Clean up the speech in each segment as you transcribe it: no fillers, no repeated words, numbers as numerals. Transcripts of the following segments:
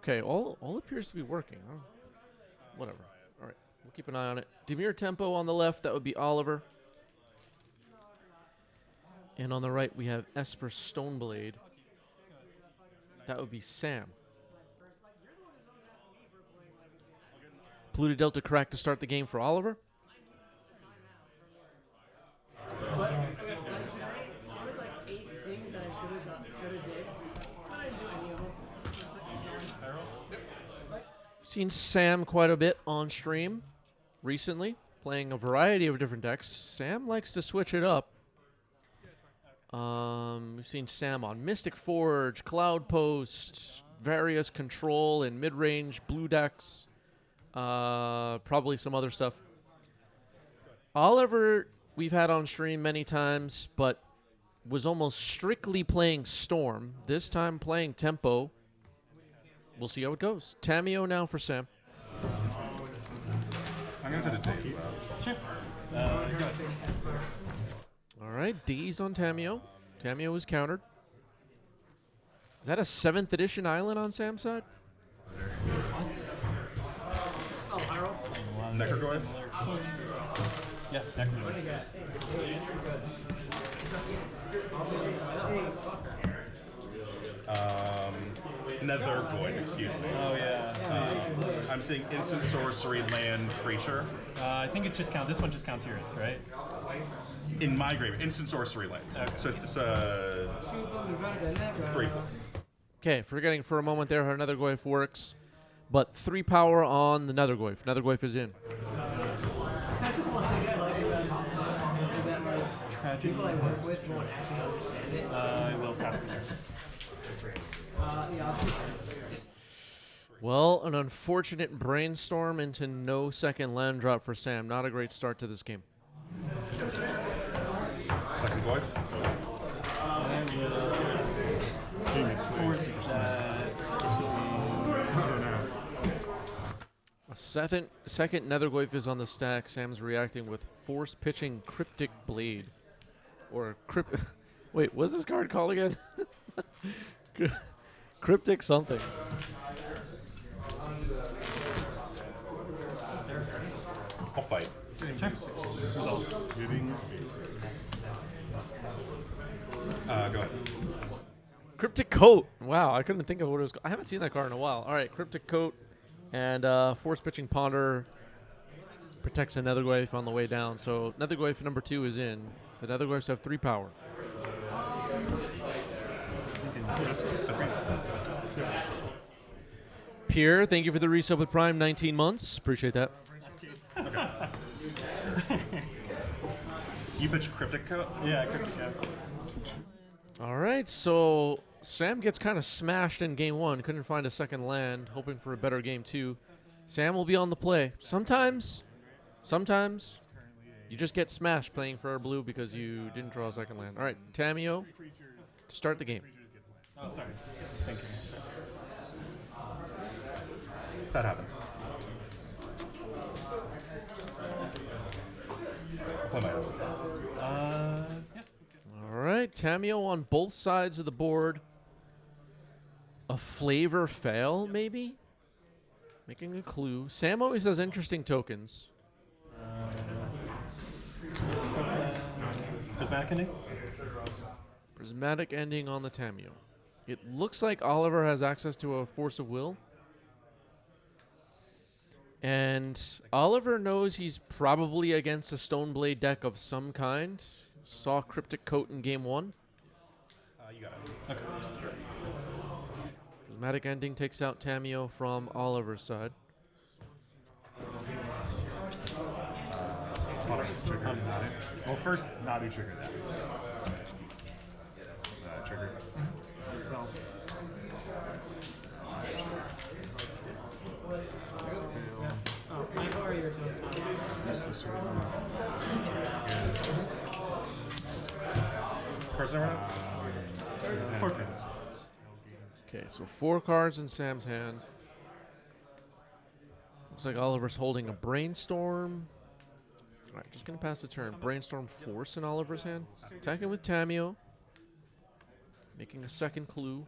Okay, all appears to be working. Whatever. All right, we'll keep an eye on it. Demir Tempo on the left, that would be Oliver. And on the right, we have Esper Stoneblade. That would be Sam. Polluted Delta correct to start the game for Oliver. Seen Sam quite a bit on stream recently, playing a variety of different decks. Sam likes to switch it up. We've seen Sam on Mystic Forge, Cloud Post, various control and mid-range blue decks, probably some other stuff. Oliver we've had on stream many times, but was almost strictly playing Storm. This time playing Tempo. We'll see how it goes. Tamio now for Sam. I'm going to the D's, though. Sure. All right, D's on Tamio. Tamio is countered. Is that a 7th edition island on Sam's side? Oh, Pyro? Necroglyph? Yeah, Necroglyph. Nethergoid, excuse me. Oh, yeah. I'm seeing instant sorcery land creature. I think it just counts. This one just counts yours, right? In my grave, instant sorcery land. Okay. So it's a 3/4. Okay, forgetting for a moment there how Nethergoyf works. But 3 power on the Nethergoyf. Nethergoyf is in. Tragic. I will pass it there. Well, an unfortunate brainstorm into no second land drop for Sam. Not a great start to this game. Second Glyph. I will force that. A second Nethergoyf is on the stack. Sam's reacting with force pitching Cryptic Blade. Or Wait, what's this card called again? Cryptic something. I'll fight. Check. Results. Hitting basics. Go ahead. Cryptic Coat. Wow, I couldn't think of what it was. I haven't seen that card in a while. All right, Cryptic Coat and force pitching Ponder protects a Nethergoyf on the way down. So Nethergoyf number 2 is in. The Nethergoyfs have 3 power. That's right. Pierre, thank you for the resub with Prime, 19 months. Appreciate that. Okay. You pitch Cryptic Coat? Yeah, Cryptic Coat. All right, so Sam gets kind of smashed in game 1. Couldn't find a second land, hoping for a better game 2. Sam will be on the play. Sometimes you just get smashed playing for our blue because you didn't draw a second land. All right, Tamio to start the game. Oh, sorry. Thank you. That happens. Play my own. Yeah, that's good. All right, Tamio on both sides of the board. A flavor fail, maybe? Making a clue. Sam always has interesting tokens. Prismatic ending? Prismatic ending on the Tamio. It looks like Oliver has access to a Force of Will. And Oliver knows he's probably against a Stoneblade deck of some kind. Saw Cryptic Coat in game 1. You got it. Okay. Prismatic ending takes out Tamio from Oliver's side. Potter was triggered. Well, first, Nadu triggered that. Triggered. So, Cards never 4 cards. Okay, so 4 cards in Sam's hand. Looks like Oliver's holding a Brainstorm. All right, just going to pass the turn. Brainstorm Force in Oliver's hand. Attacking with Tamio. Making a second clue.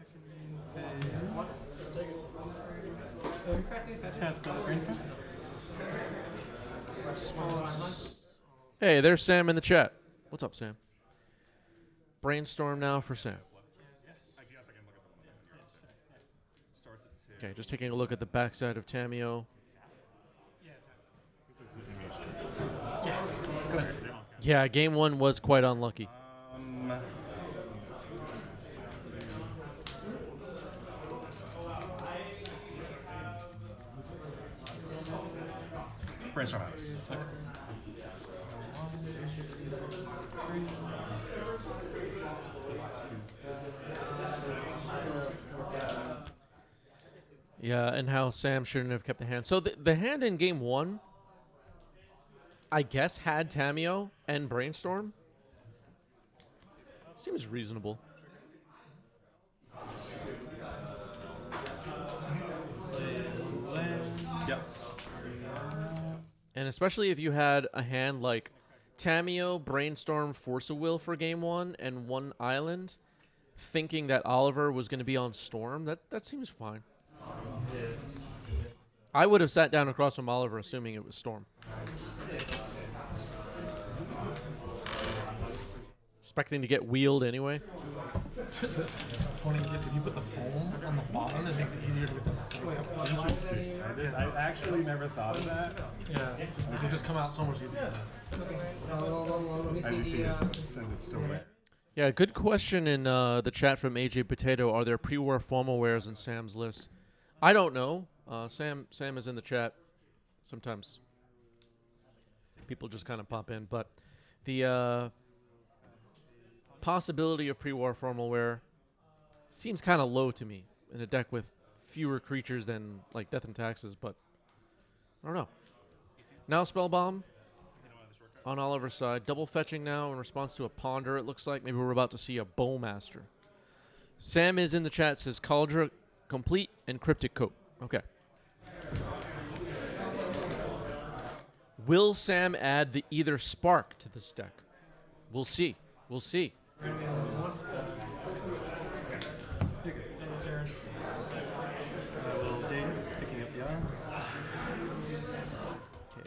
Cast brainstorm. Hey, there's Sam in the chat. What's up, Sam? Brainstorm now for Sam. Okay, just taking a look at the backside of Tamio. Yeah, game one was quite unlucky. Brainstorm Alex. Yeah, and how Sam shouldn't have kept the hand. So the hand in game one, I guess, had Tamio and Brainstorm. Seems reasonable. Yep. And especially if you had a hand like Tamio, Brainstorm, Force of Will for game one, and one island, thinking that Oliver was going to be on Storm, that seems fine. I would have sat down across from Oliver assuming it was Storm. Expecting to get wheeled anyway. Just a funny tip: if you put the foam on the bottom, it makes it easier to get the face up. Interesting. I actually never thought of that. Yeah, it can just come out so much easier. As you see, since it's still there. Yeah, good question in the chat from AJ Potato. Are there pre-war formal wears in Sam's list? I don't know. Sam is in the chat. Sometimes people just kind of pop in, but the possibility of pre-war formal wear seems kind of low to me in a deck with fewer creatures than like Death and Taxes, but I don't know. Now Spellbomb on Oliver's side. Double fetching now in response to a Ponder, it looks like. Maybe we're about to see a Bowmaster. Sam is in the chat, says Cauldra complete and Cryptic Coat. Okay. Will Sam add the Either Spark to this deck? We'll see. We'll see. Okay,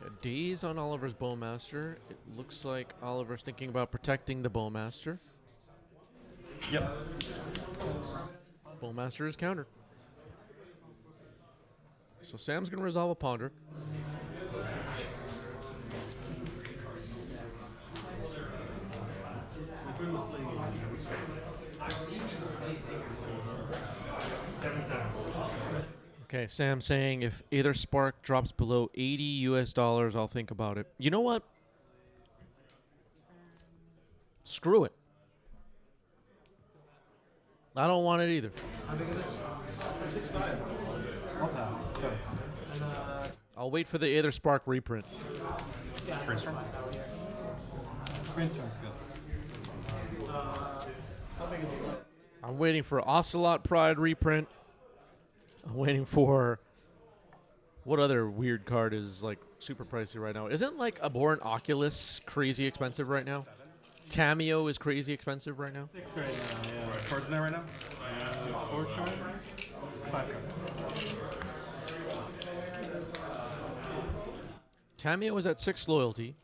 a Daze on Oliver's Bowmaster. It looks like Oliver's thinking about protecting the Bowmaster. Yep. Bowmaster is countered. So Sam's going to resolve a Ponder. Okay, Sam saying if Either Spark drops below $80 US, I'll think about it. You know what? Screw it. I don't want it either. I'll pass. Go. I'll wait for the Either Spark reprint. Brainstorm. Brainstorm's good. I'm waiting for Ocelot Pride reprint. I'm waiting for what other weird card is like super pricey right now? Isn't like Abhorrent Oculus crazy expensive right now? Tamio is crazy expensive right now. 6 right now, yeah. Cards in there right now? 4 cards? 5 cards. Tamio is at 6 loyalty.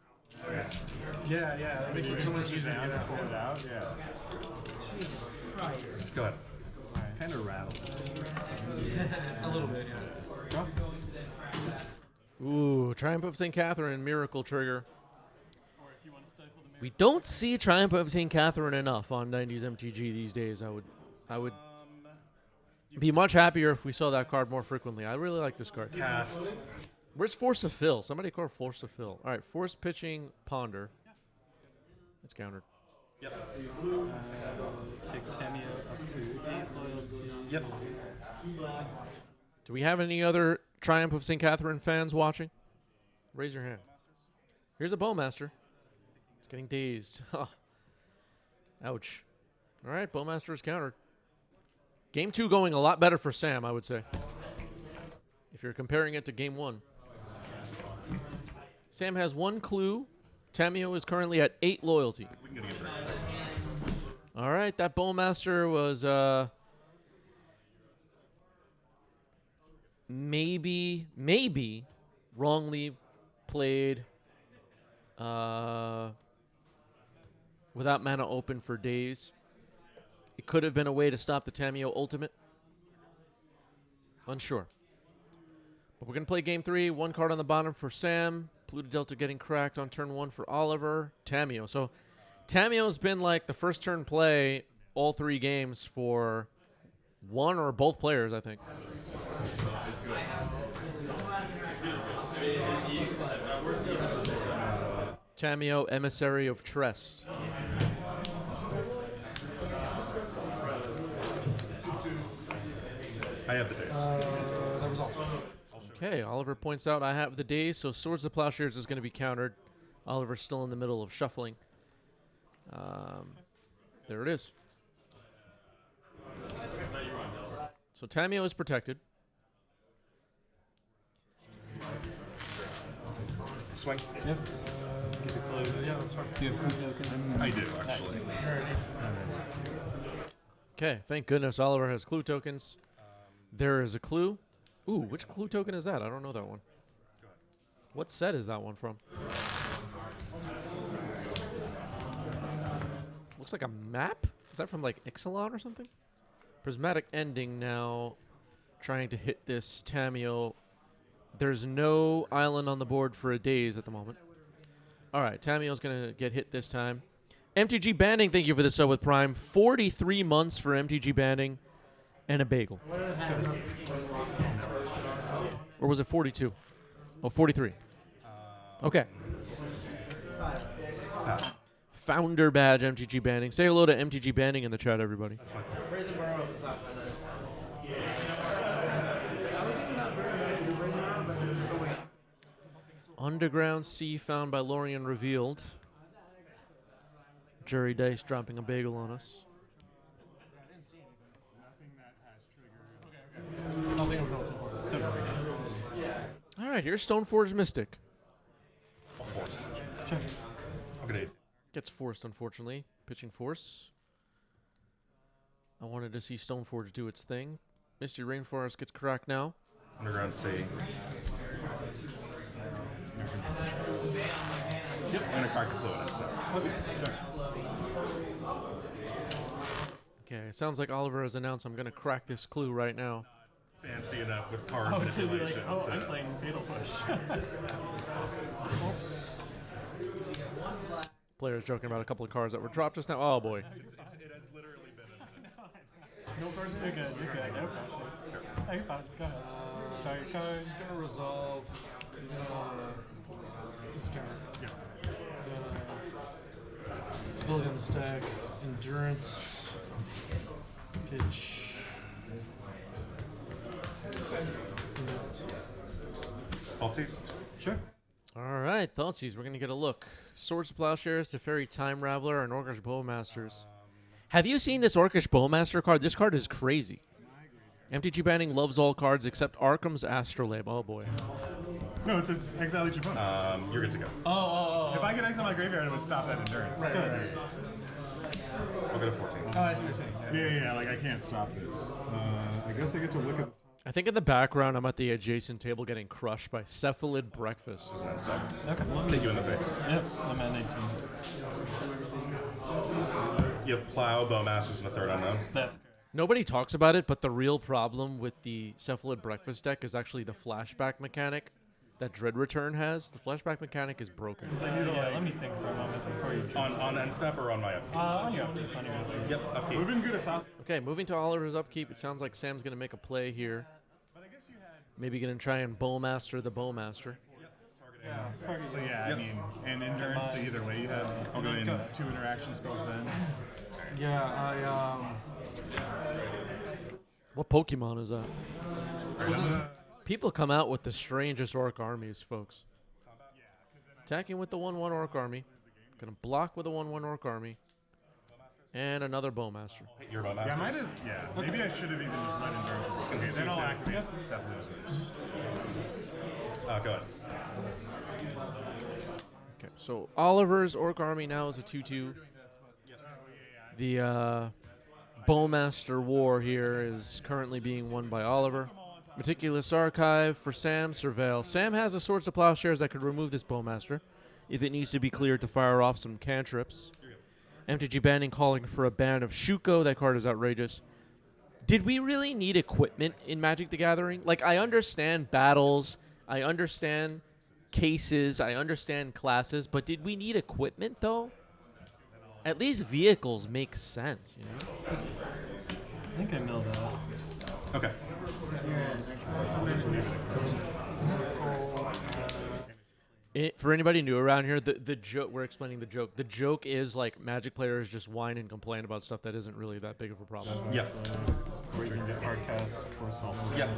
Yeah, it makes it so much easier to get out. Pull it out, yeah. Go ahead. Kind of rattled. A little bit, yeah. Ooh, Triumph of St. Catherine, Miracle Trigger. We don't see Triumph of St. Catherine enough on 90s MTG these days. I would be much happier if we saw that card more frequently. I really like this card. Cast. Where's Force of Fill? Somebody call Force of Fill. All right, Force Pitching, Ponder. It's countered. Yep. Take Tamio up to 8 loyalty. Yep. Do we have any other Triumph of St. Catherine fans watching? Raise your hand. Here's a Bowmaster. It's getting dazed. Ouch. All right, Bowmaster is countered. Game 2 going a lot better for Sam, I would say. If you're comparing it to Game 1. Sam has 1 clue. Tamio is currently at 8 loyalty. We can get a game 3. All right, that Bowmaster was maybe wrongly played without mana open for days. It could have been a way to stop the Tamiyo ultimate. Unsure. But we're going to play game 3. 1 card on the bottom for Sam. Pluto Delta getting cracked on turn 1 for Oliver. Tamiyo. So Tamiyo's been like the first turn play all 3 games for one or both players, I think. Tamiyo, Emissary of Trest. I have the days. That was awesome. Okay, Oliver points out I have the days, so Swords of Plowshares is going to be countered. Oliver's still in the middle of shuffling. There it is. So Tamiyo is protected. Swing. Yep. Yeah, that's fine. Do you have clue tokens? I do, actually. Okay, thank goodness Oliver has clue tokens. There is a clue. Ooh, which clue token is that? I don't know that one. What set is that one from? Looks like a map? Is that from like Ixalan or something? Prismatic Ending now trying to hit this Tamiyo. There's no island on the board for a days at the moment. All right, Tamiyo's going to get hit this time. MTG Banding, thank you for the sub with Prime. 43 months for MTG Banding and a bagel. Or was it 42? Oh, 43. Okay. Pass. Founder badge, MTG Banding. Say hello to MTG Banding in the chat, everybody. That's fine. Underground Sea found by Lorien revealed. Jerry Dice dropping a bagel on us. Nothing of note so far. It's never All right, here's Stoneforge Mystic. I'll force. check. Okay, days. Gets forced, unfortunately. Pitching force. I wanted to see Stoneforge do its thing. Misty Rainforest gets cracked now. Underground Sea. Yep, I'm going to crack the clue instead. Okay, sure. Okay, it sounds like Oliver has announced I'm going to crack this clue right now. Fancy enough with card Oh, to be like, manipulation. oh, to- I'm playing Fatal Push. Players joking about a couple of cards that were dropped just now. Oh, boy. it has literally been a minute. No cards. You're good. You're good. Okay. Oh, you're fine. Go ahead. Sorry, your card. It's going to resolve. Yeah. Ability on the stack. Endurance. Pitch. Falsies? Sure. All right, Thoughtseize, we're going to get a look. Swords to Plowshares, Teferi Time Raveler, and Orcish Bowmasters. Have you seen this Orcish Bowmaster card? This card is crazy. MTG Banding loves all cards except Arkham's Astrolabe. Oh, boy. No, it says exile each opponent. You're good to go. Oh. If I could exile my graveyard, it would stop that endurance. Right. I'll go to 14. Oh, I see what you're saying. Yeah, like I can't stop this. I guess I get to look at. I think in the background, I'm at the adjacent table getting crushed by Cephalid Breakfast. Just that stuff. Okay. Hit you in the face. Yep. I'm at 19. You have Plow, Bowmasters, and a third unknown. That's correct. Nobody talks about it, but the real problem with the Cephalid Breakfast deck is actually the flashback mechanic that Dread Return has. The flashback mechanic is broken. It's like, let me think for a moment before you jump. On end step or on my upkeep? On your upkeep. On your upkeep. Yep, upkeep. We've been good at fast. Okay, moving to Oliver's upkeep. It sounds like Sam's going to make a play here. But I guess you had. Maybe going to try and Bowmaster the Bowmaster. Yeah. So yeah, Yep. I mean, and endurance. So either way, you have. I'll go in 2 interaction spells then. Yeah, What Pokemon is that? People come out with the strangest orc armies, folks. Attacking with the 1/1 orc army. Gonna block with a 1/1 orc army. And another Bowmaster. Hit your Bowmasters. Yeah, I might have. Yeah, maybe I should have even just let endurance. Okay, then I'll activate Seth Losers. Go ahead. Okay, so Oliver's orc army now is a 2/2. The Bowmaster war here is currently being won by Oliver. Meticulous Archive for Sam. Surveil. Sam has a Swords to Plowshares that could remove this Bowmaster if it needs to be cleared to fire off some cantrips. MTG banning calling for a ban of Shuko. That card is outrageous. Did we really need equipment in Magic the Gathering? Like, I understand battles. I understand cases. I understand classes. But did we need equipment, though? At least vehicles make sense, you know? I think I milled out. Okay. For anybody new around here, the joke, we're explaining the joke. The joke is like Magic players just whine and complain about stuff that isn't really that big of a problem. Yeah. Where you can get hard cast for self. Yeah.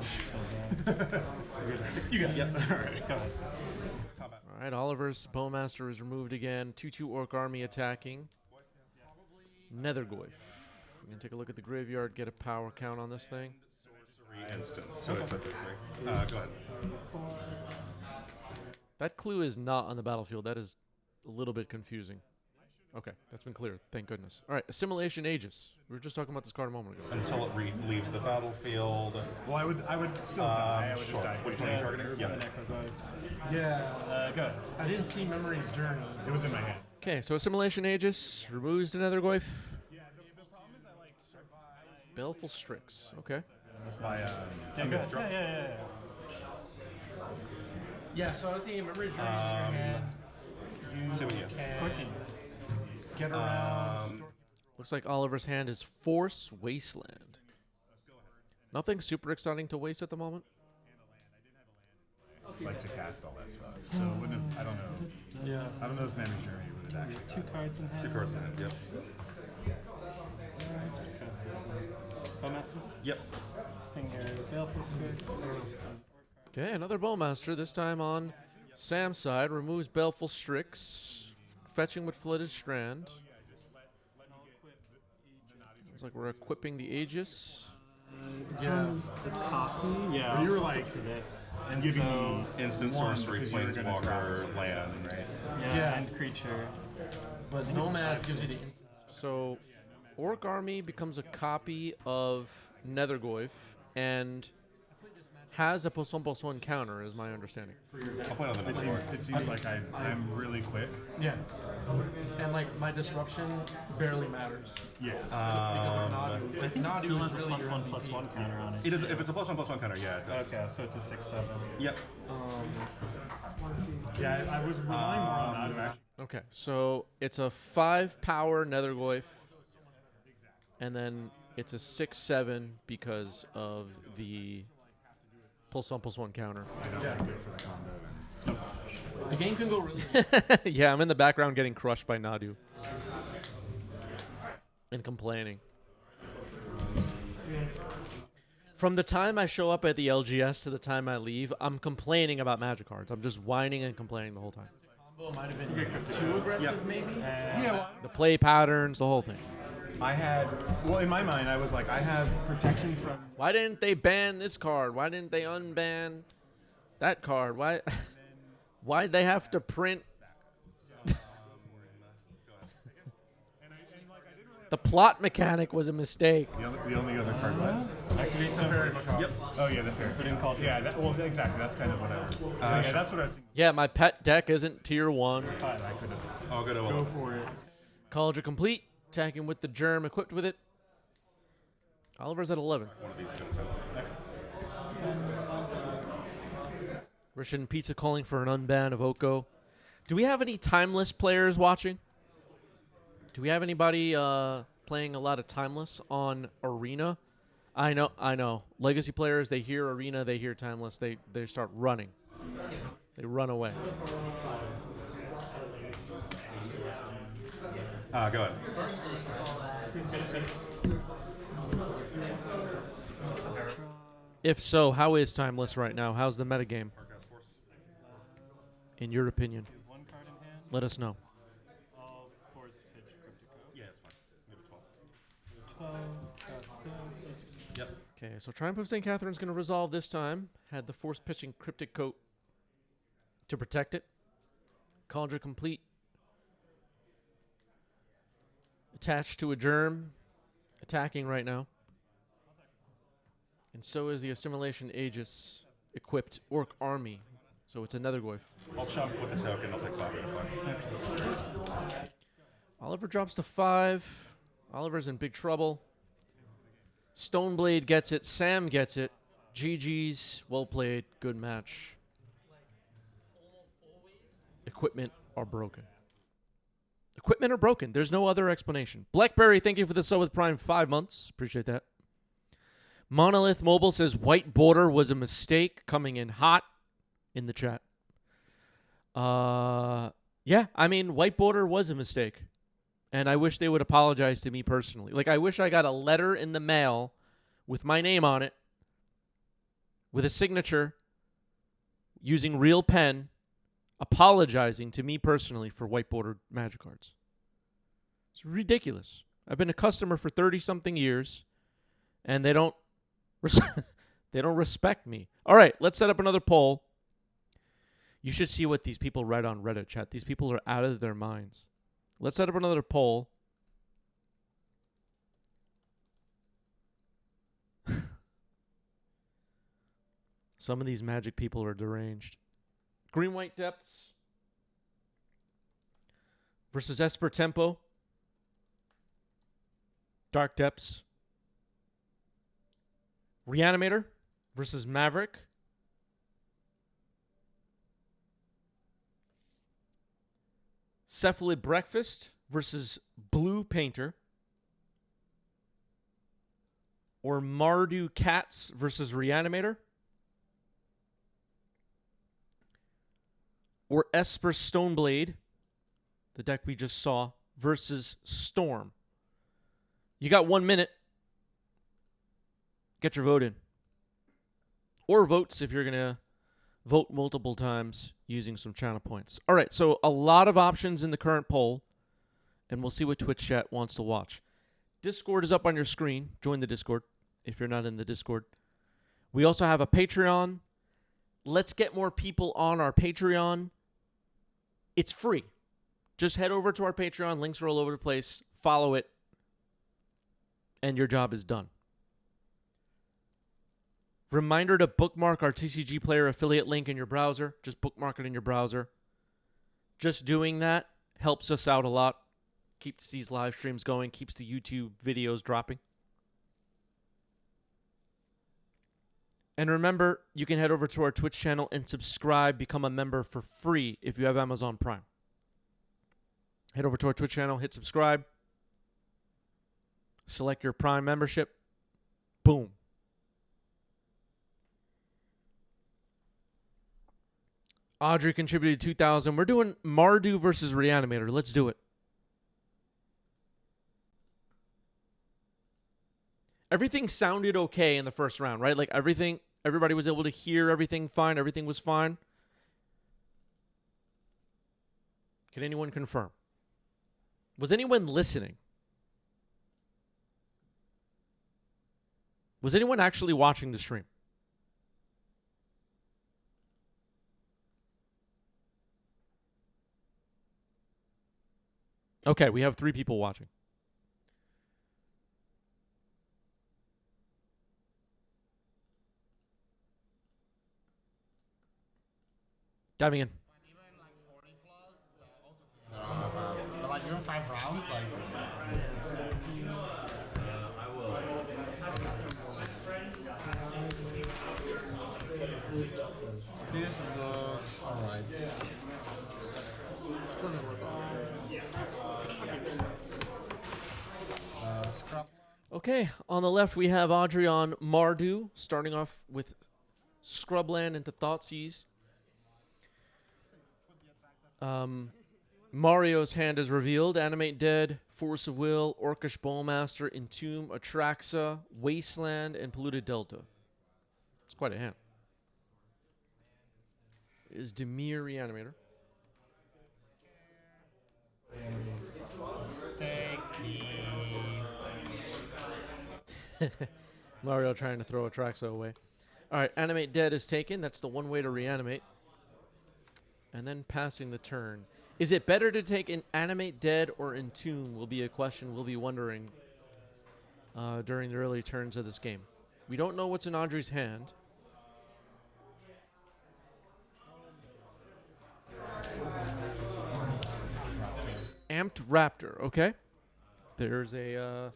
You got it. Yep. All right. Go ahead. Combat. All right, Oliver's Bowmaster is removed again. 2/2 Orc Army attacking. Nethergoyf. We're going to take a look at the graveyard, get a power count on this thing. Sorcery instant. So it's a 3/3. Go ahead. That clue is not on the battlefield. That is a little bit confusing. Okay, that's been cleared. Thank goodness. All right, Assimilation Aegis. We were just talking about this card a moment ago. Until it leaves the battlefield. Well, I would still die. I would Sure. just die. Which one are you targeting? Yeah. Yeah. Go ahead. I didn't see Memory's Journey. It was in my hand. Okay, so Assimilation Aegis removes the Nethergoyf. Yeah, the problem is I like survive. Baleful Strix. Okay. That's my Yeah, go ahead. Yeah. Yeah, so I was thinking Memory's Journey is in your hand. You see what you- can 14. Get around. Looks like Oliver's hand is Force Wasteland. Nothing super exciting to waste at the moment. like to cast all that stuff. So it wouldn't have, I don't know. Yeah. I don't know if Manager Journey would have actually. Two cards in hand. 2 cards in hand. Yep. Just cast this one. Bowmasters? Yep. Thing here. Baleful Strix. Okay, another Bowmaster, this time on Sam's side. Removes Baleful Strix, fetching with Flooded Strand. Looks like we're equipping the Aegis. Yeah. The copy? Yeah. But you were like to this. and giving me Instant one sorcery, because you were gonna grab planeswalker, something, land. right? Yeah. And creature. But Nomads gives you the instant. So, Orc Army becomes a copy of Nethergoyf and has a +1/+1 counter, is my understanding. I'll play on the next board. It seems like I'm really quick. Yeah. And like my disruption barely matters. Yeah. Because of Nadu. I think it Nadu still is has a really your +1/+1 MVP. counter on it. It is if it's a +1/+1 counter. Yeah, it does. Okay, so it's a 6/7. Yep. Yeah, I was relying more on Nadu actually. Okay, so it's a 5-power Nethergoyf, and then it's a 6/7 because of the +1/+1 counter. I don't like it for the combo then. The game can go really Yeah, I'm in the background getting crushed by Nadu. And complaining. From the time I show up at the LGS to the time I leave, I'm complaining about Magic cards. I'm just whining and complaining the whole time. combo might have been too aggressive, Yep. maybe. Yeah, well, The play patterns, the whole thing. I had, well, in my mind, I was like, I have protection from. Why didn't they ban this card? Why didn't they unban that card? Why? Why'd they have to print? The plot mechanic was a mistake. The only other card was. Activates a very Yep. Oh yeah, the fair. Put in call. Yeah, that, well, exactly. That's kind of what I was. Yeah, sure. that's what I was thinking. Yeah, my pet deck isn't tier 1. I could have. I'll go to Go 11. for it. College complete. Attacking with the germ, equipped with it. Oliver's at 11. One of these is going to Russian Pizza calling for an unban of Oko. Do we have any Timeless players watching? Do we have anybody playing a lot of Timeless on Arena? I know. Legacy players, they hear Arena, they hear Timeless, they start running. They run away. Go ahead. If so, how is Timeless right now? How's the metagame, Archives Force. in your opinion? One card in hand. Let us know. All force pitch cryptic code. Yeah, it's fine. Give it 12. 12. Cast this. Yep. Okay, so Triumph of St. Catherine's going to resolve this time. Had the force pitching Cryptic Coat to protect it. Cauldron complete. Attached to a germ. Attacking right now. And so is the Assimilation Aegis equipped Orc Army. So it's another Goyf. I'll chump with the token. I'll take 5 out of 5. Oliver drops to 5. Oliver's in big trouble. Stoneblade gets it. Sam gets it. GG's. Well played. Good match. Equipment are broken. Equipment are broken. There's no other explanation. Blackberry, thank you for the sub with Prime 5 months. Appreciate that. Monolith Mobile says white border was a mistake, coming in hot in the chat. Yeah, I mean, white border was a mistake. And I wish they would apologize to me personally. Like, I wish I got a letter in the mail with my name on it, with a signature, using real pen, apologizing to me personally for white border Magic cards. It's ridiculous. I've been a customer for 30-something years, and they don't they don't respect me. All right, let's set up another poll. You should see what these people write on Reddit, chat. These people are out of their minds. Let's set up another poll. Some of these Magic people are deranged. Green-white depths versus Esper tempo. Dark depths. Reanimator versus Maverick. Cephalid Breakfast versus Blue Painter. Or Mardu Cats versus Reanimator. Or Esper Stoneblade, the deck we just saw, versus Storm. You got 1 minute. Get your vote in. Or votes if you're going to vote multiple times using some channel points. All right, so a lot of options in the current poll, and we'll see what Twitch chat wants to watch. Discord is up on your screen. Join the Discord if you're not in the Discord. We also have a Patreon. Let's get more people on our Patreon. It's free. Just head over to our Patreon. Links are all over the place. Follow it. And your job is done. Reminder to bookmark our TCG Player affiliate link in your browser. Just bookmark it in your browser. Just doing that helps us out a lot. Keeps these live streams going. Keeps the YouTube videos dropping. And remember, you can head over to our Twitch channel and subscribe, become a member for free if you have Amazon Prime. Head over to our Twitch channel, hit subscribe. Select your Prime membership. Boom. Audrey contributed 2,000. We're doing Mardu versus Reanimator. Let's do it. Everything sounded okay in the first round, right? Like everybody was able to hear everything fine. Everything was fine. Can anyone confirm? Was anyone listening? Was anyone actually watching the stream? Okay, we have 3 people watching. Diving in. Even like 40 plus, they're also but like even 5 rounds, like. This looks alright. Scrap. Okay, on the left we have Audrey on Mardu, starting off with Scrubland into Thoughtseize. Mario's hand is revealed. Animate Dead, Force of Will, Orcish Bowmaster, Entomb, Atraxa, Wasteland, and Polluted Delta. It's quite a hand. Is Demir Reanimator. Take Mario trying to throw Atraxa away. All right, Animate Dead is taken. That's the one way to reanimate. And then passing the turn. Is it better to take an Animate Dead or Entomb will be a question we'll be wondering during the early turns of this game. We don't know what's in Audrey's hand. Amped Raptor, okay. There's a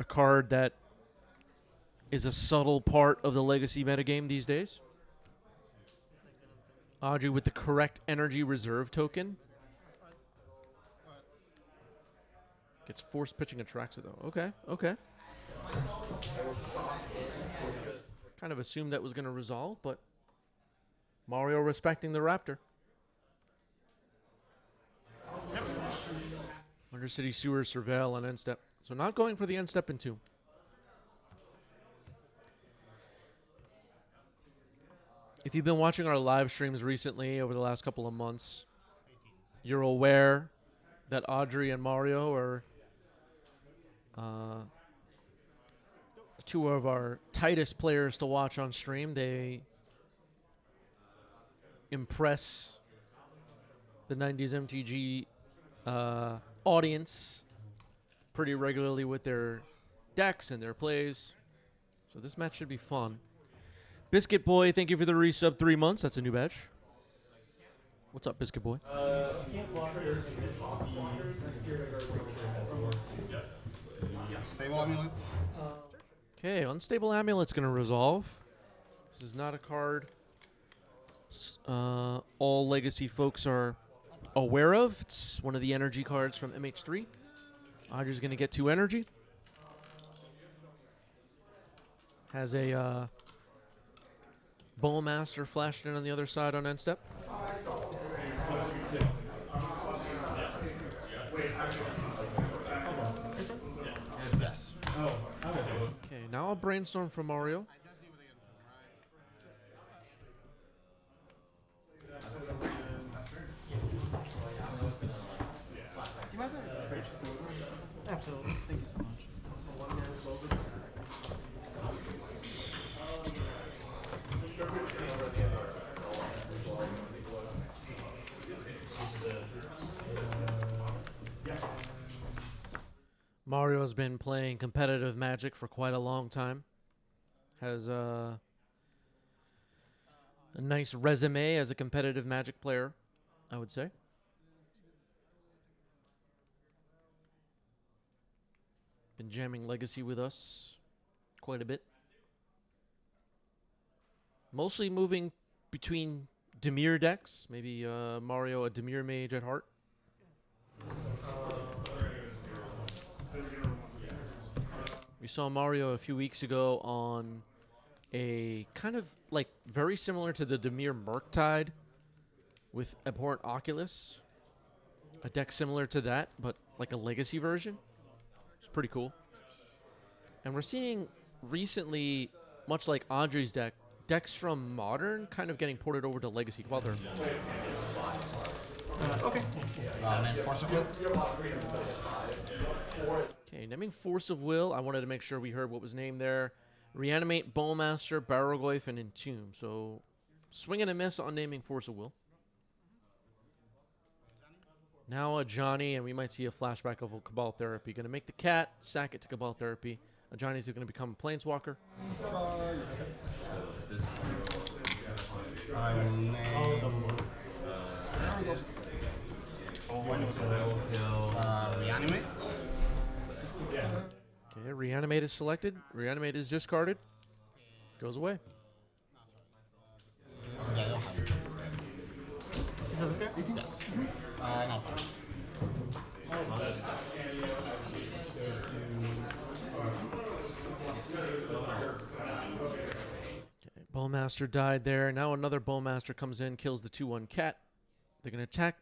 card that is a subtle part of the Legacy metagame these days. Audrey with the correct energy reserve token. Gets force pitching Atraxa though. Okay, okay. Kind of assumed that was going to resolve, but Mario respecting the Raptor. Undercity Sewer, Surveil, and end step. So not going for the end step in 2. If you've been watching our live streams recently over the last couple of months, you're aware that Audrey and Mario are two of our tightest players to watch on stream. They impress the 90s MTG audience pretty regularly with their decks and their plays. So this match should be fun. Biscuit Boy, thank you for the resub 3 months. That's a new badge. What's up, Biscuit Boy? Stable amulet. Okay, Unstable Amulet's going to resolve. This is not a card all Legacy folks are aware of. It's one of the energy cards from MH3. Audrey's going to get 2 energy. Has a Bowmaster flashed in on the other side on end step. Yes. Okay, now a Brainstorm from Mario. Absolutely. Thank you so much. Mario's been playing competitive Magic for quite a long time. Has a nice resume as a competitive Magic player, I would say. Been jamming Legacy with us quite a bit. Mostly moving between Dimir decks. Maybe Mario a Dimir mage at heart. We saw Mario a few weeks ago on a kind of like very similar to the Dimir Murktide with Abhorrent Oculus. A deck similar to that, but like a Legacy version. It's pretty cool. And we're seeing recently, much like Audrey's deck, decks from Modern kind of getting ported over to Legacy. Well, they're Okay. Name Force of Will. okay, naming Force of Will. I wanted to make sure we heard what was named there. Reanimate, Bowmaster, Barrowgoyf, and Entomb. So, swing and a miss on naming Force of Will. Now a Johnny, and we might see a flashback of a Cabal Therapy. Going to make the cat, sack it to Cabal Therapy. A Johnny's going to become a Planeswalker. I will name. Reanimate. Okay, Reanimate is selected. Reanimate is discarded. Goes away. Yeah, I don't have this guy. Is that this guy? Yes. No pass. Okay, Bowmaster died there. Now another Bowmaster comes in, kills the 2/1 cat. They're going to attack,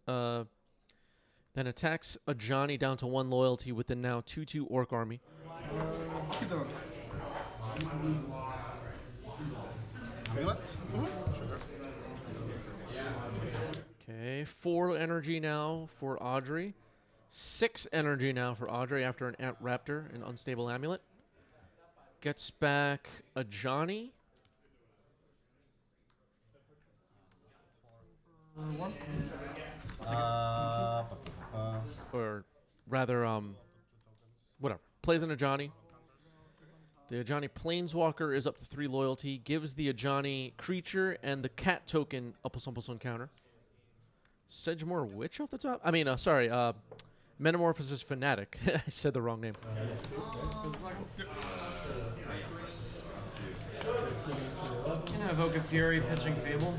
then attacks a Johnny down to 1 loyalty with the now 2/2 Orc army. Keep the Amulet? Sure. Okay, 4 energy now for Audrey. 6 energy now for Audrey after an Raptor, an Unstable Amulet. Gets back a Johnny. Or rather, whatever. Plays in a Johnny. The Ajani Planeswalker is up to 3 loyalty. Gives the Ajani creature and the cat token a +1/+1 counter. Sedgemoor Witch off the top? I mean, sorry, Metamorphosis Fanatic. I said the wrong name. Can I evoke a Fury pitching Fable?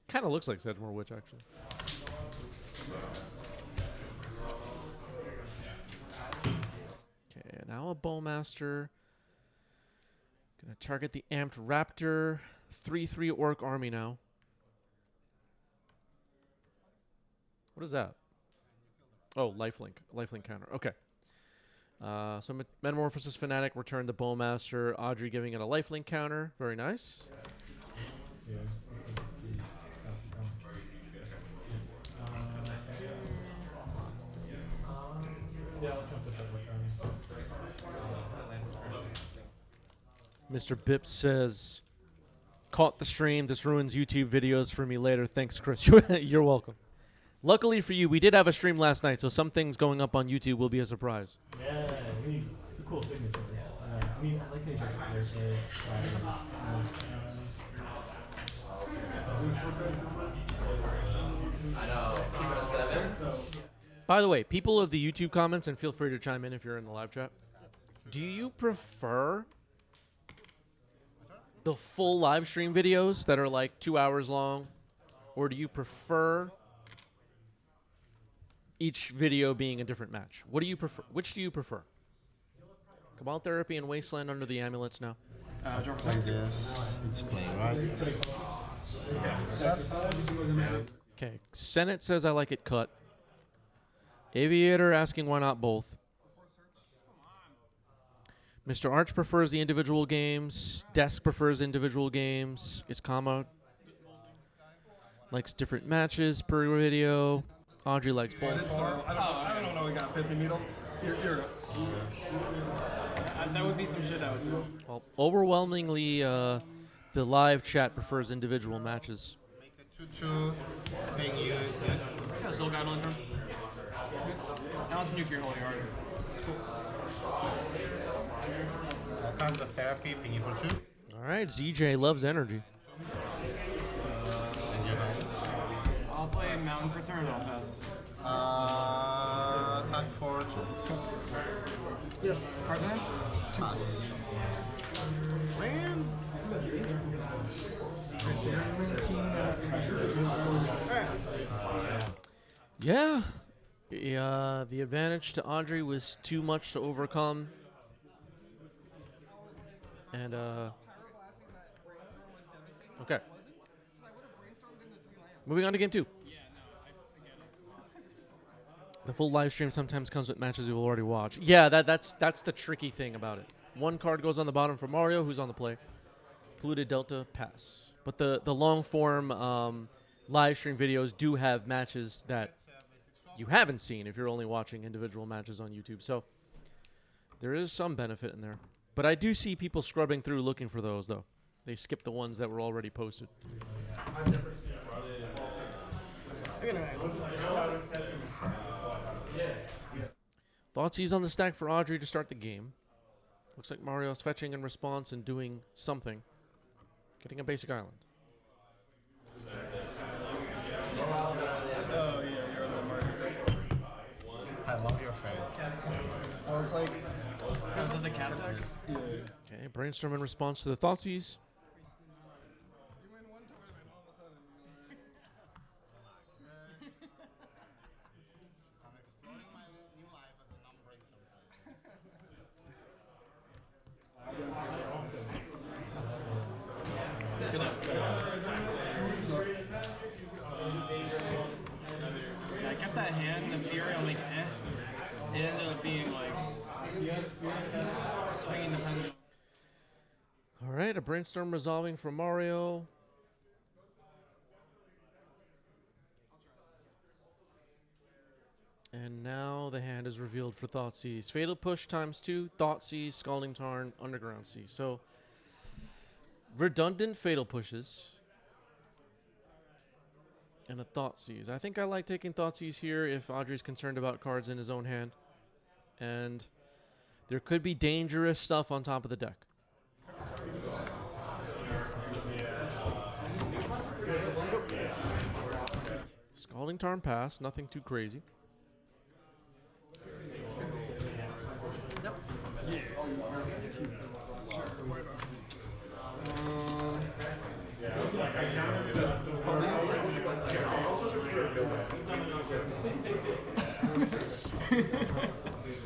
Kind of looks like Sedgemoor Witch, actually. Okay, now a Bowmaster. Gonna target the Amped Raptor. 3/3 Orc Army now. What is that? Oh, lifelink. Lifelink counter. Okay. So Metamorphosis Fanatic returned the Bowmaster. Audrey giving it a lifelink counter. Very nice. Mr. Bips says, caught the stream. This ruins YouTube videos for me later. Thanks, Chris. You're welcome. Luckily for you, we did have a stream last night, so some things going up on YouTube will be a surprise. Yeah, I mean, it's a cool signature. I mean, I like these By the way, people of the YouTube comments, and feel free to chime in if you're in the live chat, do you prefer the full live stream videos that are like 2 hours long, or do you prefer each video being a different match? What do you prefer? Which do you prefer? Cabal Therapy and Wasteland under the amulets now. Like this. It's playing, right? Yes. Okay. Senate says I like it cut. Aviator asking why not both. Mr. Arch prefers the individual games. Desk prefers individual games. Iskama likes different matches per video. Audrey likes both. I don't know. We got 50 needle. You're that would be some shit out. Well, overwhelmingly, the live chat prefers individual matches. Make a 2/2. Then you this. Yeah, Soul Guide Lantern. Now it's Nuclear Holy Heart. Cast the therapy, ping you for 2. All right, ZJ loves energy. I'll play Mountain for turn. I'll pass. Attack for 2. Yeah. Cards in hand? Pass. Man. Yeah. The advantage to Audrey was too much to overcome. And, okay. Moving on to game 2. The full live stream sometimes comes with matches you will already watch. Yeah, that's the tricky thing about it. One card goes on the bottom for Mario, who's on the play. Polluted Delta, pass. But the long form live stream videos do have matches that you haven't seen if you're only watching individual matches on YouTube. So there is some benefit in there. But I do see people scrubbing through looking for those, though. They skip the ones that were already posted. Thoughtseize on the stack for Audrey to start the game. Looks like Mario's fetching in response and doing something. Getting a basic island. I love your face. I was like, because of the cat. Okay, brainstorm in response to the Thoughtseize. I'm exploring my new life as a non-brainstorm. Good luck. Yeah, I kept that hand in theory. I'm like, eh. It ended up being like swinging the pendulum. All right, a brainstorm resolving for Mario. And now the hand is revealed for Thoughtseize. Fatal Push ×2, Thoughtseize, Scalding Tarn, Underground Sea. So, redundant Fatal Pushes. And a Thoughtseize. I think I like taking Thoughteize here if Audrey's concerned about cards in his own hand. And There could be dangerous stuff on top of the deck. Scalding Tarn pass, nothing too crazy.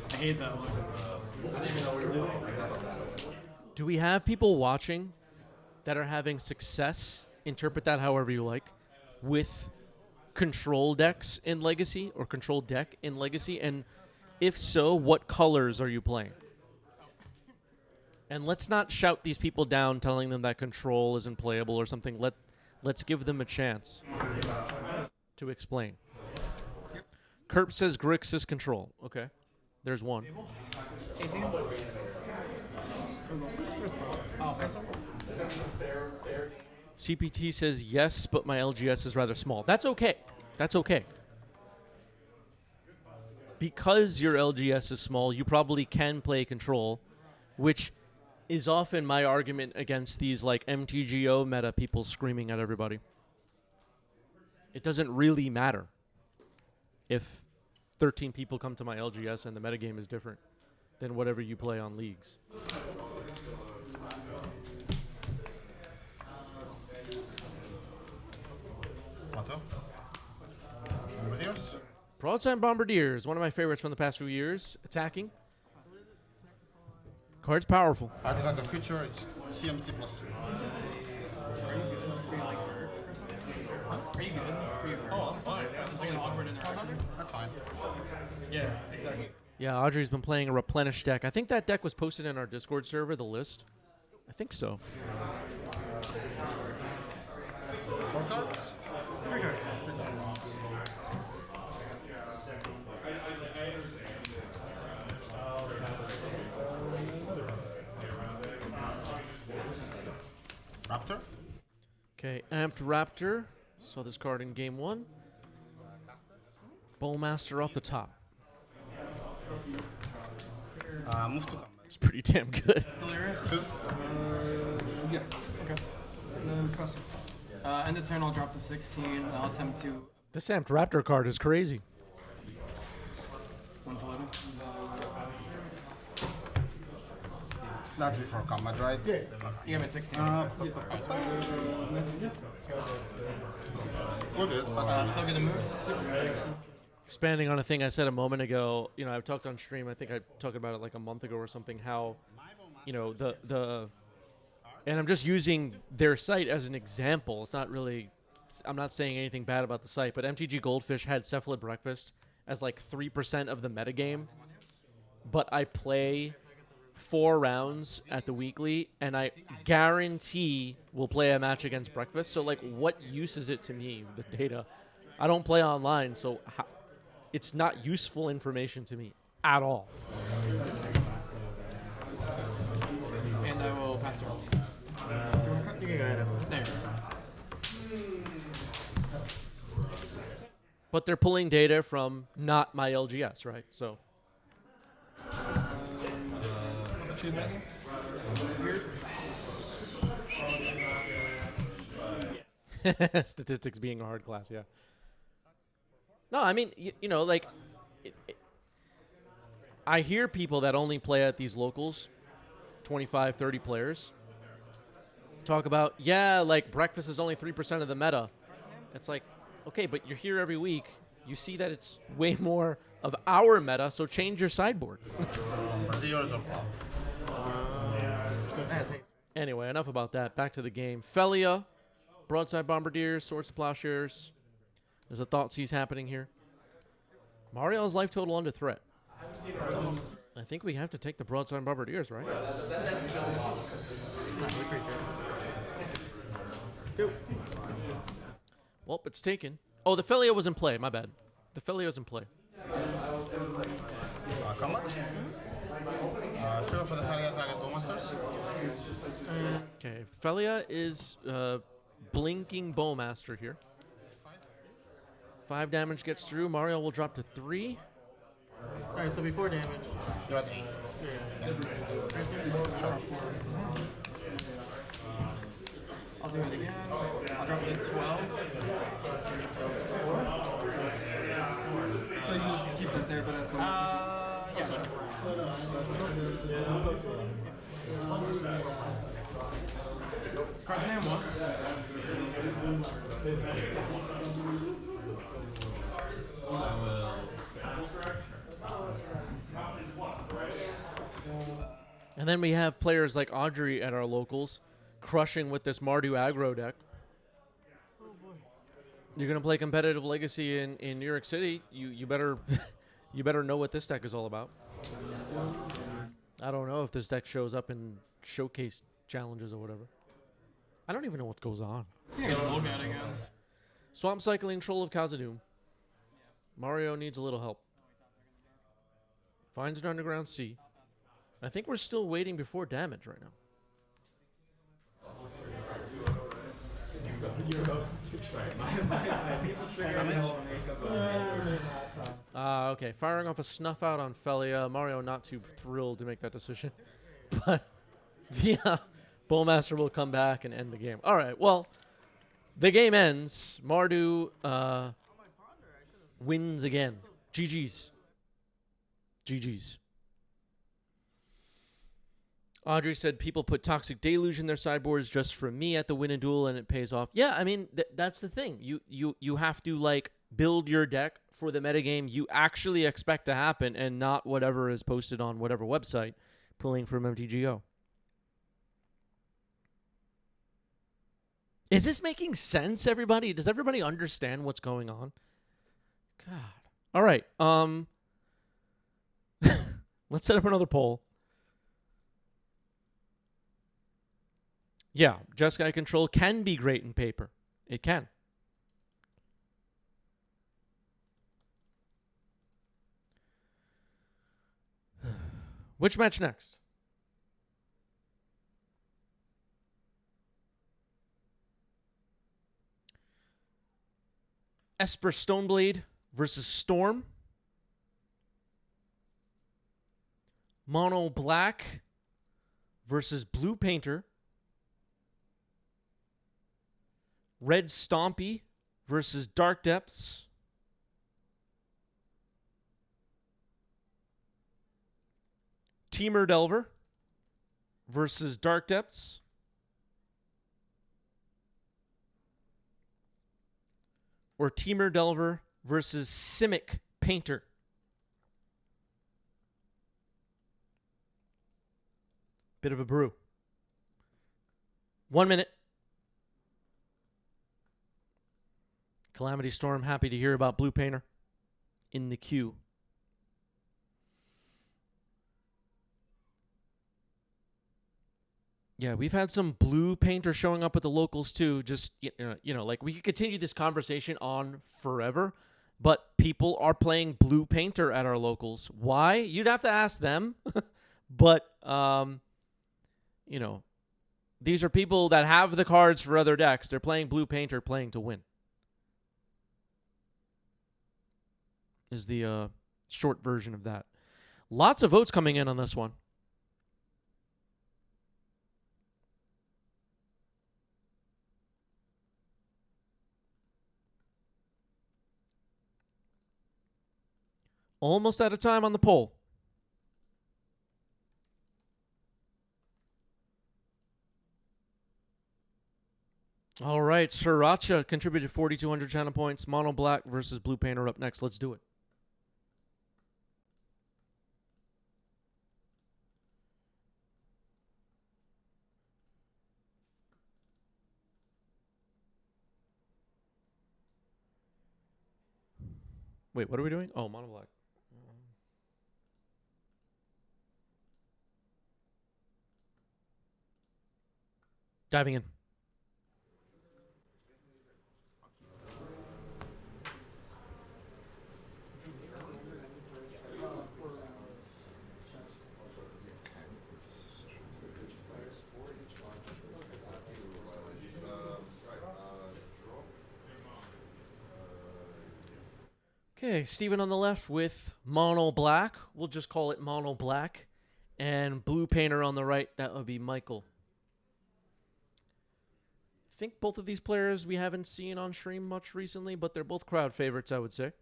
I hate that one. Do we have people watching that are having success, interpret that however you like, with control decks in Legacy or control deck in Legacy? And if so, what colors are you playing? And let's not shout these people down telling them that control isn't playable or something. Let's give them a chance to explain. Kerp says Grix is control. Okay. There's one. 18? Oh, CPT says yes, but my LGS is rather small. That's okay. That's okay. Because your LGS is small, you probably can play control, which is often my argument against these like MTGO meta people screaming at everybody. It doesn't really matter if 13 people come to my LGS and the metagame is different than whatever you play on leagues. Mato? Bombardiers? Broadside Bombardiers, one of my favorites from the past few years. Attacking. Card's powerful. Artifact of creature, it's CMC +2. Are you good? Oh, I'm fine. It's like an awkward interaction. That's fine. Yeah, exactly. Yeah, Audrey's been playing a replenish deck. I think that deck was posted in our Discord server, the list. I think so. 4 cards? 3 cards. Raptor? Okay, Amped Raptor. Saw this card in game 1. Bowmaster off the top. Move to combat. It's pretty damn good. Delirious? 2. Yeah. Okay. Impressive. End of turn, I'll drop to 16. I'll attempt to This Amped Raptor card is crazy. 1 to 11. That's before combat, right? Yeah. You got me at 16. We're good. Still gonna move? Expanding on a thing I said a moment ago, you know, I've talked on stream, I think I talked about it like a month ago or something, how, you know, and I'm just using their site as an example. It's not really, I'm not saying anything bad about the site, but MTG Goldfish had Cephalid Breakfast as like 3% of the metagame, but I play 4 rounds at the weekly, and I guarantee we'll play a match against Breakfast. So, like, what use is it to me, the data? I don't play online, so it's not useful information to me at all. And I will pass turn. You can go ahead. There. But they're pulling data from not my LGS, right? So statistics being a hard class, yeah. No, I mean, you know, like, I hear people that only play at these locals, 25, 30 players, talk about, yeah, like, Breakfast is only 3% of the meta. It's like, okay, but you're here every week. You see that it's way more of our meta, so change your sideboard. Bombardiers or Anyway, enough about that. Back to the game. Felia, Broadside Bombardiers, Swords to Plowshares. There's a Thoughtseize happening here. Mario's life total under threat. I think we have to take the Broadside Bombardiers, right? Well, it's taken. Oh, the Felia was in play. My bad. The Felia was in play. combat? Trigger for the Felia target Bowmasters. Okay, Felia is blinking Bowmaster here. 5 damage gets through. Mario will drop to 3. Alright, so before damage. You're at 8. I'll do it again. I'll drop it to 12. So you can just keep that there, but as long as Yeah, sure. Cards in hand 1. And then we have players like Audrey at our locals crushing with this Mardu aggro deck. You're gonna play competitive Legacy in New York City. You better you better know what this deck is all about. I don't know if this deck shows up in showcase challenges or whatever. I don't even know what goes on. So you get Soul Guide again. Swamp Cycling, Troll of Khazad-dûm. Mario needs a little help. Finds an Underground Sea. I think we're still waiting before damage right now. Okay, firing off a snuff out on Felia. Mario not too thrilled to make that decision. But yeah, Bowmaster will come back and end the game. All right, well, the game ends. Mardu wins again. GG's. GG's. Audrey said people put Toxic Deluge in their sideboards just for me at the win and duel, and it pays off. Yeah, I mean, that's the thing. You have to, like, build your deck for the metagame you actually expect to happen and not whatever is posted on whatever website, pulling from MTGO. Is this making sense, everybody? Does everybody understand what's going on? God. All right. Let's set up another poll. Yeah, Jeskai Control can be great in paper. It can. Which match next? Esper Stoneblade versus Storm. Mono Black versus Blue Painter. Red Stompy versus Dark Depths. Teamer Delver versus Dark Depths. Or Teamer Delver versus Simic Painter. Bit of a brew. 1 minute. Calamity Storm, happy to hear about Blue Painter in the queue. Yeah, we've had some Blue Painter showing up at the locals too. Just, like we could continue this conversation on forever, but people are playing Blue Painter at our locals. Why? You'd have to ask them. But, these are people that have the cards for other decks. They're playing Blue Painter, playing to win. Is the short version of that. Lots of votes coming in on this one. Almost out of time on the poll. All right, Sriracha contributed 4,200 channel points. Mono Black versus Blue Painter up next. Let's do it. Wait, what are we doing? Oh, Mono Black. Diving in. Okay, Steven on the left with Mono Black. We'll just call it Mono Black. And blue painter on the right, that would be Michael. I think both of these players we haven't seen on stream much recently, but they're both crowd favorites, I would say.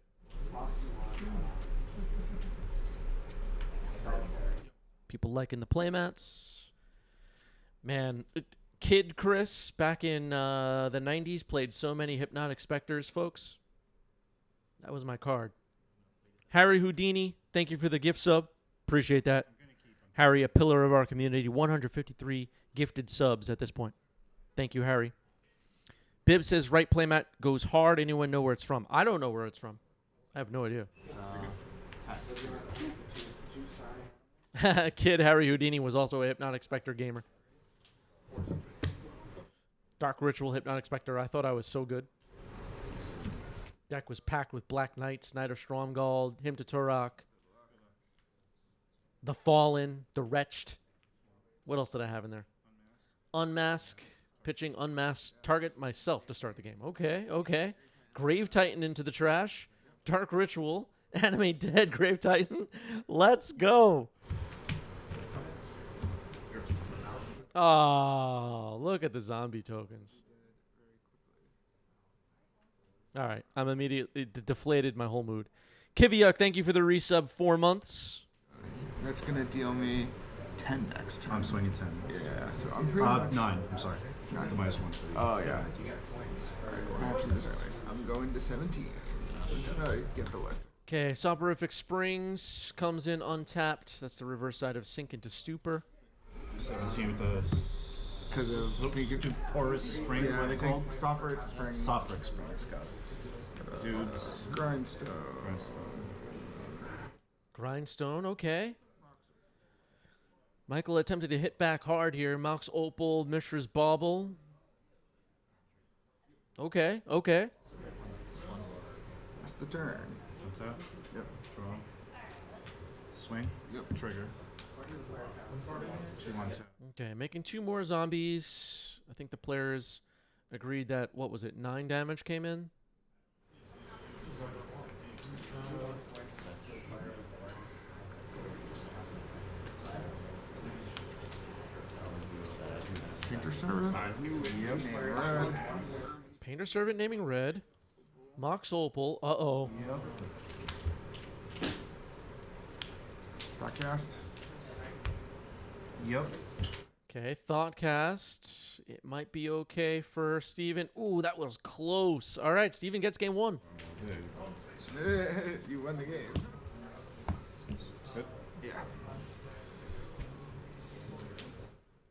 People liking the playmats. Man, Kid Chris back in the 90s played so many Hypnotic Specters, folks. That was my card. Harry Houdini, thank you for the gift sub. Appreciate that. Harry, a pillar of our community. 153 gifted subs at this point. Thank you, Harry. Bib says right playmat goes hard. Anyone know where it's from? I don't know where it's from. I have no idea. Kid Harry Houdini was also a Hypnotic Spectre gamer. Dark Ritual Hypnotic Spectre. I thought I was so good. Deck was packed with Black Knight, Snyder Stromgald, Him to Turok, The Fallen, The Wretched. What else did I have in there? Unmask. Pitching Unmasked. Target myself to start the game. Okay, okay. Grave Titan into the trash. Dark Ritual. Animate Dead Grave Titan. Let's go. Oh, look at the zombie tokens. All right. I'm immediately deflated my whole mood. Kiviuk, thank you for the resub. 4 months. That's going to deal me 10 next. I'm swinging 10. Yeah, so I'm pretty much... 9, I'm sorry. The -1 for the... Oh, yeah. I'm going to 17. Let's get the left. Okay, Soporific Springs comes in untapped. That's the reverse side of Sink into Stupor. 17 with the... Because of Stuporous Springs, what are they called? Software Springs. Software Springs, got it. Dudes. Grindstone. Grindstone, okay. Michael attempted to hit back hard here. Mox Opal, Mishra's Bauble. Okay, okay. That's the turn. What's that? Yep. Draw. Swing. Yep. Trigger. 2-1-2. Okay, making 2 more zombies. I think the players agreed that, what was it, 9 damage came in? Painter Servant. Yep. Red. Painter Servant naming red. Mox Opal. Uh-oh. Yep. Thoughtcast. Yep. Okay, Thoughtcast. It might be okay for Steven. Ooh, that was close. All right, Steven gets game 1. You won the game. Good. Yeah.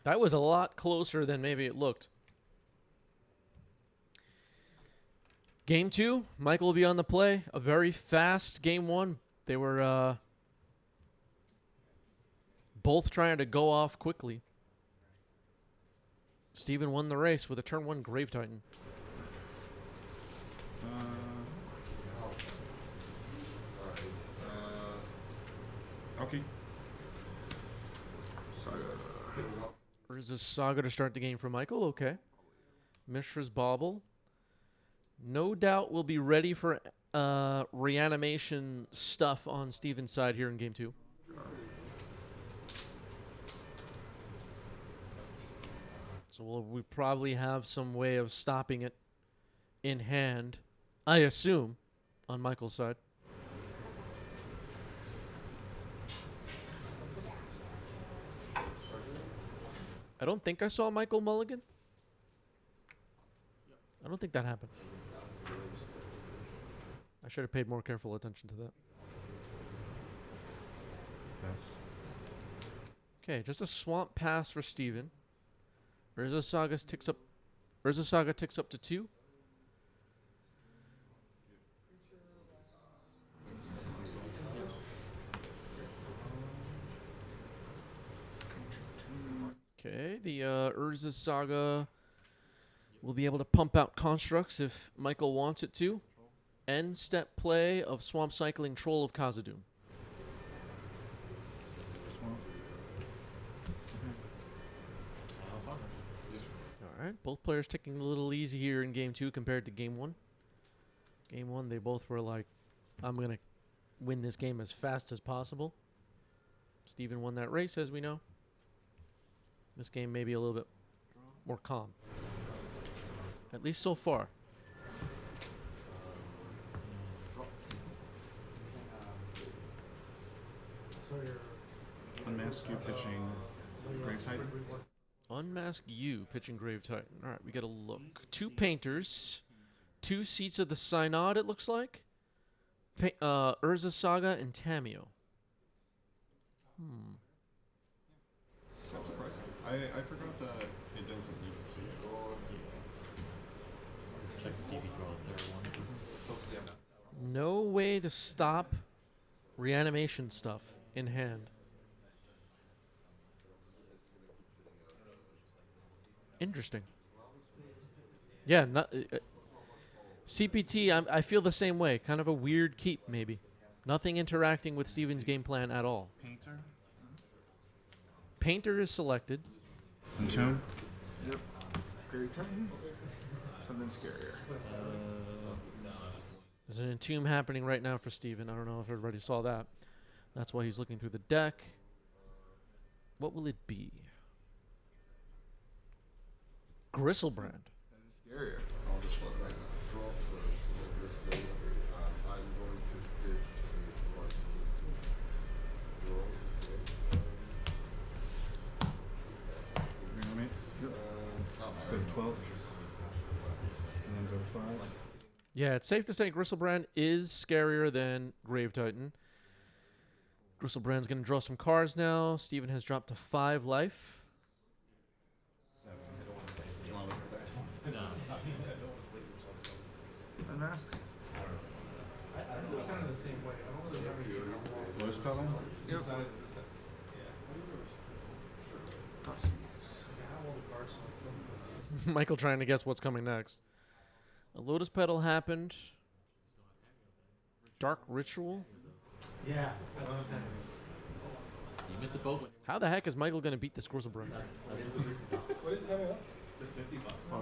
That was a lot closer than maybe it looked. Game 2, Michael will be on the play. A very fast game 1. They were both trying to go off quickly. Steven won the race with a turn 1 Grave Titan. Okay. Saga. Urza's Saga to start the game for Michael. Okay. Mishra's Bauble. No doubt we'll be ready for reanimation stuff on Steven's side here in game 2. So we probably have some way of stopping it in hand, I assume, on Michael's side. I don't think I saw Michael mulligan. I don't think that happened. I should have paid more careful attention to that. Pass. Okay, just a swamp pass for Steven. Urza Saga ticks up to 2. Okay, the Urza Saga will be able to pump out constructs if Michael wants it to. End step play of Swamp Cycling Troll of Khazad-dûm. Alright, both players taking a little easy here in game 2 compared to game 1. Game 1, they both were like, I'm going to win this game as fast as possible. Steven won that race, as we know. This game may be a little bit more calm. At least so far. Unmask you pitching Grave Titan. Unmask you, pitching Grave Titan. All right, we got to look. 2 painters, 2 seats of the Synod, it looks like. Urza Saga and Tamio. That's surprising. I forgot that it doesn't need to see it. Check to see if he draws third one. No way to stop reanimation stuff in hand. Interesting. Yeah, CPT, I feel the same way. Kind of a weird keep, maybe. Nothing interacting with Steven's game plan at all. Painter. Painter is selected. Entomb. Yep. Grave Titan. Something scarier. There's an Entomb happening right now for Steven. I don't know if everybody saw that. That's why he's looking through the deck. What will it be? Gristlebrand. Scarier. I'll just let that draw first. This later. I'm going to pitch a draw. Reanimate. Yep. Go to 12. And then go to 5. Yeah, it's safe to say Gristlebrand is scarier than Grave Titan. Gristlebrand's going to draw some cards now. Steven has dropped to 5 life. Unmask. Kind of the same way. I don't really have anything. Lotus Petal. Yep. Michael trying to guess what's coming next. A Lotus Petal happened. Dark Ritual. Yeah. You missed the boat. How the heck is Michael going to beat this Gristlebrand? What is time up?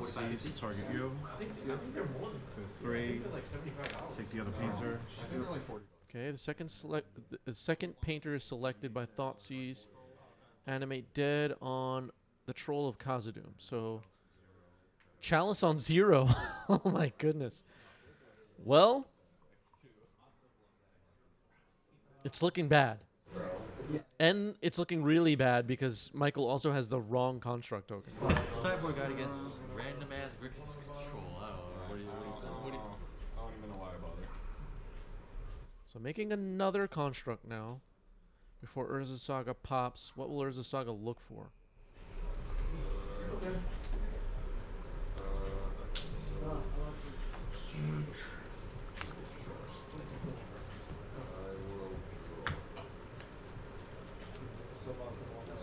Seize, target you. Go 3. Take the other painter. Okay, the second painter is selected by Thoughtseize. Animate dead on the Troll of Khazad-dûm. So Chalice on 0. Oh my goodness. Well, it's looking bad. And it's looking really bad because Michael also has the wrong construct token. Cyborg got against random ass Grixis control. I don't know. What do you I don't even know why I bother. So making another construct now before Urza Saga pops. What will Urza Saga look for?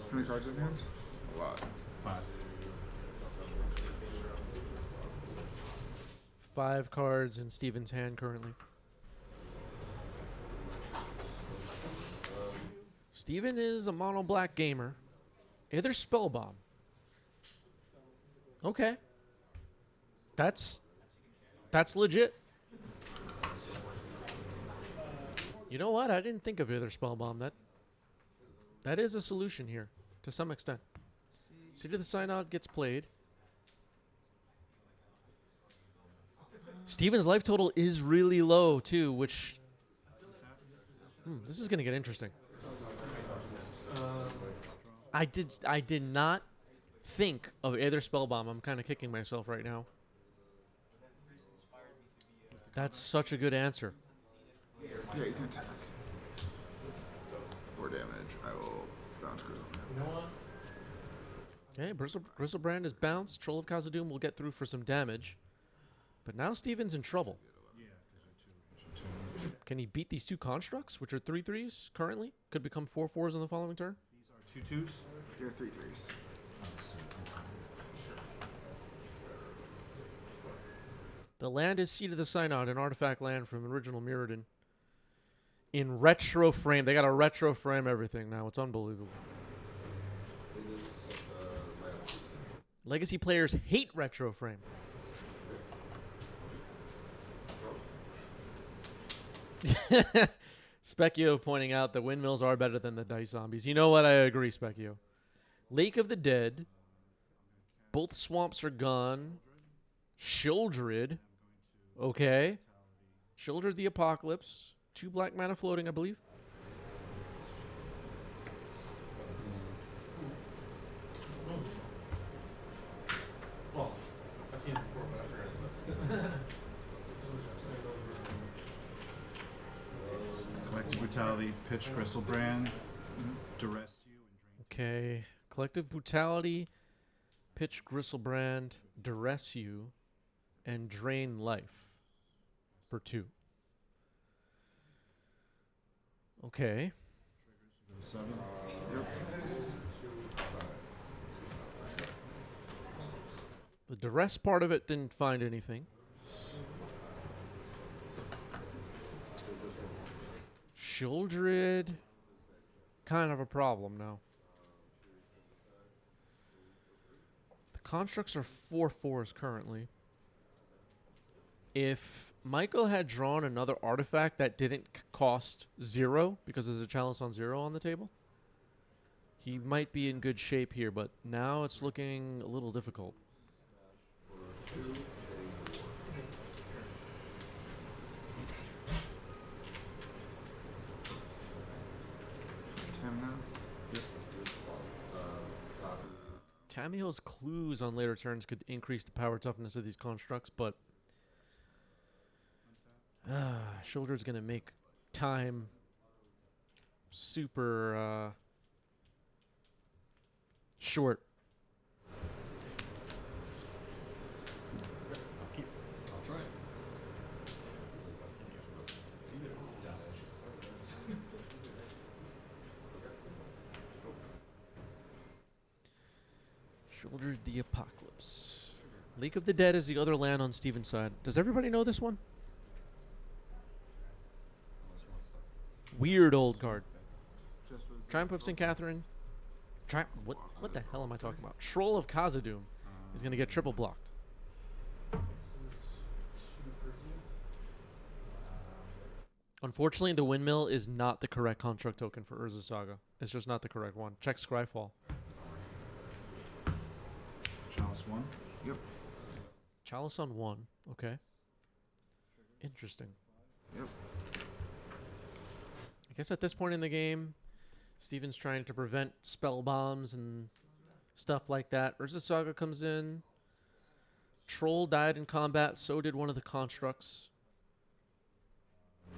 How many cards in hand? A lot. 5. 5 cards in Steven's hand currently. Steven is a mono black gamer. Either Spellbomb. Okay. That's legit. You know what? I didn't think of either Spellbomb. That is a solution here to some extent. Seat of the Synod gets played. Steven's life total is really low too, which this is going to get interesting. I did not think of either Spellbomb. I'm kind of kicking myself right now. That's such a good answer. Yeah, you can attack. 4 damage. I will bounce Grizzle. Okay, Gristlebrand is bounced. Troll of Khazad-dûm will get through for some damage. But now Steven's in trouble. Can he beat these 2 constructs, which are 3/3s currently? Could become 4/4s in the following turn? These are 2/2s. They're 3/3s. The land is Seat of the Synod, an artifact land from original Mirrodin. In retro frame. They got to retro frame everything now. It's unbelievable. Legacy players hate retro frame. Specchio pointing out that windmills are better than the dice zombies. You know what? I agree, Specchio. Lake of the Dead. Both swamps are gone. Shieldred. Okay. Shieldred the Apocalypse. 2 black mana floating, I believe. Well, I've seen it before, but I forgot it. Collective Brutality, Pitch Gristlebrand, Duress You, and Drain. Okay. Collective Brutality, Pitch Gristlebrand, Duress You, and Drain Life for 2. Okay. 7. The duress part of it didn't find anything. Shieldred, kind of a problem now. The constructs are 4/4s currently. If Michael had drawn another artifact that didn't cost 0 because there's a chalice on 0 on the table, he might be in good shape here, but now it's looking a little difficult. Tamiyo's clues on later turns could increase the power toughness of these constructs, but Shoulder's going to make time super short. I'll try it. Shoulder the Apocalypse. Lake of the Dead is the other land on Steven's side. Does everybody know this one? Weird old card. Triumph of St. Catherine. What the hell am I talking about? Troll of Khazad-dûm is going to get triple blocked. Unfortunately, the windmill is not the correct construct token for Urza Saga. It's just not the correct one. Check Scryfall. Chalice 1. Yep. Chalice on 1. Okay. Interesting. Yep. I guess at this point in the game, Steven's trying to prevent spell bombs and stuff like that. Urza Saga comes in. Troll died in combat, so did one of the constructs.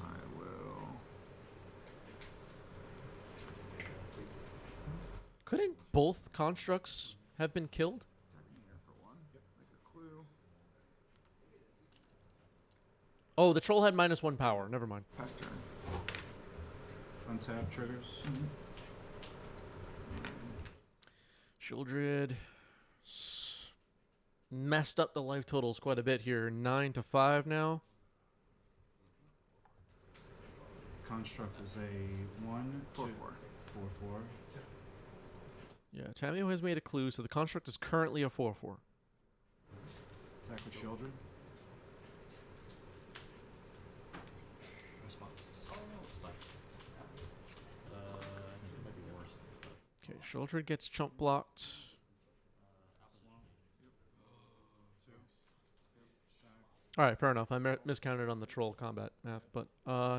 I will. Couldn't both constructs have been killed? Here for 1. Make a clue. Oh, the troll had -1 power. Never mind. Pass turn. Untap triggers. Shieldred messed up the life totals quite a bit here. 9 to 5 now. Construct is a 1, 2, 4/4. Yeah, Tamiyo has made a clue, so the construct is currently a 4/4. Attack with children. It might be worse. Okay, Shieldred gets chump blocked. Alright, fair enough. I miscounted on the troll combat math, but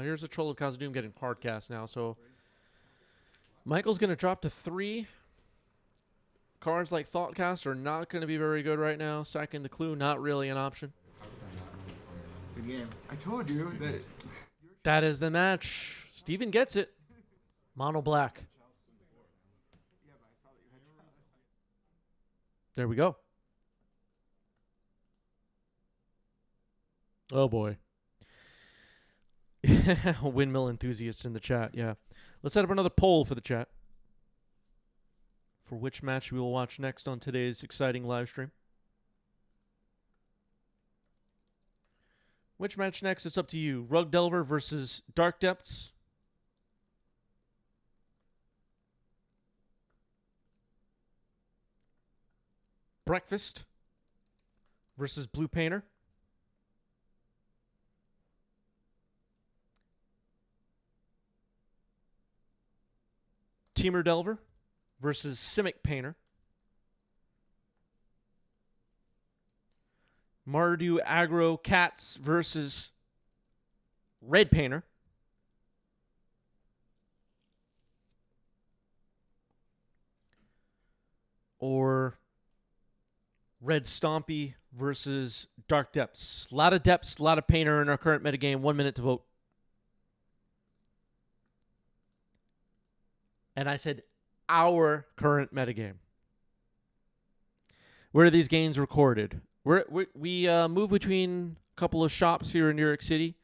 here's a Troll of Khazad-dûm getting hard cast now, so Michael's going to drop to 3. Cards like Thoughtcast are not going to be very good right now. Sacking the clue, not really an option. Good game. I told you that. That is the match. Steven gets it. Mono black. There we go. Oh boy. Windmill enthusiasts in the chat, yeah. Let's set up another poll for the chat. For which match we will watch next on today's exciting live stream. Which match next? It's up to you. Rug Delver versus Dark Depths. Breakfast versus Blue Painter. Teamer Delver versus Simic Painter. Mardu Aggro Cats versus Red Painter. Or Red Stompy versus Dark Depths. A lot of depths, a lot of painter in our current metagame. 1 minute to vote. And I said our current metagame. Where are these games recorded? We move between a couple of shops here in New York City,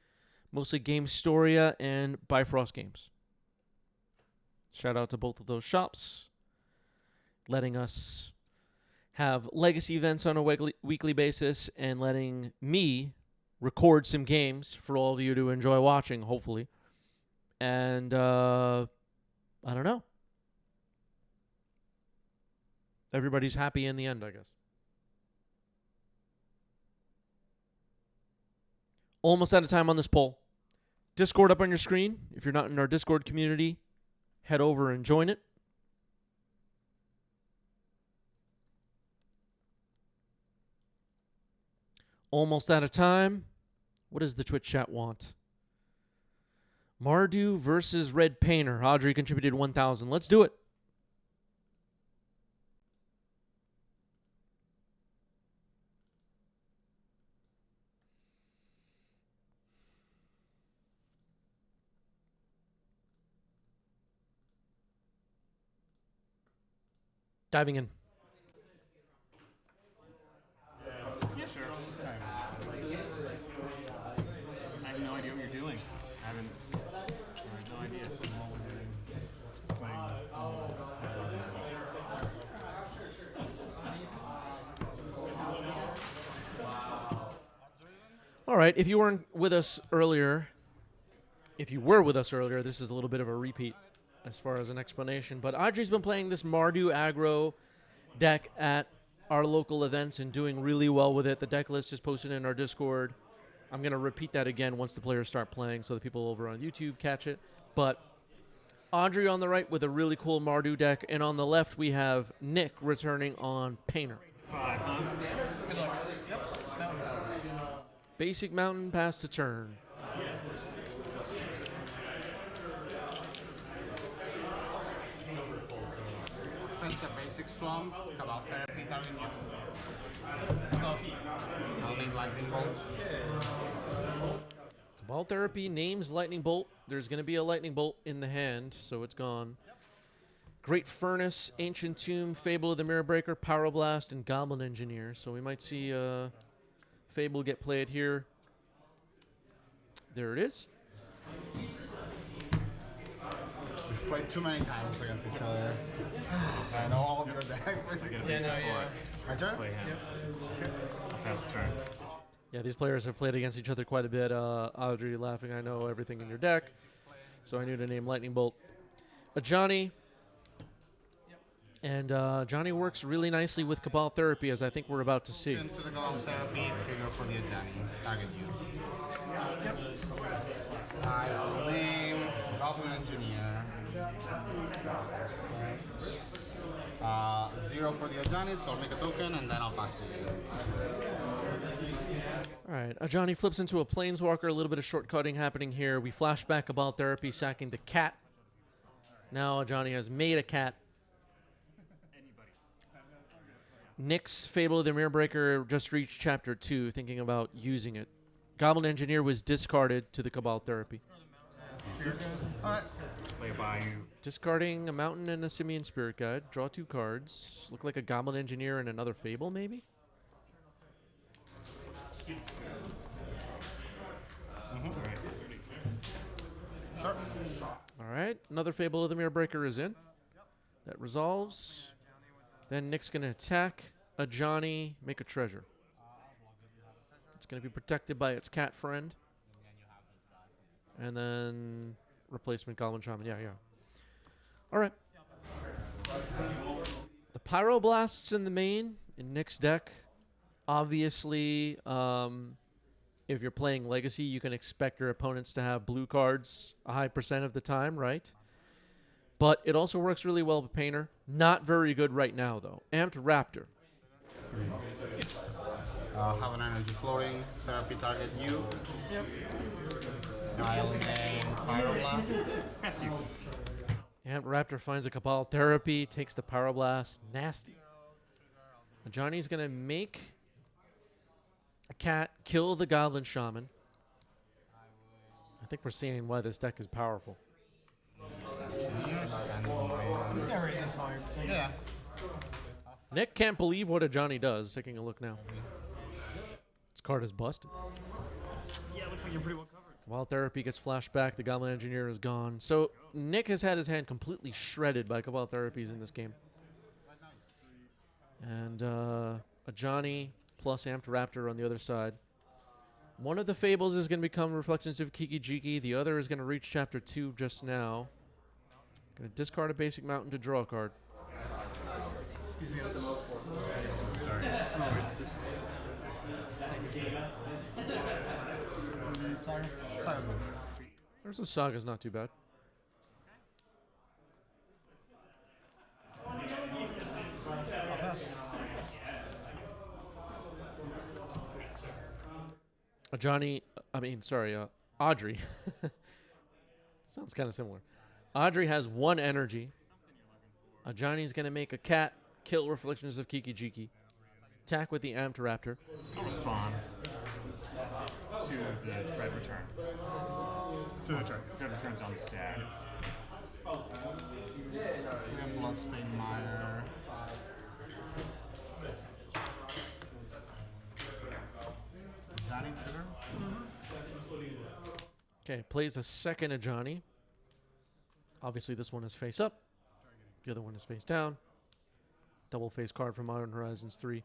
mostly Gamestoria and Bifrost Games. Shout out to both of those shops, letting us have legacy events on a weekly basis and letting me record some games for all of you to enjoy watching, hopefully. And I don't know. Everybody's happy in the end, I guess. Almost out of time on this poll. Discord up on your screen. If you're not in our Discord community, head over and join it. Almost out of time. What does the Twitch chat want? Mardu versus Red Painter. Audrey contributed 1,000. Let's do it. Diving in. Yeah, sure. I have no idea what you're doing. I have no idea. All right, if you weren't with us earlier, this is a little bit of a repeat as far as an explanation. But Audrey's been playing this Mardu aggro deck at our local events and doing really well with it. The deck list is posted in our Discord. I'm going to repeat that again once the players start playing so the people over on YouTube catch it. But Audrey on the right with a really cool Mardu deck, and on the left we have Nick returning on Painter. Basic mountain, pass to turn. Fetch a basic swamp, Cabal Therapy, Darwin Name Lightning Bolt. Cabal Therapy names Lightning Bolt. There's going to be a Lightning Bolt in the hand, so it's gone. Great Furnace, Ancient Tomb, Fable of the Mirror Breaker, Pyroblast, and Goblin Engineer. So we might see Fable get played here. There it is. We've played too many times against each other. I know all of your deck, basically. My turn? Yeah, these players have played against each other quite a bit. Audrey laughing, I know everything in your deck. So I knew to name Lightning Bolt. Johnny. And Johnny works really nicely with Cabal Therapy, as I think we're about to see. Into the Cabal Therapy, trigger for the Ajani. Target you. I will name Goblin Engineer. 0 for the Ajani, so I'll make a token and then I'll pass to you. Alright, Ajani flips into a Planeswalker, a little bit of shortcutting happening here. We flash back Cabal Therapy, sacking the cat. Now Ajani has made a cat. Nick's Fable of the Mirror Breaker just reached Chapter 2, thinking about using it. Goblin Engineer was discarded to the Cabal Therapy. Play by you. Discarding a Mountain and a Simian Spirit Guide. Draw 2 cards. Look like a Goblin Engineer and another Fable, maybe? Sure. Alright, another Fable of the Mirror Breaker is in. That resolves. Then Nick's going to attack Ajani, make a treasure. It's going to be protected by its cat friend. And then replacement Goblin Shaman. Yeah. All right. The Pyroblasts in the main in Nick's deck. Obviously, if you're playing Legacy, you can expect your opponents to have blue cards a high % of the time, right? But it also works really well with Painter. Not very good right now, though. Amped Raptor. Have an energy floating. Therapy target you. Yep. Dial name Pyroblast. Past you. Amped Raptor finds a Cabal Therapy, takes the Pyroblast. Nasty. Johnny's going to make a cat kill the Goblin Shaman. I think we're seeing why this deck is powerful. This guy right this far. Yeah. Nick can't believe what a Johnny does. Taking a look now. This card is busted. Yeah, looks like you're pretty well covered. While Therapy gets flashed back, the Goblin Engineer is gone. So Nick has had his hand completely shredded by Cabal Therapies in this game. And a Johnny plus Amped Raptor on the other side. One of the Fables is going to become Reflections of Kiki Jiki. The other is going to reach Chapter 2 just now. Going to discard a basic mountain to draw a card. Excuse me. Sorry. Sorry. There's a Saga's not too bad. I'll pass. Audrey. Sounds kind of similar. Audrey has 1 energy. Johnny's going to make a cat, kill Reflections of Kiki Jiki. Attack with the Amped Raptor. I'll respond to the Dread Return. To the turn. Dread Return's on the stack. We have Bloodstained Mire. Johnny Trigger. Okay, plays a second of Johnny. Obviously, this one is face up. The other one is face down. Double face card from Modern Horizons 3.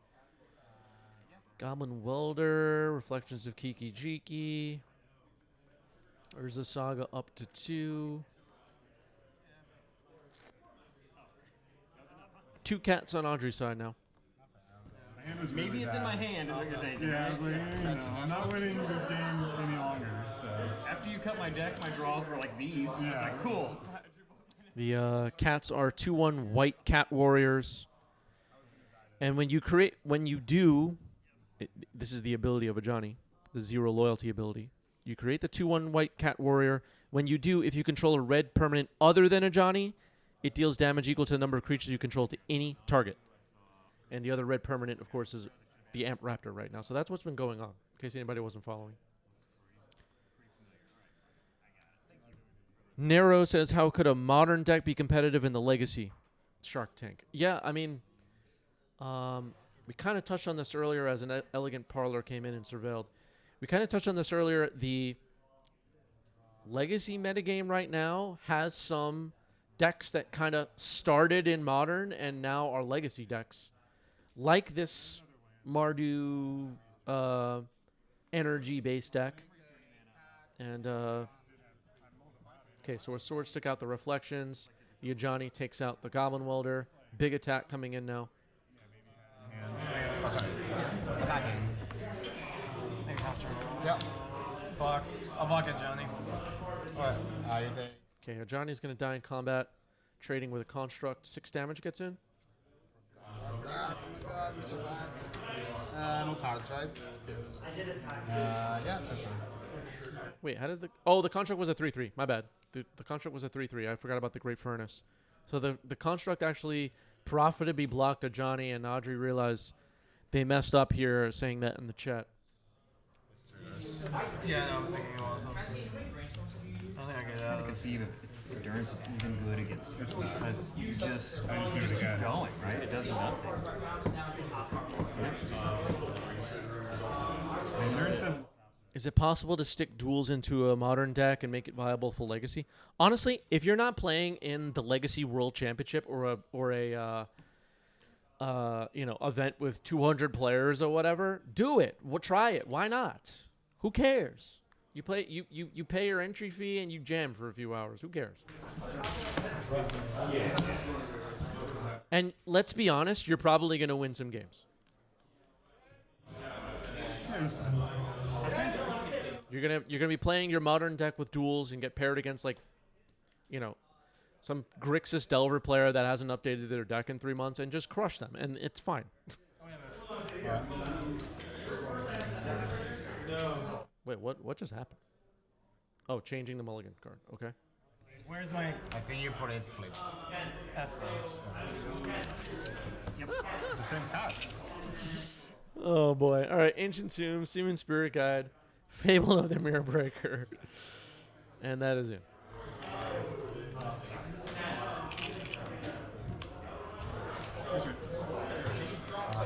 Goblin Welder, Reflections of Kiki Jiki. Urza Saga up to 2. 2 cats on Audrey's side now. Maybe it's in my hand is what you're thinking. Yeah, I was like, I'm not winning this game any longer. So After you cut my deck, my draws were like these. Yeah. It's like, cool. The cats are 2/1 white cat warriors. And when you do, this is the ability of a Johnny, the 0 loyalty ability. You create the 2/1 white cat warrior. When you do, if you control a red permanent other than a Johnny, it deals damage equal to the number of creatures you control to any target. And the other red permanent, of course, is the Amped Raptor right now. So that's what's been going on, in case anybody wasn't following. Nero says, how could a modern deck be competitive in the Legacy? Shark Tank. Yeah, I mean, we kind of touched on this earlier as an Elegant Parlor came in and surveilled. We kind of touched on this earlier. The Legacy metagame right now has some decks that kind of started in Modern and now are Legacy decks. Like this Mardu energy-based deck. And, okay, so a Swords took out the Reflections. The Ajani takes out the Goblin Welder. Big attack coming in now. Attacking. Maybe pass turn. Yep. Box. I'll block it, Johnny. What? You take. Okay, Ajani's going to die in combat. Trading with a Construct. 6 damage gets in. So bad. No cards, right? Yeah, so true. Wait, how does the... Oh, the Construct was a 3/3. My bad. The Construct was a 3/3. I forgot about the Great Furnace. So the Construct actually profitably blocked Ajani, and Audrey realized they messed up here, saying that in the chat. Yeah, no, I'm thinking it was. I think I get it out. I can see if endurance is even good against you because you just keep going, right? It does nothing. Endurance doesn't. Is it possible to stick duels into a Modern deck and make it viable for Legacy? Honestly, if you're not playing in the Legacy World Championship or a event with 200 players or whatever, do it. Well, try it. Why not? Who cares? You play. You pay your entry fee and you jam for a few hours. Who cares? And let's be honest, you're probably going to win some games. You're gonna be playing your Modern deck with duels and get paired against some Grixis Delver player that hasn't updated their deck in 3 months and just crush them, and it's fine. Wait, what just happened? Oh, changing the mulligan card. Okay. Where's my... I think you put it flipped. Esper. Yep. It's the same card. Oh boy. All right, Ancient Tomb, Seaman Spirit Guide, Fable of the Mirror Breaker. And that is it.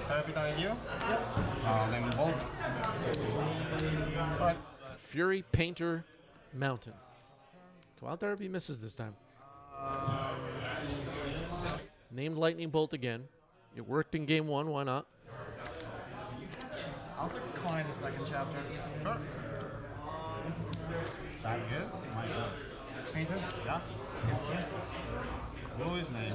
Therapy target you? Yep. Then bolt. Alright. Fury, Painter, Mountain. Wild Therapy misses this time. Named Lightning Bolt again. It worked in game 1, why not? I'll decline the second chapter. Sure. That good? My God. Painted? Yeah. Blue is name.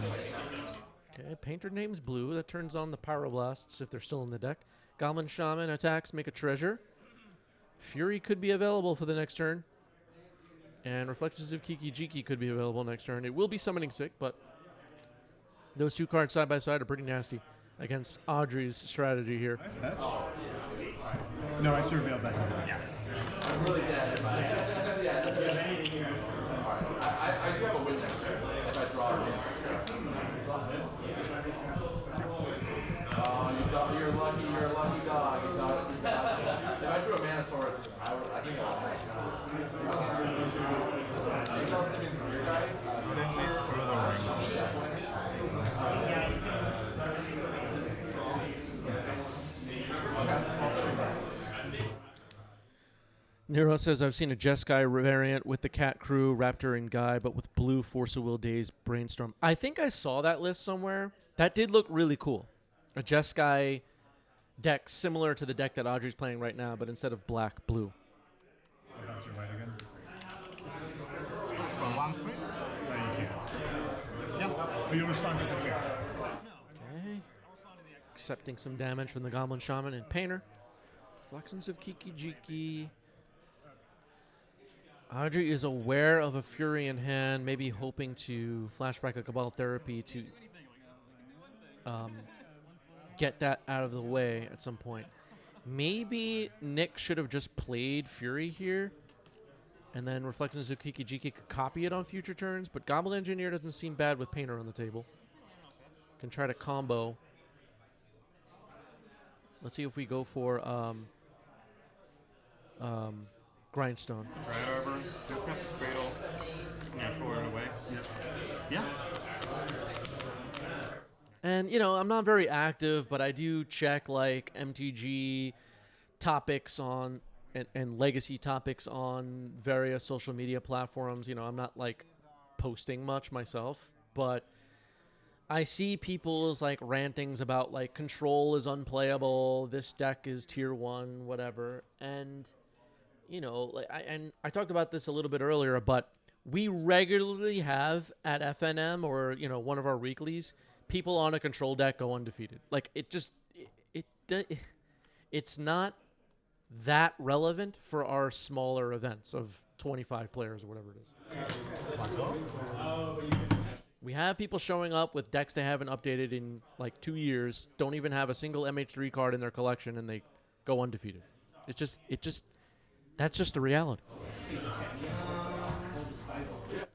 Okay, Painter names Blue. That turns on the Pyroblasts if they're still in the deck. Goblin Shaman attacks, make a treasure. Fury could be available for the next turn. And Reflections of Kiki Jiki could be available next turn. It will be summoning sick, but those two cards side by side are pretty nasty against Audrey's strategy here. No, I should be able to bet to that. Yeah. I'm really dead. I do have a win next turn if I draw a win. You're lucky, you're a lucky dog. You got it. If I drew a Manosaurus, I think I would have. Anything else that means your guy? Nero says, I've seen a Jeskai variant with the Cat Crew, Raptor, and Guy, but with blue Force of Will Days, Brainstorm. I think I saw that list somewhere. That did look really cool. A Jeskai deck similar to the deck that Audrey's playing right now, but instead of black, blue. That's your right again. So 1-3? No, you can't. Yeah. But you'll respond to fear. Okay. Accepting some damage from the Goblin Shaman and Painter. Reflections of Kiki Jiki. Audrey is aware of a Fury in hand, maybe hoping to flashback a Cabal Therapy to get that out of the way at some point. Maybe Nick should have just played Fury here, and then Reflections of Kiki Jiki could copy it on future turns, but Goblin Engineer doesn't seem bad with Painter on the table. Can try to combo. Let's see if we go for Grindstone. Right over. That's Cradle. Natural right away. Yep. Yeah. And, you know, I'm not very active, but I do check, like, MTG topics on and legacy topics on various social media platforms. You know, I'm not, like, posting much myself, but I see people's, like, rantings about, like, Control is unplayable, this deck is tier 1, whatever. And, you know, like, I talked about this a little bit earlier, but we regularly have at FNM or, you know, one of our weeklies, people on a Control deck go undefeated. Like, it's not that relevant for our smaller events of 25 players or whatever it is. We have people showing up with decks they haven't updated in like 2 years, don't even have a single MH3 card in their collection, and they go undefeated. That's just the reality.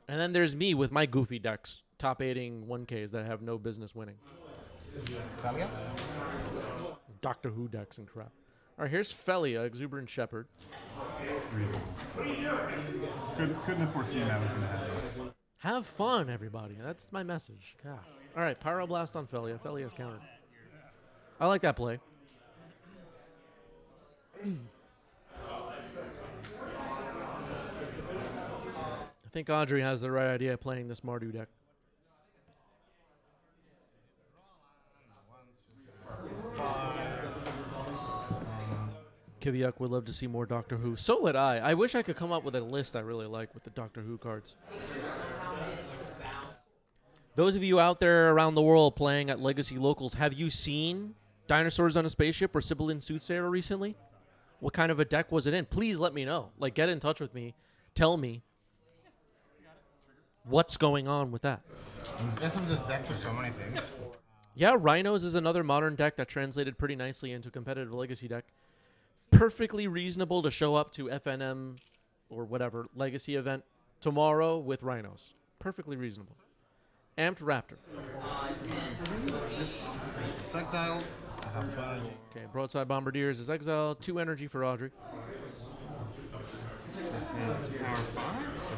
And then there's me with my goofy decks, top 8ing 1Ks that have no business winning. Felia? Doctor Who decks and crap. All right, here's Felia, Exuberant Shepherd. Couldn't have foreseen that was going to happen. Have fun, everybody. That's my message. God. All right, Pyroblast on Felia. Felia's countered. I like that play. I think Audrey has the right idea playing this Mardu deck. Kiviak would love to see more Doctor Who. So would I. I wish I could come up with a list I really like with the Doctor Who cards. Those of you out there around the world playing at Legacy Locals, have you seen Dinosaurs on a Spaceship or Sibyllin Soothsayer recently? What kind of a deck was it in? Please let me know. Like, get in touch with me. Tell me what's going on with that? I guess I'm just decked with so many things. Yeah, Rhinos is another modern deck that translated pretty nicely into competitive Legacy deck. Perfectly reasonable to show up to FNM or whatever Legacy event tomorrow with Rhinos. Perfectly reasonable. Amped Raptor. It's exiled. I have charge. Okay, Broadside Bombardiers is exiled. 2 energy for Audrey. This is power 5, so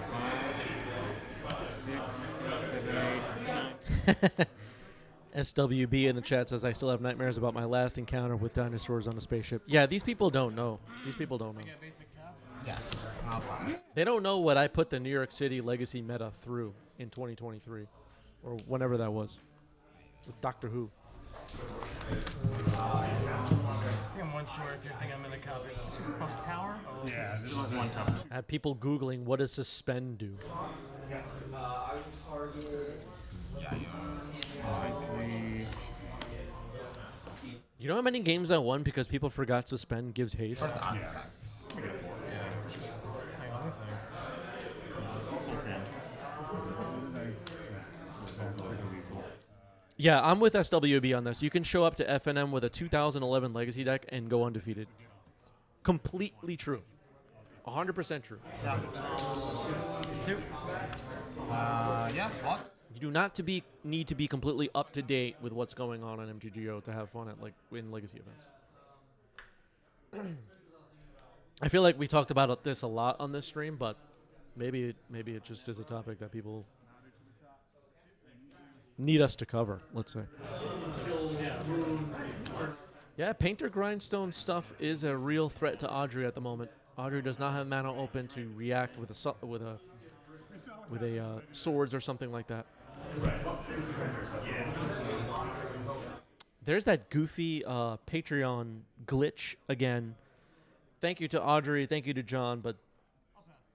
5, 6, 7, 8, 9. SWB in the chat says, I still have nightmares about my last encounter with dinosaurs on a spaceship. Yeah, these people don't know. These people don't know. Yes. I'll pass. They don't know what I put the New York City Legacy meta through in 2023. Or whenever that was. With Doctor Who. I think I'm unsure if you're thinking I'm going to copy this. Is it post power? Yeah, this is one tough. I had people Googling, what does suspend do? I would target. Yeah, you You know how many games I won because people forgot suspend gives haste? the artifacts. Yeah, I'm with SWB on this. You can show up to FNM with a 2011 Legacy deck and go undefeated. Completely true. 100% true. Yeah. Yeah, what? You do not need to be completely up to date with what's going on MTGO to have fun at in Legacy events. I feel like we talked about this a lot on this stream, but maybe it just is a topic that people need us to cover, let's say. Yeah, Painter Grindstone stuff is a real threat to Audrey at the moment. Audrey does not have mana open to react with a swords or something like that. There's that goofy Patreon glitch again. Thank you to Audrey, thank you to John, but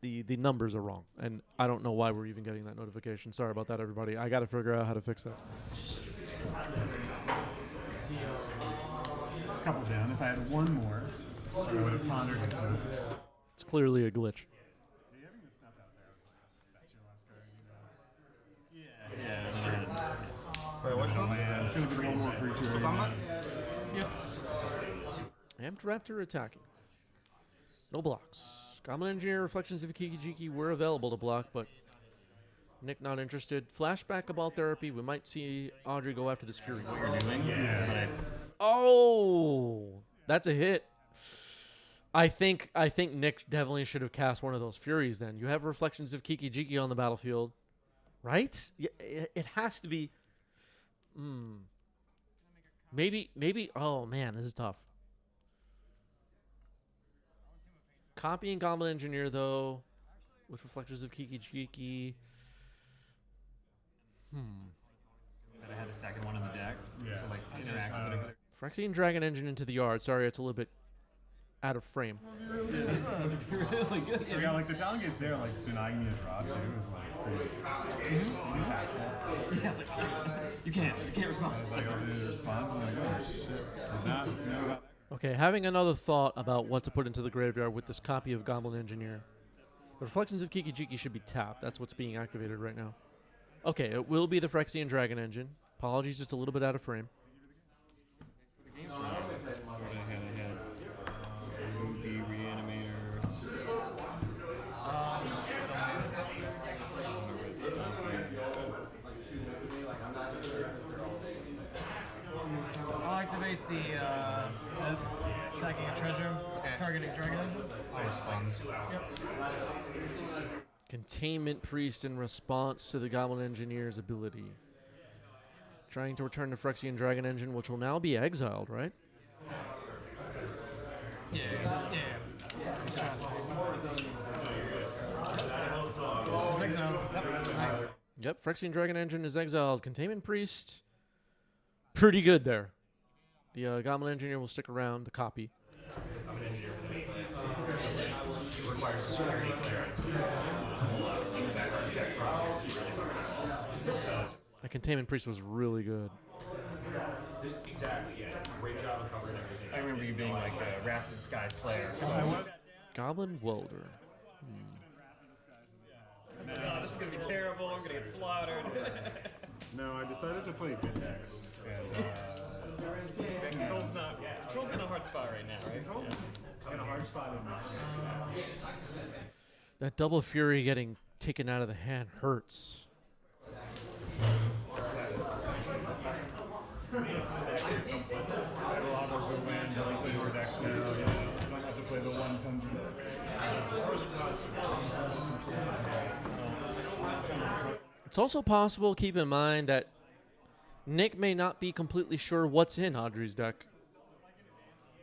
the numbers are wrong, and I don't know why we're even getting that notification. Sorry about that, everybody. I got to figure out how to fix that. It's a couple down. If I had one more, I would have pondered it. It's clearly a glitch. Wait, what's that? One more creature. Combat? Yep. Amped Raptor attacking. No blocks. Goblin Engineer, Reflections of Kiki-Jiki were available to block, but Nick not interested. Flashback about therapy. We might see Audrey go after this Fury. What you're doing? Yeah. Oh, that's a hit. I think Nick definitely should have cast one of those Furies then. You have Reflections of Kiki-Jiki on the battlefield, right? Yeah, it has to be. Maybe. Oh man, this is tough. Copying Goblin Engineer though, with Reflections of Kiki-Jiki. That I had a second one in the deck. Yeah. So interact with it. Phyrexian Dragon Engine into the yard. Sorry, it's a little bit out of frame. Really good. So yeah, the down gates there, denying me a draw too is pretty impactful. Yeah, you can't respond. I was I'll do the response and oh shit. Did not know about that. Okay, having another thought about what to put into the graveyard with this copy of Goblin Engineer. The Reflections of Kiki-Jiki should be tapped. That's what's being activated right now. Okay, it will be the Phyrexian Dragon Engine. Apologies, it's a little bit out of frame. Ruby, reanimator. I'll activate the this attacking a treasure, targeting Dragon Engine. I'll respond. Yep. Containment Priest in response to the Goblin Engineer's ability. Trying to return the Phyrexian Dragon Engine, which will now be exiled, right? Yeah. He's trying to. He's exiled. Yep. Nice. Yep, Phyrexian Dragon Engine is exiled. Containment Priest, pretty good there. The Goblin Engineer will stick around, the copy. The Containment Priest was really good. Exactly, yeah. Great job of covering everything. I remember you being like a Wrath of the Skies player. Goblin Welder. Like, oh, this is gonna be terrible. I'm gonna get slaughtered. No, I decided to play good decks, and Control's in a hard spot right now, right? in a hard spot in my That double fury getting taken out of the hand hurts. I have a lot more good lands. I like play more decks now. You know, I don't have to play the one tundra. It's also possible, keep in mind, that Nick may not be completely sure what's in Audrey's deck.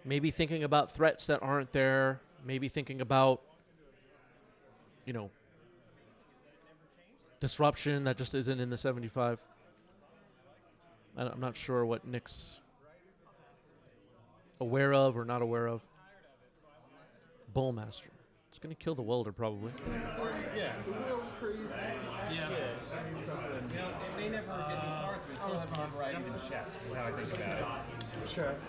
Maybe thinking about threats that aren't there. Maybe thinking about, you know, disruption that just isn't in the 75. I'm not sure what Nick's aware of or not aware of. Bullmaster. It's going to kill the welder, probably. Yeah. The wheel's crazy. Yeah. It may never get far through. It's still right in chest is how I think about it. Chest.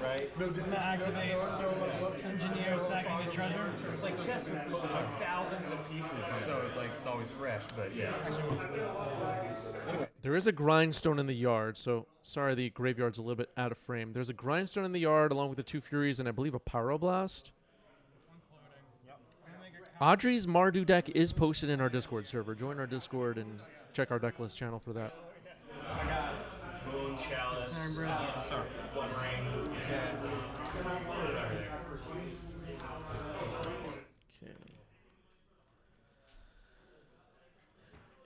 Right? No decision. Activate. No level up. Engineer sacking a treasure. It's like chess with like thousands of pieces, so it's always fresh. But yeah. Anyway. There is a grindstone in the yard, so sorry the graveyard's a little bit out of frame. There's a grindstone in the yard along with the 2 Furies and I believe a Pyroblast. Audrey's Mardu deck is posted in our Discord server. Join our Discord and check our Decklist channel for that. Moon Chalice. Sure. One ring. Okay.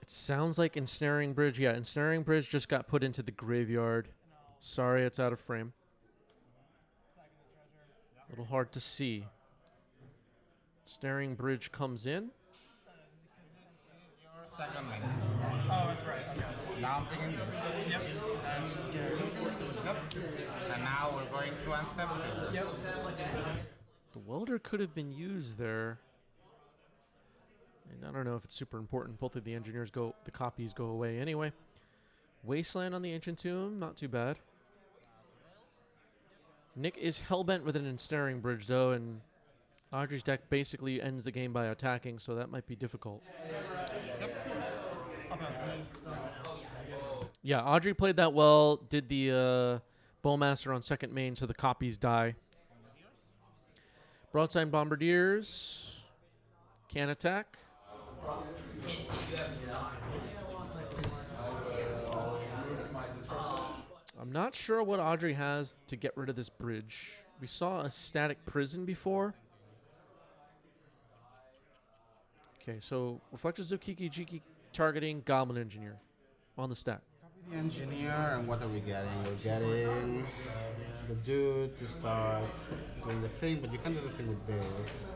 It sounds like Ensnaring Bridge. Yeah, Ensnaring Bridge just got put into the graveyard. Sorry, it's out of frame. A little hard to see. Ensnaring Bridge comes in. Second lane. Oh, that's right. Okay. Now I'm thinking this. Yep. Yep. And now we're going to unstep choosers. Yep. The welder could have been used there. And I don't know if it's super important. Both of the engineers go, the copies go away anyway. Wasteland on the Ancient Tomb, not too bad. Nick is hellbent with an Ensnaring Bridge though, and Audrey's deck basically ends the game by attacking, so that might be difficult. Yeah, Audrey played that well, did the Bowmaster on second main, so the copies die. Broadside Bombardiers can attack. I'm not sure what Audrey has to get rid of this bridge. We saw a static prison before. Okay, so Reflections of Kiki Jiki targeting Goblin Engineer on the stack. Copy the engineer, and what are we getting? We're getting the dude to start doing the thing, but you can't do the thing with this.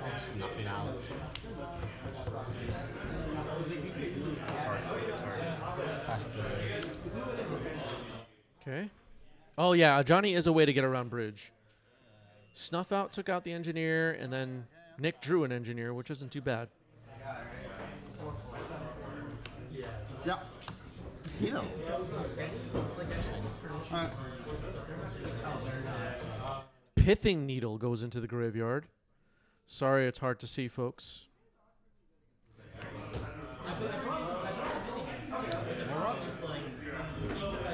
I'll snuff it out. Faster. Okay. Oh yeah, Johnny is a way to get around bridge. Snuff out took out the engineer, and then Nick drew an engineer, which isn't too bad. Yeah. Heal. Interesting. Pithing Needle goes into the graveyard. Sorry, it's hard to see, folks.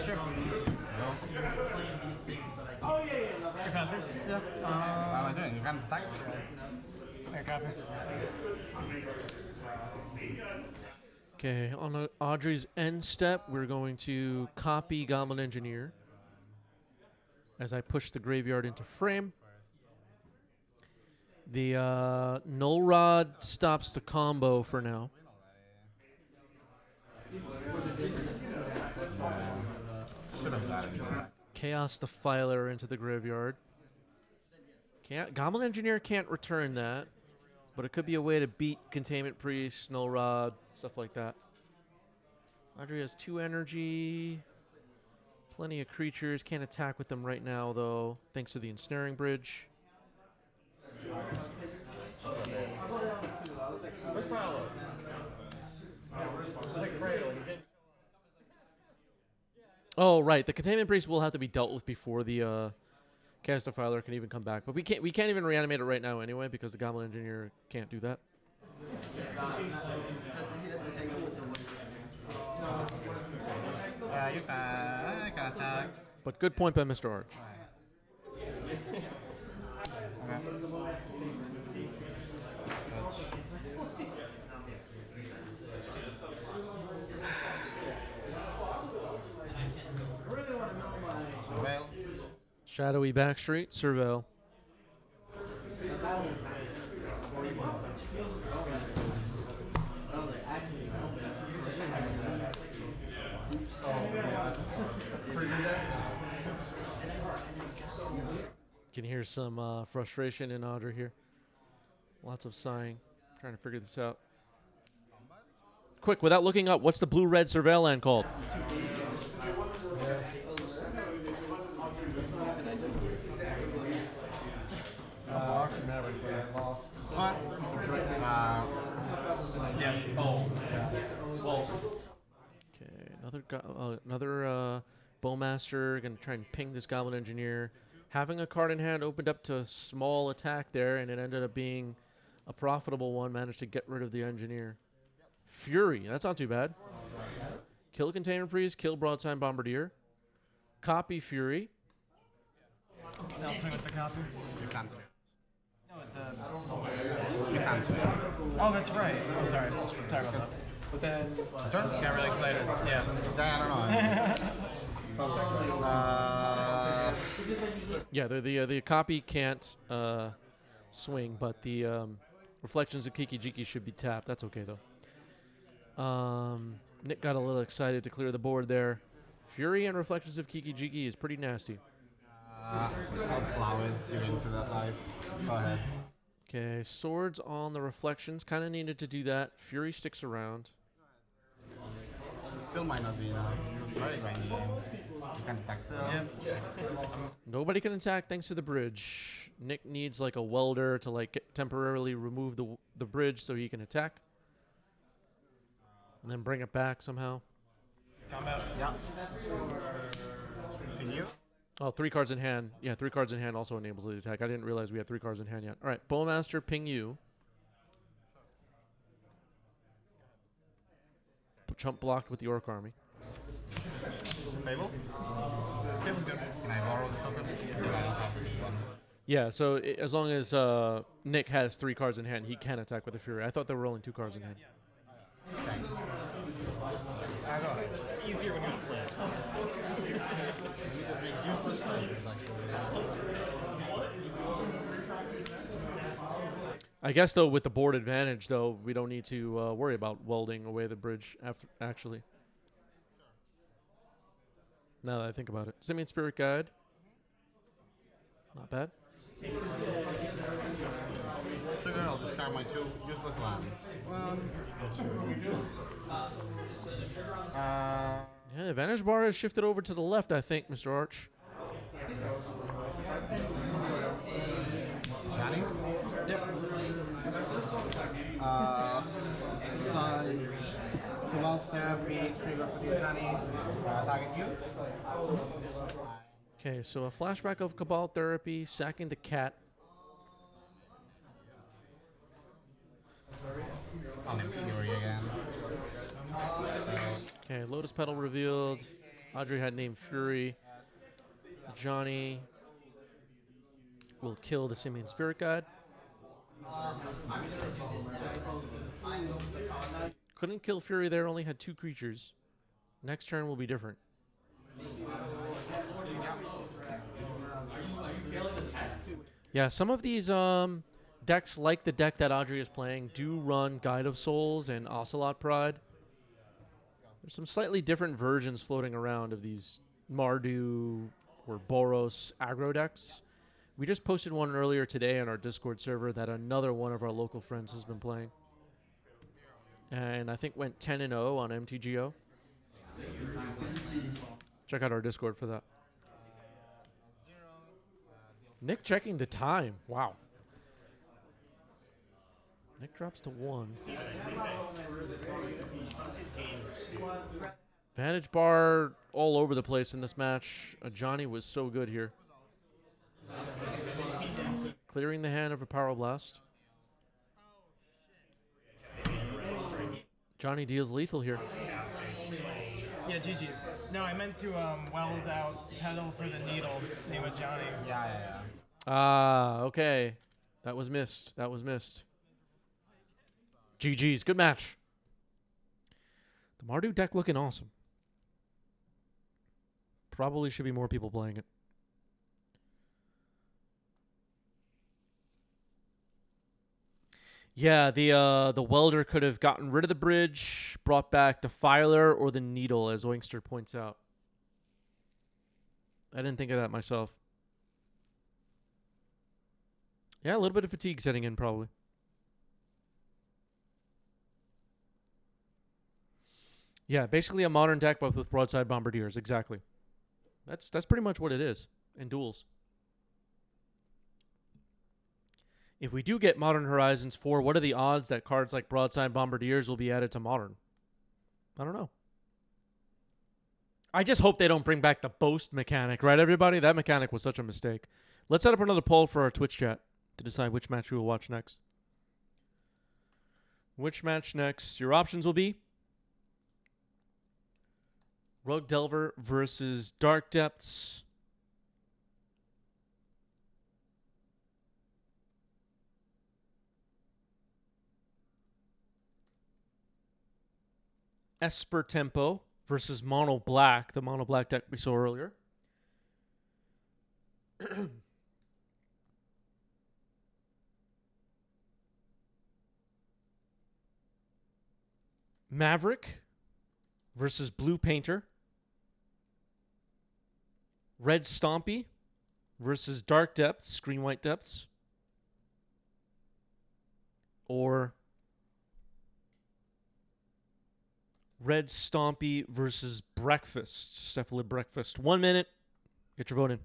Sure. Oh, yeah. You're passing? Yeah. What am I doing? You can't attack? I copy. Okay, on Audrey's end step, we're going to copy Goblin Engineer as I push the graveyard into frame. The Null Rod stops the combo for now. Should have got it. Chaos Defiler into the graveyard. Goblin Engineer can't return that, but it could be a way to beat Containment Priest, Null Rod, stuff like that. Audrey has 2 energy. Plenty of creatures. Can't attack with them right now, though, thanks to the Ensnaring Bridge. Where's Paolo? Oh, right. The Containment Priest will have to be dealt with before the Cast Defiler can even come back, but we can't even reanimate it right now anyway because the Goblin Engineer can't do that. Yeah, you can attack. But good point by Mr. Arch. Surveil. Shadowy Backstreet, Surveil. Can hear some frustration in Audrey here. Lots of sighing, trying to figure this out. Quick, without looking up, what's the blue-red Surveil land called? Maverick, I lost. What? Yeah. Oh. Well. Okay, another Bowmaster gonna try and ping this Goblin Engineer. Having a card in hand opened up to a small attack there, and it ended up being a profitable one. Managed to get rid of the Engineer. Fury, that's not too bad. Kill Container Priest, kill Broadside Bombardier. Copy Fury. Now swing with the copy. You can't swing. You can't swing. Oh, that's right. I'm sorry. Sorry about that. But then got really excited. Yeah. I don't know. Yeah, the copy can't swing, but the Reflections of Kiki Jiki should be tapped. That's okay though. Nick got a little excited to clear the board there. Fury and Reflections of Kiki Jiki is pretty nasty. I'll plow it into that life. Go ahead. Okay, swords on the Reflections. Kind of needed to do that. Fury sticks around. It still might not be enough. It's a very grindy game. You can attack still. Yeah. Nobody can attack thanks to the bridge. Nick needs like a welder to like temporarily remove the bridge so he can attack. And then bring it back somehow. Combat. Yeah. Can you? Oh, 3 cards in hand. Yeah, 3 cards in hand also enables the attack. I didn't realize we had 3 cards in hand yet. All right, Bowmaster, ping you. Chump blocked with the Orc Army. Table? It was good. Can I borrow the token? Yeah, so as long as Nick has 3 cards in hand, he can attack with the Fury. I thought there were only 2 cards in hand. Thanks. Go ahead. It's easier when you play. Let me just make useless treasures, actually. I guess, though, with the board advantage, though, we don't need to worry about welding away the bridge after actually. Now that I think about it. Simian Spirit Guide. Not bad. Trigger, I'll discard my 2 useless lands. 1, 2. Yeah, the advantage bar has shifted over to the left, I think, Mr. Arch. Johnny? Yep. Side. Cobalt Therapy, trigger for the Johnny. Target you. Okay, so a flashback of Cabal Therapy, sacking the cat. I'll name Fury again. Okay, Lotus Petal revealed. Audrey had named Fury. Johnny will kill the Simian Spirit Guide. Couldn't kill Fury there, only had 2 creatures. Next turn will be different. Yeah, some of these decks, like the deck that Audrey is playing, do run Guide of Souls and Ocelot Pride. There's some slightly different versions floating around of these Mardu or Boros aggro decks. We just posted one earlier today on our Discord server that another one of our local friends has been playing. And I think went 10-0 on MTGO. Check out our Discord for that. Nick checking the time. Wow. Nick drops to 1. Vantage bar all over the place in this match. Johnny was so good here. Clearing the hand of a Power Blast. Johnny deals lethal here. Yeah, GG's. No, I meant to weld out pedal for the needle. Name of Johnny. Yeah. Ah, okay. That was missed. That was missed. GG's. Good match. The Mardu deck looking awesome. Probably should be more people playing it. Yeah, the welder could have gotten rid of the bridge, brought back Defiler or the needle, as Oinkster points out. I didn't think of that myself. Yeah, a little bit of fatigue setting in, probably. Yeah, basically a modern deck, both with broadside bombardiers. Exactly. That's pretty much what it is in duels. If we do get Modern Horizons 4, what are the odds that cards like broadside bombardiers will be added to Modern? I don't know. I just hope they don't bring back the boast mechanic, right, everybody? That mechanic was such a mistake. Let's set up another poll for our Twitch chat to decide which match we will watch next. Which match next? Your options will be Rogue Delver versus Dark Depths. Esper Tempo versus Mono Black, the Mono Black deck we saw earlier. Maverick versus Blue Painter. Red Stompy versus Dark Depths, Green White Depths. Or Red Stompy versus Breakfast, Cephalid Breakfast. 1 minute. Get your vote in.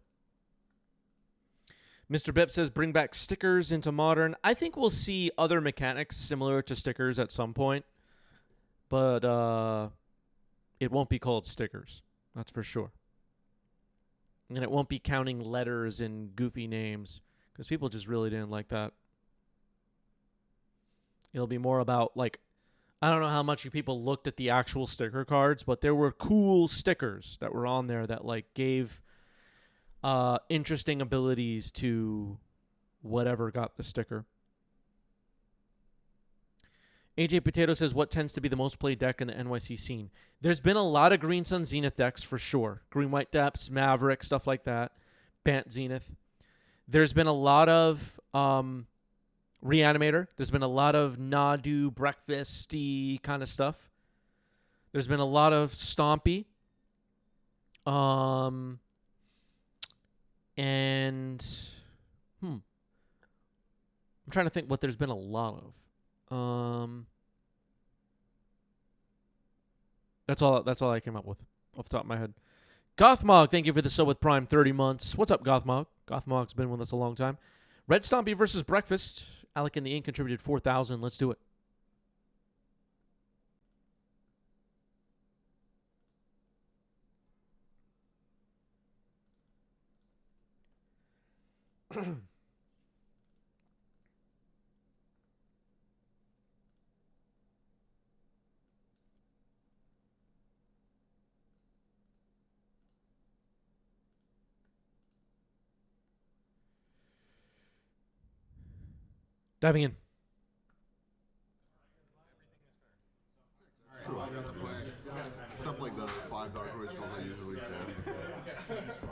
Mr. Bip says bring back stickers into Modern. I think we'll see other mechanics similar to stickers at some point. But it won't be called stickers. That's for sure. And it won't be counting letters and goofy names. Because people just really didn't like that. It'll be more about, like, I don't know how much you people looked at the actual sticker cards, but there were cool stickers that were on there that, like, gave interesting abilities to whatever got the sticker. AJ Potato says, what tends to be the most played deck in the NYC scene? There's been a lot of Green Sun Zenith decks for sure. Green White Depths, Maverick, stuff like that. Bant Zenith. There's been a lot of Reanimator. There's been a lot of Nadu, breakfasty kind of stuff. There's been a lot of Stompy. I'm trying to think what there's been a lot of. That's all I came up with off the top of my head. Gothmog, thank you for the sub with Prime 30 months. What's up, Gothmog? Gothmog's been with us a long time. Red Stompy versus Breakfast. Alec and the Ink contributed 4,000. Let's do it. Diving in. Sure. Except like the 5 dark rituals I usually jam.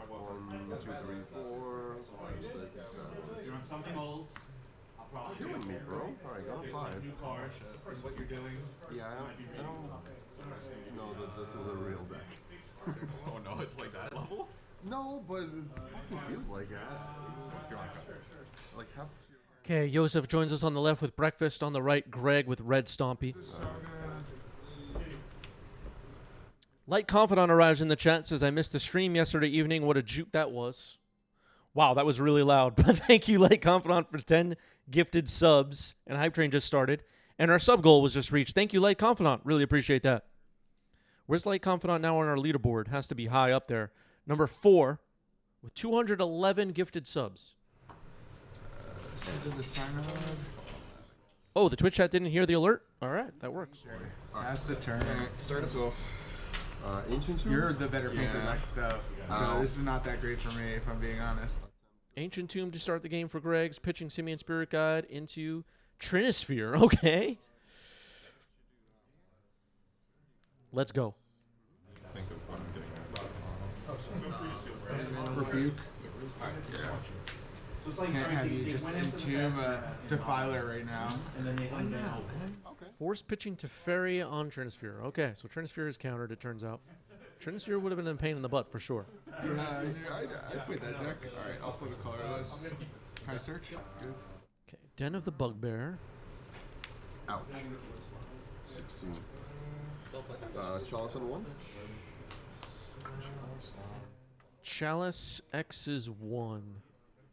1, 2, 3, 4, 5, 6, 7. You want something old? Killing me, bro. Alright, got a 5. New cards. What you're doing. Yeah, I don't know that this is a real deck. Oh no, it's like that level? No, but it fucking feels like it. Like half. Okay, Joseph joins us on the left with Breakfast. On the right, Greg with Red Stompy. Light Confidant arrives in the chat, says, I missed the stream yesterday evening. What a juke that was. Wow, that was really loud. But thank you, Light Confidant, for 10 gifted subs. And Hype Train just started. And our sub goal was just reached. Thank you, Light Confidant. Really appreciate that. Where's Light Confidant now on our leaderboard? Has to be high up there. Number 4 with 211 gifted subs. Does it sign up? Oh, the Twitch chat didn't hear the alert? All right, that works. Pass the turn. Start us off. Ancient Tomb? You're the better painter Yeah. deck, though. So this is not that great for me, if I'm being honest. Ancient Tomb to start the game for Greg's, pitching Simian Spirit Guide into Trinisphere. Okay. Let's go. Think of what I'm getting at. Rebuke. Can't have you just entomb a Defiler right now. Force pitching to Fairy on Trinisphere. Okay, so Trinisphere is countered, it turns out. Trinisphere would have been a pain in the butt for sure. Yeah, I played that deck. Alright, I'll play the colorless. High search. Good. Okay, Den of the Bugbear. Ouch. 16. Chalice on 1. Chalice X is 1.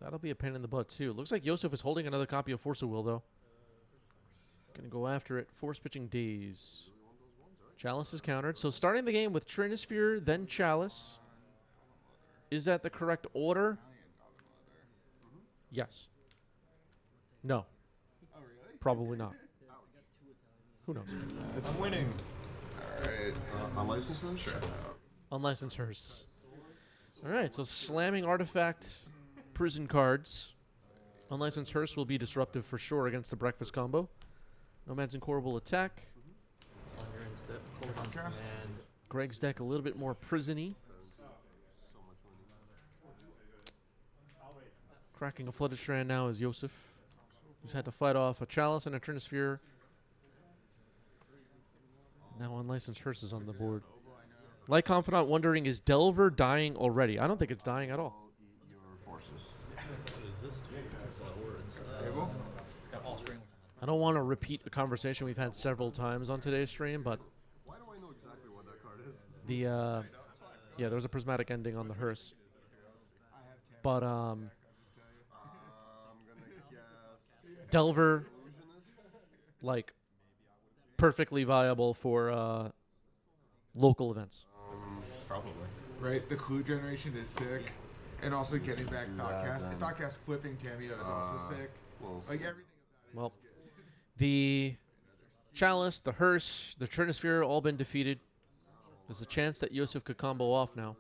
That'll be a pain in the butt too. Looks like Yosef is holding another copy of Force of Will though. Gonna go after it. Force pitching Daze. Chalice is countered. So starting the game with Trinisphere, then Chalice. Is that the correct order? Yes. No. Probably not. Who knows? I'm winning. Alright. Unlicensed one? Sure. Unlicensed hearse. Alright, so slamming artifact prison cards. Unlicensed hearse will be disruptive for sure against the breakfast combo. Nomad's Incorrigible attack. Greg's deck a little bit more prison-y. Cracking a Flooded Strand now is Yosef, who's had to fight off a Chalice and a Trinisphere. Now Unlicensed Hearse is on the board. Like Confidant wondering, is Delver dying already? I don't think it's dying at all. Your forces. I don't want to repeat a conversation we've had several times on today's stream, but Why do I know exactly what that card is? the yeah, there was a prismatic ending on the hearse. But I'm gonna guess. Delver, like, perfectly viable for local events. Probably. Right, the clue generation is sick. And also getting back Thoughtcast. then. Thoughtcast flipping Tameo is also sick. Well, Like everything about it. Well, the Chalice, the hearse, the Trinisphere all been defeated. There's a chance that Yosef could combo off now.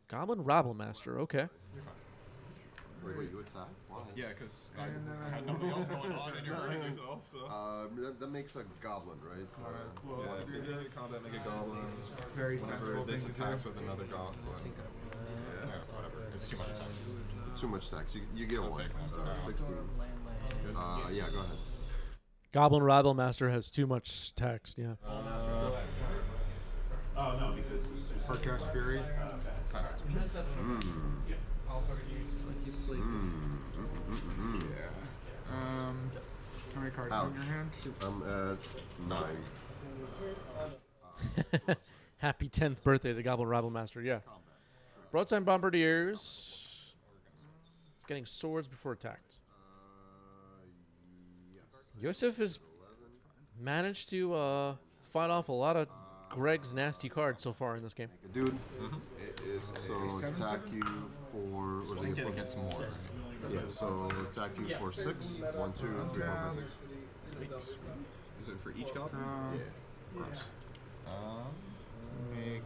Goblin Rabble Master, okay. wait, you attack? Why? Yeah, because I had nothing else going on and you're hurting yourself, so. That makes a goblin, right? Well, Yeah, if you're doing combat, make a goblin. Very Whenever sensible this thing to attacks do. with another goblin. Yeah, whatever. It's too much attacks. Too much tax. You get one. take one. 16. Yeah, go ahead. Goblin Rabble Master has too much text, yeah. Forecast Fury. How many cards Ouch. in your hand? I'm at 9. Happy 10th birthday to Goblin Rabble Master, yeah. Broadside Bombardiers. It's getting swords before attacked. Yosef has managed to fight off a lot of Greg's nasty cards so far in this game. Dude, it is so attack you for. I think it gets more. Yeah, so attack you for 6. 1, 2, 3, 4, 5, 6. Is it for each goblin? Yeah. Make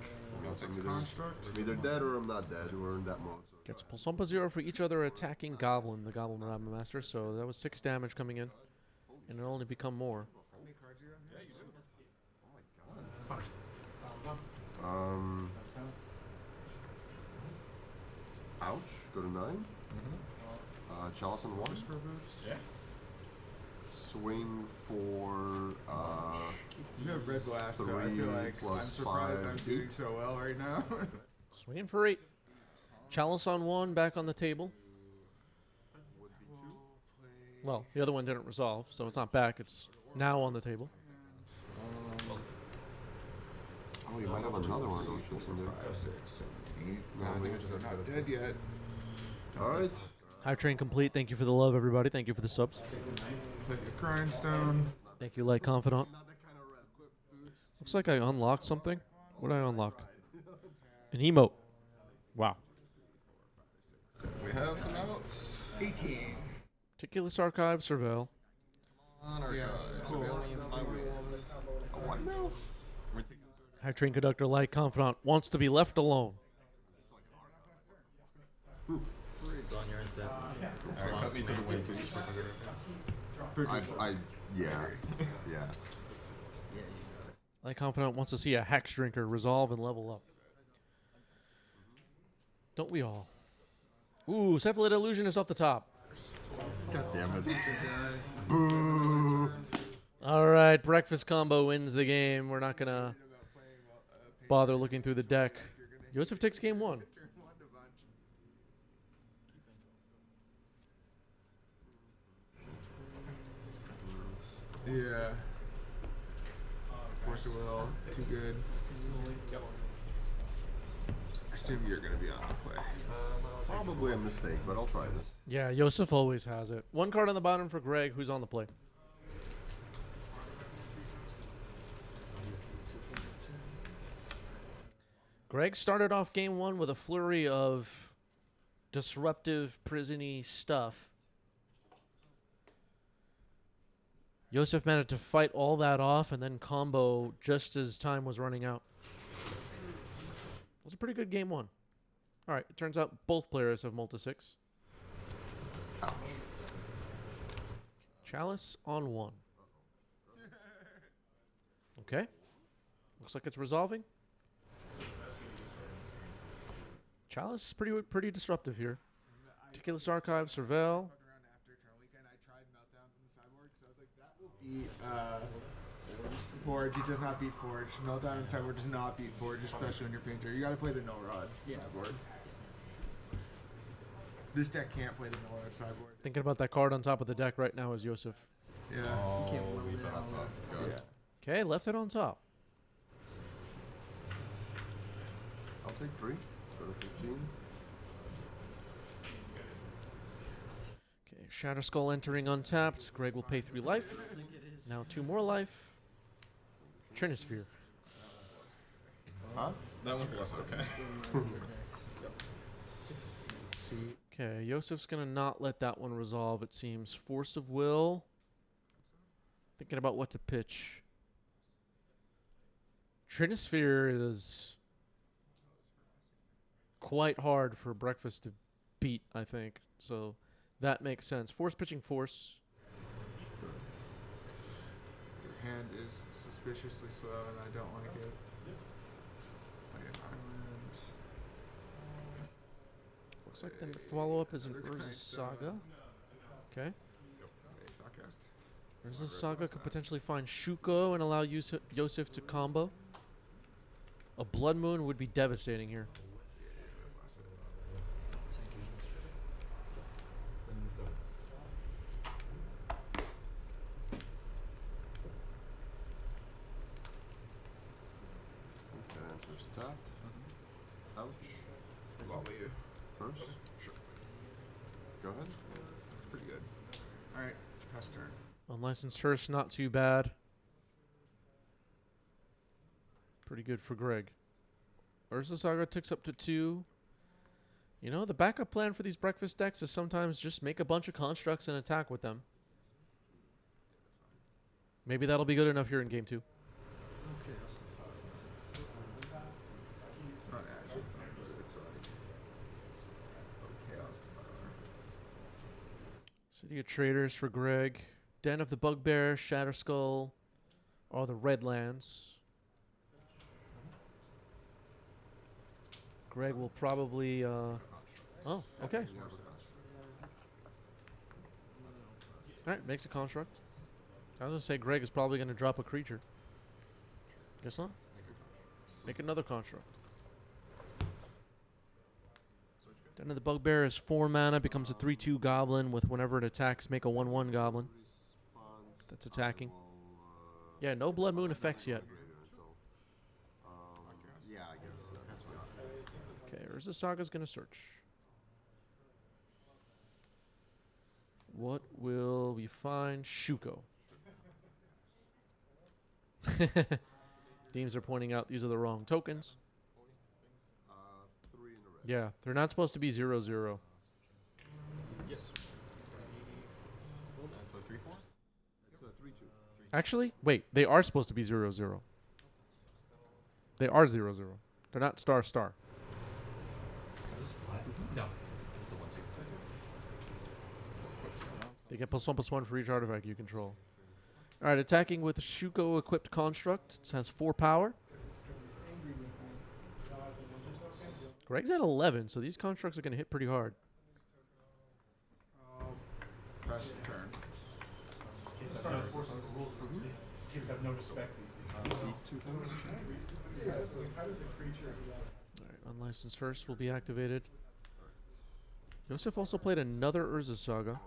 Take construct. I'm either dead or I'm not dead. We're in that mode. So. Gets Pulsumpa 0 for each other attacking Goblin, the Goblin Rabble Master. So that was 6 damage coming in. And it'll only become more. How many cards you got? Yeah, you do. Ouch. Go to 9. Chalice on 1. Yeah. Swing for. You have Red Blast, so I 3 feel like I'm plus surprised 5, I'm doing 8. so well right now. Swinging for 8. Chalice on 1, back on the table. Well, the other one didn't resolve, so it's not back. It's now on the table. Oh, you might have another one of those shits in there. 5, 6, 7, 8. No, I think it's They're not dead yet. Alright. Hive Train complete. Thank you for the love, everybody. Thank you for the subs. Put your Grindstone. Thank you, Light Confidant. Looks like I unlocked something. What did I unlock? An emote. Wow. We have some outs. 18. Decklists Archive, Surveil. On our Yeah, cool. Surveillance, my wheel. A what now? We're taking High Train Conductor Light Confidant wants to be left alone. It's on your instead. Alright, cut me to the wind, please. Yeah. Yeah. Light Confidant wants to see a Hex Drinker resolve and level up. Don't we all? Ooh, Cephalid Illusionist off the top. God damn it. Boo. All right, Breakfast Combo wins the game. We're not going to bother looking through the deck. Yosef takes game 1. Yeah. Force of will, too good. I assume you're gonna be on the play. Probably a mistake, but I'll try this. Yeah, Yosef always has it. 1 card on the bottom for Greg, who's on the play. Greg started off game 1 with a flurry of disruptive, prison-y stuff. Yosef managed to fight all that off and then combo just as time was running out. It was a pretty good game 1. All right, it turns out both players have multi-6. Ouch. Chalice on 1. Okay. Looks like it's resolving. Chalice is pretty disruptive here. Decklists Archive, Surveil. Beat Forge. It does not beat Forge. Meltdown and Sideboard does not beat Forge, especially on your painter. You gotta play the Null Rod sideboard. This deck can't play the Null Rod sideboard. Thinking about that card on top of the deck right now is Yosef. Yeah. Oh, You can't leave that on top. Good. Yeah. Okay, left it on top. I'll take 3. Go to 15. Okay, Shatter Skull entering untapped. Greg will pay 3 life. Now 2 more life. Trinisphere. Huh? That one's less okay. Okay, Yosef's going to not let that one resolve, it seems. Force of Will. Thinking about what to pitch. Trinisphere is quite hard for Breakfast to beat, I think. So that makes sense. Force pitching Force. Your hand is suspiciously slow, and I don't like it. Play an island. Looks like the follow-up is an Urza's Saga. Okay. Urza's Saga could potentially find Shuko and allow Yosef to combo. A Blood Moon would be devastating here. Tap. Ouch. What will you? First? Sure. Go ahead. Pretty good. Alright, pass turn. Unlicensed Hearse, not too bad. Pretty good for Greg. Urza Saga ticks up to 2. You know, the backup plan for these breakfast decks is sometimes just make a bunch of constructs and attack with them. Maybe that'll be good enough here in game 2. Not actually, but it's like Chaos Defiler. City of Traders for Greg. Den of the Bugbear, Shatter Skull, all the red lands. Greg will probably, oh, okay. Alright, makes a construct. I was going to say Greg is probably going to drop a creature. Guess not. Make another construct. Den of the Bugbear is 4 mana, becomes a 3/2 goblin with whenever it attacks, make a 1/1 goblin. That's attacking. Yeah, no Blood Moon effects yet. Yeah, I guess. Okay, Urza Saga's going to search. What will we find? Shuko. Deems are pointing out these are the wrong tokens. Yeah, they're not supposed to be 0-0. Yes. That's a 3-4? It's a 3-2. Actually, wait, they are supposed to be 0-0. They are 0-0. They're not star star. No. This is the 1-2. They get +1/+1 for each artifact you control. All right, attacking with Shuko equipped construct. It has 4 power. Greg's at 11, so these constructs are going to hit pretty hard. Press turn. Kids have no respect these days. Alright, unlicensed first will be activated. Joseph also played another Urza Saga.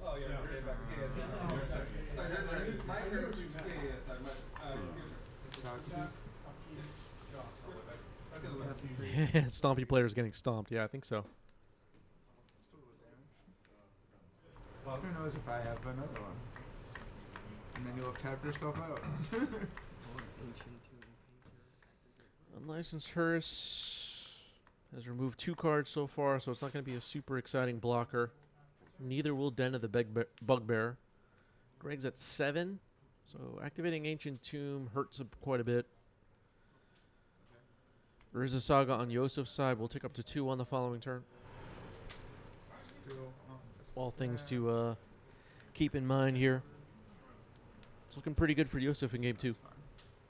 Oh, yeah. My turn. Stompy players getting stomped. Yeah, I think so. Who knows if I have another one? And then you'll have tapped yourself out. Unlicensed Hearse has removed 2 cards so far, so it's not going to be a super exciting blocker. Neither will Den of the Bugbear. Greg's at 7, so activating Ancient Tomb hurts him quite a bit. Urza Saga on Yosef's side will take up to 2 on the following turn. All things to keep in mind here. It's looking pretty good for Yosef in game 2.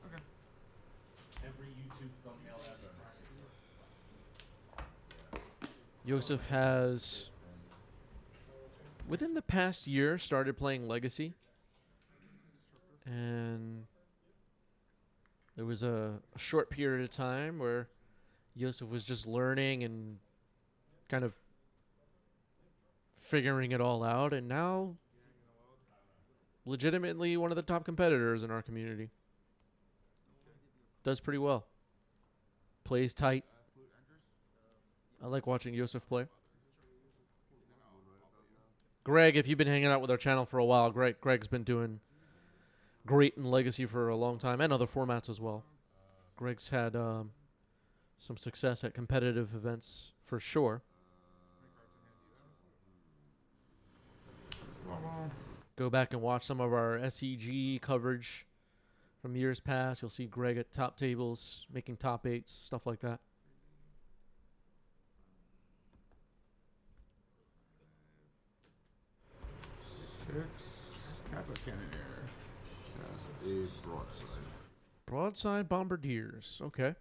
Okay. Every YouTube thumbnail ever. Yosef has, within the past year, started playing Legacy. And there was a short period of time where Yosef was just learning and kind of figuring it all out. And now, legitimately one of the top competitors in our community. Does pretty well. Plays tight. I like watching Yosef play. Greg, if you've been hanging out with our channel for a while, Greg's been doing great in Legacy for a long time and other formats as well. Greg's had some success at competitive events for sure. Go back and watch some of our SEG coverage from years past. You'll see Greg at top tables, making top 8s, stuff like that. Six Kappa Cannoneer. Cast a broadside. Broadside Bombardiers. Okay. Tap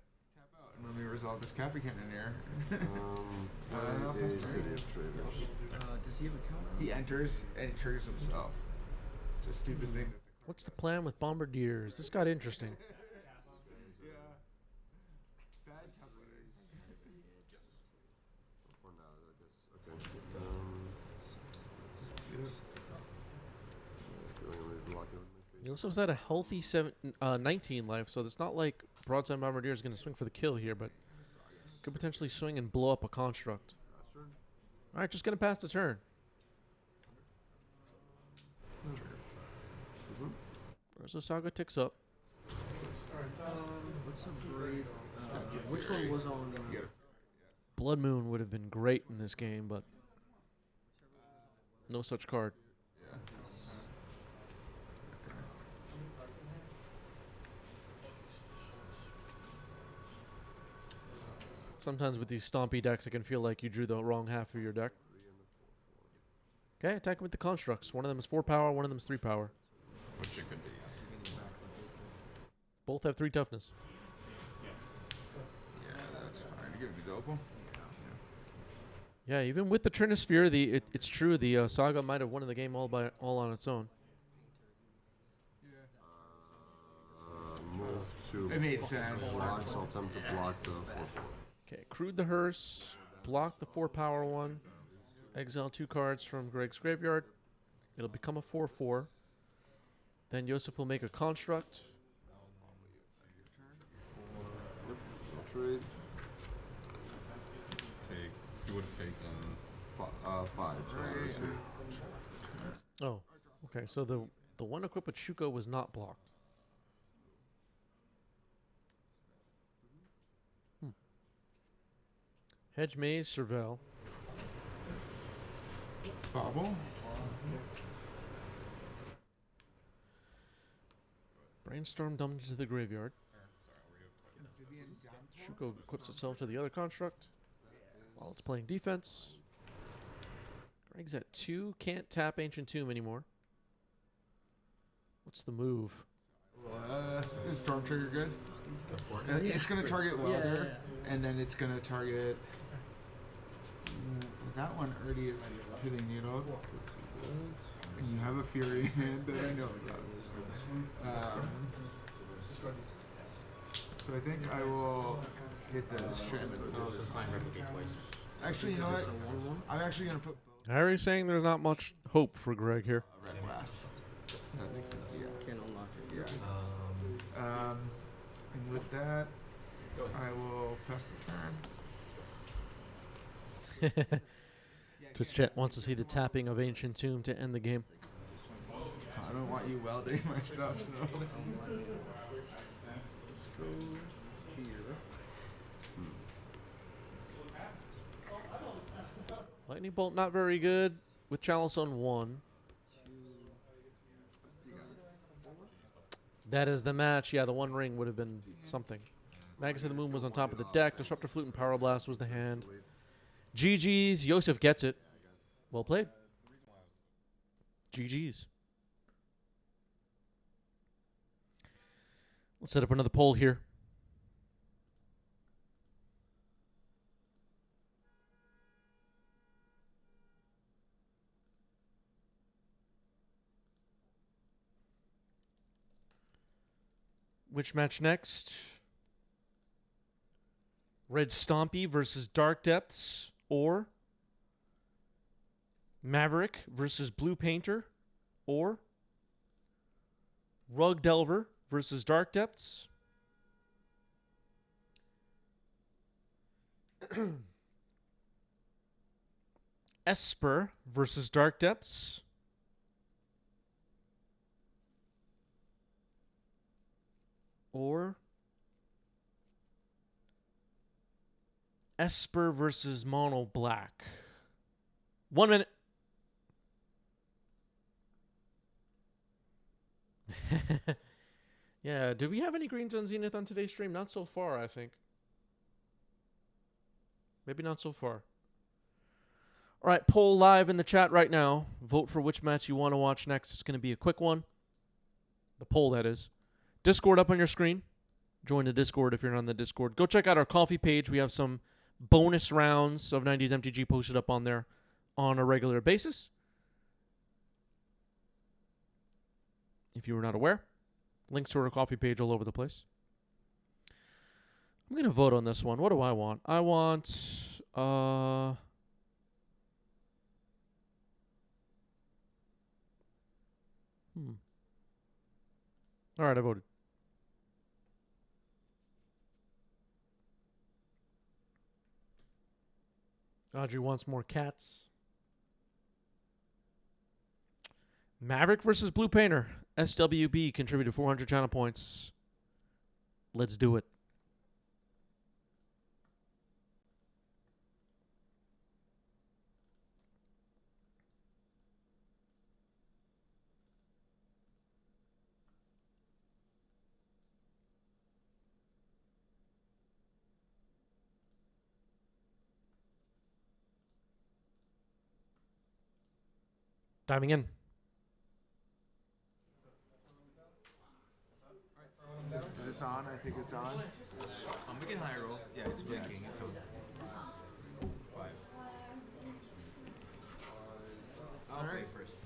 out and when we resolve this Kappa Cannoneer. Play a City of Traders. Does he have a counter? He enters and he triggers himself. It's a stupid thing. What's the plan with Bombardiers? This got interesting. Yeah. Bad templating. For now, I guess. Okay. Yosef's at a healthy 19 life, so it's not like Broadside Bombardier is going to swing for the kill here, but could potentially swing and blow up a construct. All right, just going to pass the turn. Urza Saga ticks up. What's a great? Which one was on? Blood Moon would have been great in this game, but no such card. Sometimes with these Stompy decks, it can feel like you drew the wrong half of your deck. Okay, attacking with the constructs. One of them is 4 power, one of them is 3 power. Which it could be. Both have 3 toughness. Yeah, that's fine. Give it the opal. Yeah, even with the Trinisphere, it's true the Saga might have won the game all on its own. Move to It made sense. blocks. I'll attempt to block the 4/4. Okay, Crude the Hearse, block the 4 power one, exile 2 cards from Greg's graveyard. It'll become a 4/4. Then Yosef will make a construct. Yep. I'll trade. You would have taken 5. Oh, okay. So the one equipped with Shuko was not blocked. Hedge Maze, Serval. Bobble. Brainstorm dumped into the graveyard. Shuko equips itself to the other construct while it's playing defense. Greg's at 2. Can't tap Ancient Tomb anymore. What's the move? Is Storm Trigger good? It's going to target Welder, and then it's going to target... that one already is hitting Needle. And you have a Fury hand that I know about. So I think I will hit the Shaman. Actually, you know what? I'm actually going to put... Harry's saying there's not much hope for Greg here. Red Blast. That makes sense. Yeah. Can't unlock it. Yeah. And with that, I will pass the turn. Twitch chat wants to see the tapping of Ancient Tomb to end the game. I don't want you welding my stuff, so... Let's go here. Lightning Bolt not very good with Chalice on 1. That is the match. Yeah, the one ring would have been something. Magus of the Moon was on top of the deck. Disruptor Flute and Power Blast was the hand. GG's. Yosef gets it. Well played. GG's. Let's set up another poll here. Which match next? Red Stompy versus Dark Depths, or Maverick versus Blue Painter, or Rug Delver versus Dark Depths. Esper versus Dark Depths. Or Esper versus Mono Black. 1 minute. Yeah, do we have any greens on Zenith on today's stream? Not so far, I think. Maybe not so far. All right, poll live in the chat right now. Vote for which match you want to watch next. It's going to be a quick one. The poll, that is. Discord up on your screen. Join the Discord if you're not on the Discord. Go check out our coffee page. We have some bonus rounds of 90s MTG posted up on there on a regular basis. If you were not aware. Links to our coffee page all over the place. I'm going to vote on this one. What do I want? I want... All right, I voted. Audrey wants more cats. Maverick versus Blue Painter. SWB contributed 400 channel points. Let's do it. Diving in. Is this on? I think it's on. We can high roll. Yeah, it's blinking. It's on. I'll play first.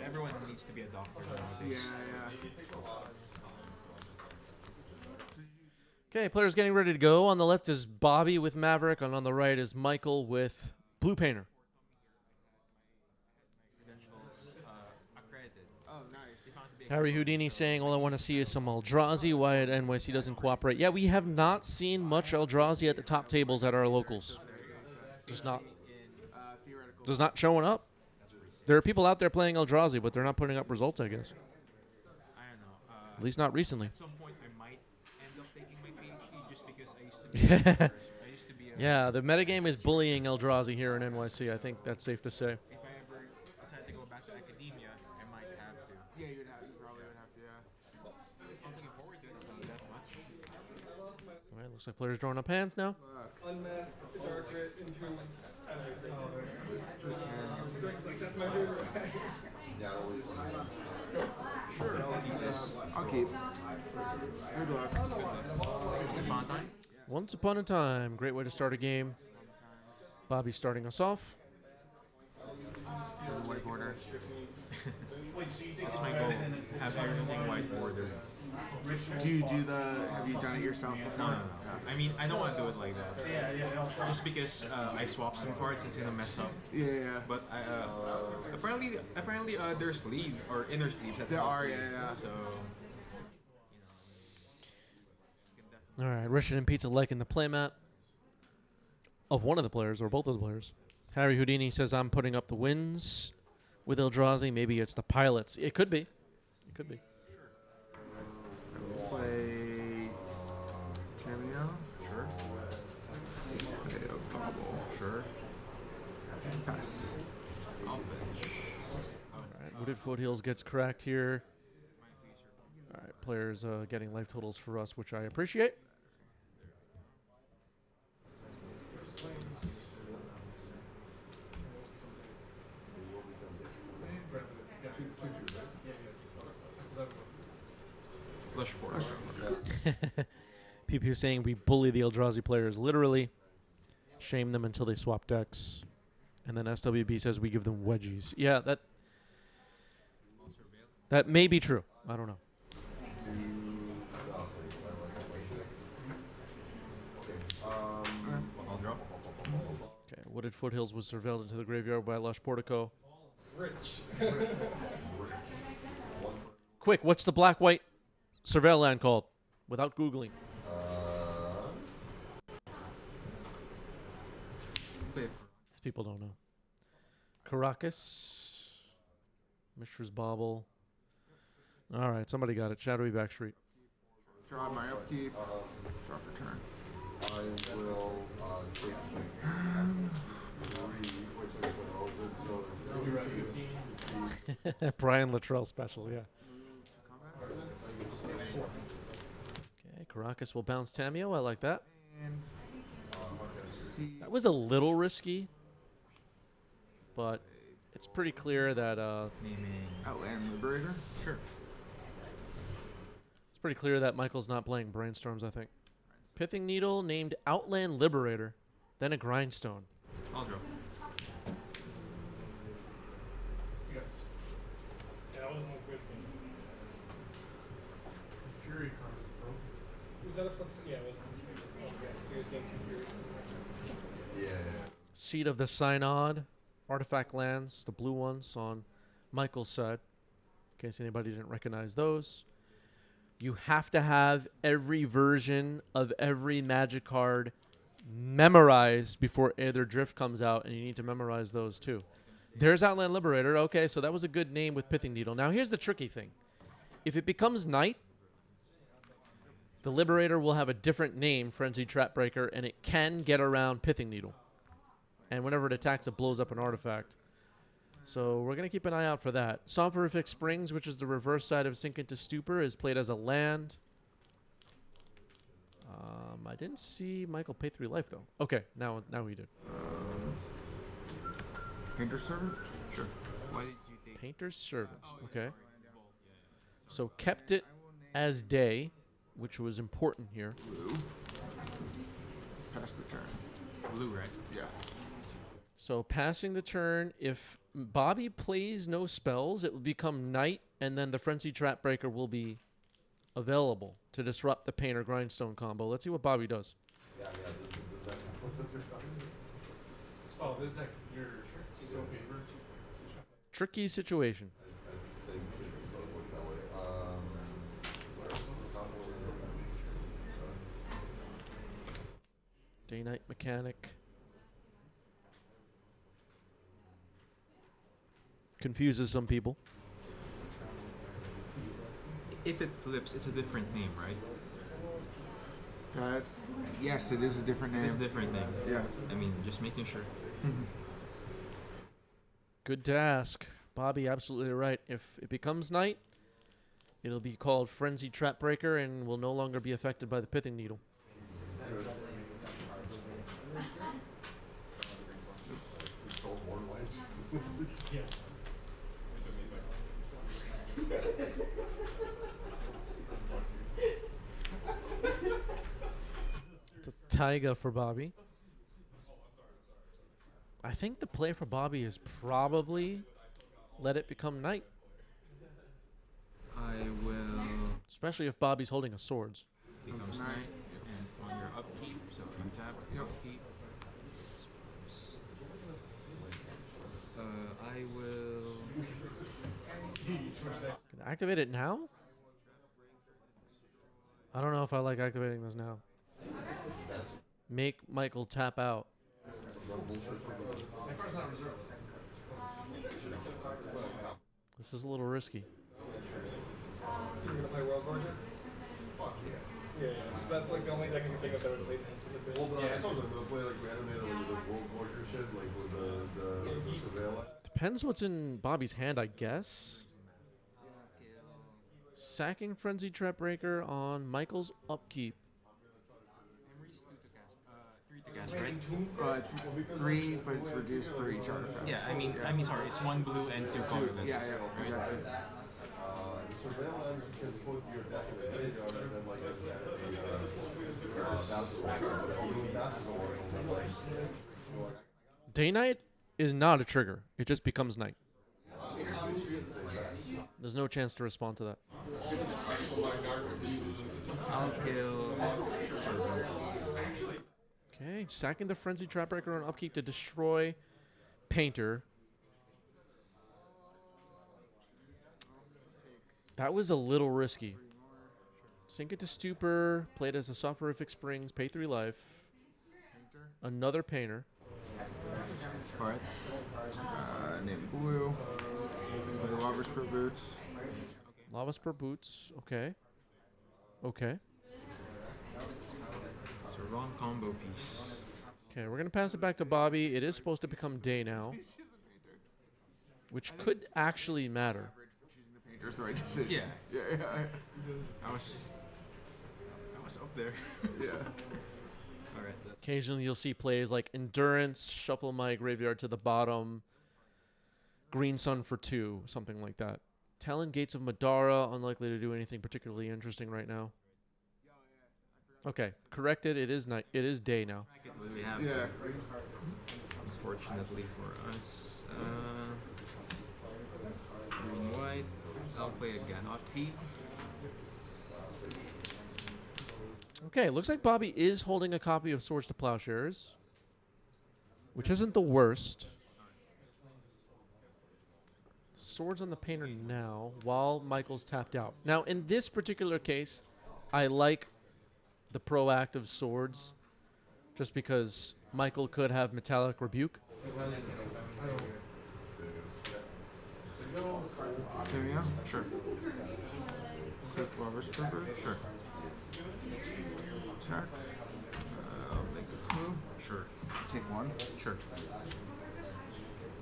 Everyone needs to be a doctor nowadays. Yeah. Okay, players getting ready to go. On the left is Bobby with Maverick, and on the right is Michael with Blue Painter. Oh, nice. Harry Houdini saying, all I want to see is some Eldrazi. Wyatt NYC doesn't cooperate. Yeah, we have not seen much Eldrazi at the top tables at our locals. Just not showing up. There are people out there playing Eldrazi, but they're not putting up results, I guess. I don't know. At least not recently. At some point, I might end of taking my PhD just because I used to be. I used to be. Yeah, the metagame is bullying Eldrazi here in NYC. I think that's safe to say. If I ever decide to go back to academia, I might have to. Yeah, you probably would have to. Yeah. I'm looking forward to it that much. All right, looks like players drawing up hands now. Unmask, darkness, entomb. That's my favorite. Yeah, Sure, I'll keep this. I'll keep. Good luck. Once upon a time. Once upon a time. Great way to start a game. Bobby's starting us off. White border. That's my goal. Have everything white border. Do you do the? Have you done it yourself before? No. I mean, I don't want to do it like that. Just because I swap some cards, it's gonna mess up. Yeah. But apparently, there's sleeve or inner sleeves. That There help are, you. yeah. So. All right, Richard and Pizza liking the playmat of one of the players or both of the players. Harry Houdini says, I'm putting up the wins with Eldrazi. Maybe it's the pilots. It could be. It could be. Play cameo. Sure. Play a bobble. Sure. Pass. I'll finish. All right, Wooded Foothills gets cracked here. All right, players getting life totals for us, which I appreciate. Lush board. People saying we bully the Eldrazi players, literally shame them until they swap decks. And then SWB says we give them wedgies. Yeah, that may be true. I don't know. I'll draw. Okay, Wooded Foothills was surveilled into the graveyard by Lush Portico. Rich. Quick, what's the black-white surveil land called? Without Googling. These people don't know. Caracas. Mishra's Bauble. All right, somebody got it. Shadowy Backstreet. Draw my upkeep. Draw for turn. I will take Brian Luttrell special, yeah. Okay, Caracas will bounce Tameo. I like that. That was a little risky, but it's pretty clear that Outland Liberator? Sure. it's pretty clear that Michael's not playing Brainstorms, I think. Pithing Needle named Outland Liberator, then a Grindstone. I'll draw. Yeah, that was no good. Fury card is broken. Was that up for the? Yeah, it was. Oh, yeah. So you guys getting 2 Fury. Yeah. Seed of the Synod, artifact lands, the blue ones on Michael's side, in case anybody didn't recognize those. You have to have every version of every Magic card memorized before either Drift comes out, and you need to memorize those too. There's Outland Liberator. Okay, so that was a good name with Pithing Needle. Now here's the tricky thing. If it becomes Night, the Liberator will have a different name, Frenzied Trapbreaker, and it can get around Pithing Needle. And whenever it attacks, it blows up an artifact. So we're going to keep an eye out for that. Soporific Springs, which is the reverse side of Sink into Stupor, is played as a land. I didn't see Michael pay 3 life, though. Okay, now he did. Painter's Servant? Sure. Why did you take Painter's Servant. Okay. So kept it as day, which was important here. Blue. Pass the turn. blue, right? Yeah. So passing the turn, if Bobby plays no spells, it will become night, and then the Frenzied Trapbreaker will be available to disrupt the Painter Grindstone combo. Let's see what Bobby does. Oh, there's that your so favorite. Tricky situation. Day-night mechanic. Confuses some people. If it flips, it's a different name, right? That's yes, it is a different name. It's a different name. Yeah. I mean, just making sure. Good to ask. Bobby, absolutely right. If it becomes night, it'll be called Frenzy Trap Breaker and will no longer be affected by the pithing needle. Yeah. It's a taiga for Bobby. I think the play for Bobby is probably let it become night. I will. Especially if Bobby's holding a swords. Becomes night, and on your upkeep, so untap, upkeep. I will. Can I activate it now? I don't know if I like activating this now. Make Michael tap out. This is a little risky. You're gonna play World Warrior? Fuck yeah. Yeah, so that's like the only deck I can think of that would play things with the Well, but I told you I'm gonna play like reanimator with the World Warrior shit, like with the surveillance. Depends what's in Bobby's hand, I guess. Sacking Frenzy Trap Breaker on Michael's upkeep. Right? It's 3, but it's reduced for each artifact. Yeah, I mean, sorry, it's 1 blue and 2 colorless. Yeah, exactly. Surveillance, you can put your deck in the graveyard and then like Day night is not a trigger. It just becomes night. There's no chance to respond to that. I'll kill Servant. Okay, sacking the Frenzy Trapbreaker on upkeep to destroy Painter. That was a little risky. Sink it to Stupor, play it as a Soporific Springs, pay 3 life. Another Painter. Alright. Name blue. Play Lava Spur Boots. Lava Spur Boots, okay. Okay. It's a wrong combo piece. Okay, we're going to pass it back to Bobby. It is supposed to become day now. Which could actually matter. Painter's the right decision. Yeah. Yeah. I was up there. Yeah. Alright. Occasionally you'll see plays like Endurance, shuffle my graveyard to the bottom, Green Sun for 2, something like that. Talon Gates of Madara, unlikely to do anything particularly interesting right now. Okay, corrected. It is night. It is day now. We have Yeah. Unfortunately for us, green white. I'll play a Ganopti. Okay, looks like Bobby is holding a copy of Swords to Plowshares, which isn't the worst. Swords on the Painter now, while Michael's tapped out. Now, in this particular case, I like the proactive Swords, just because Michael could have Metallic Rebuke. Yeah. Sure. Quick Lava Spur Boots. Sure. Attack. I'll make a clue. Sure. Take 1. Sure.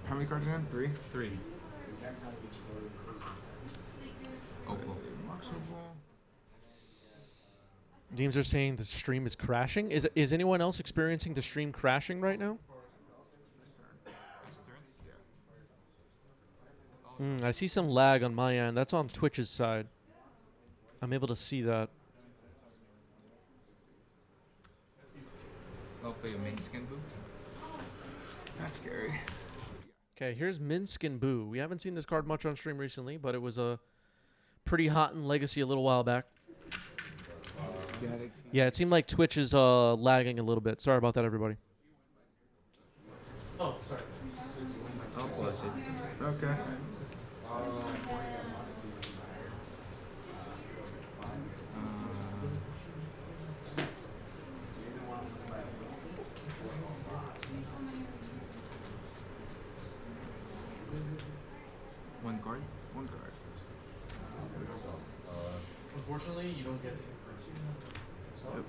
How many cards again? 3? 3. Opal. Deems are saying the stream is crashing. Is anyone else experiencing the stream crashing right now? I see some lag on my end. That's on Twitch's side. I'm able to see that. I'll play a main skin boot. That's scary. Okay, here's Minskin Boo. We haven't seen this card much on stream recently, but it was a pretty hot in Legacy a little while back. Yeah, it seemed like Twitch is lagging a little bit. Sorry about that, everybody. Oh, sorry. I'll plus it. Okay. One card? One card. Unfortunately, you don't get it.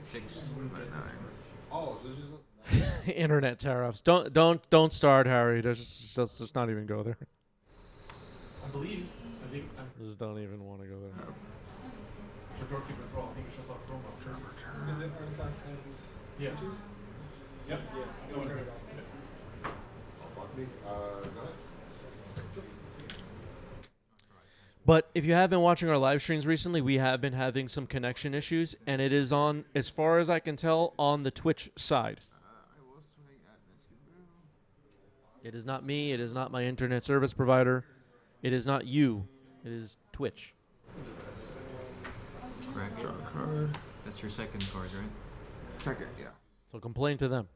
6. 9. Oh, so it's just Internet tariffs. Don't start, Harry. Just not even go there. I believe. I think. Just don't even want to go there. For Doorkeeper Troll, I think it shuts off promo. Is it artifacts and features? Yep. Yeah. Don't turn it off. go ahead. But if you have been watching our live streams recently, we have been having some connection issues, and it is on, as far as I can tell, on the Twitch side. I will swing at Metzger. It is not me. It is not my internet service provider. It is not you. It is Twitch. Correct. Draw a card. That's your second card, right? Second, yeah. So complain to them.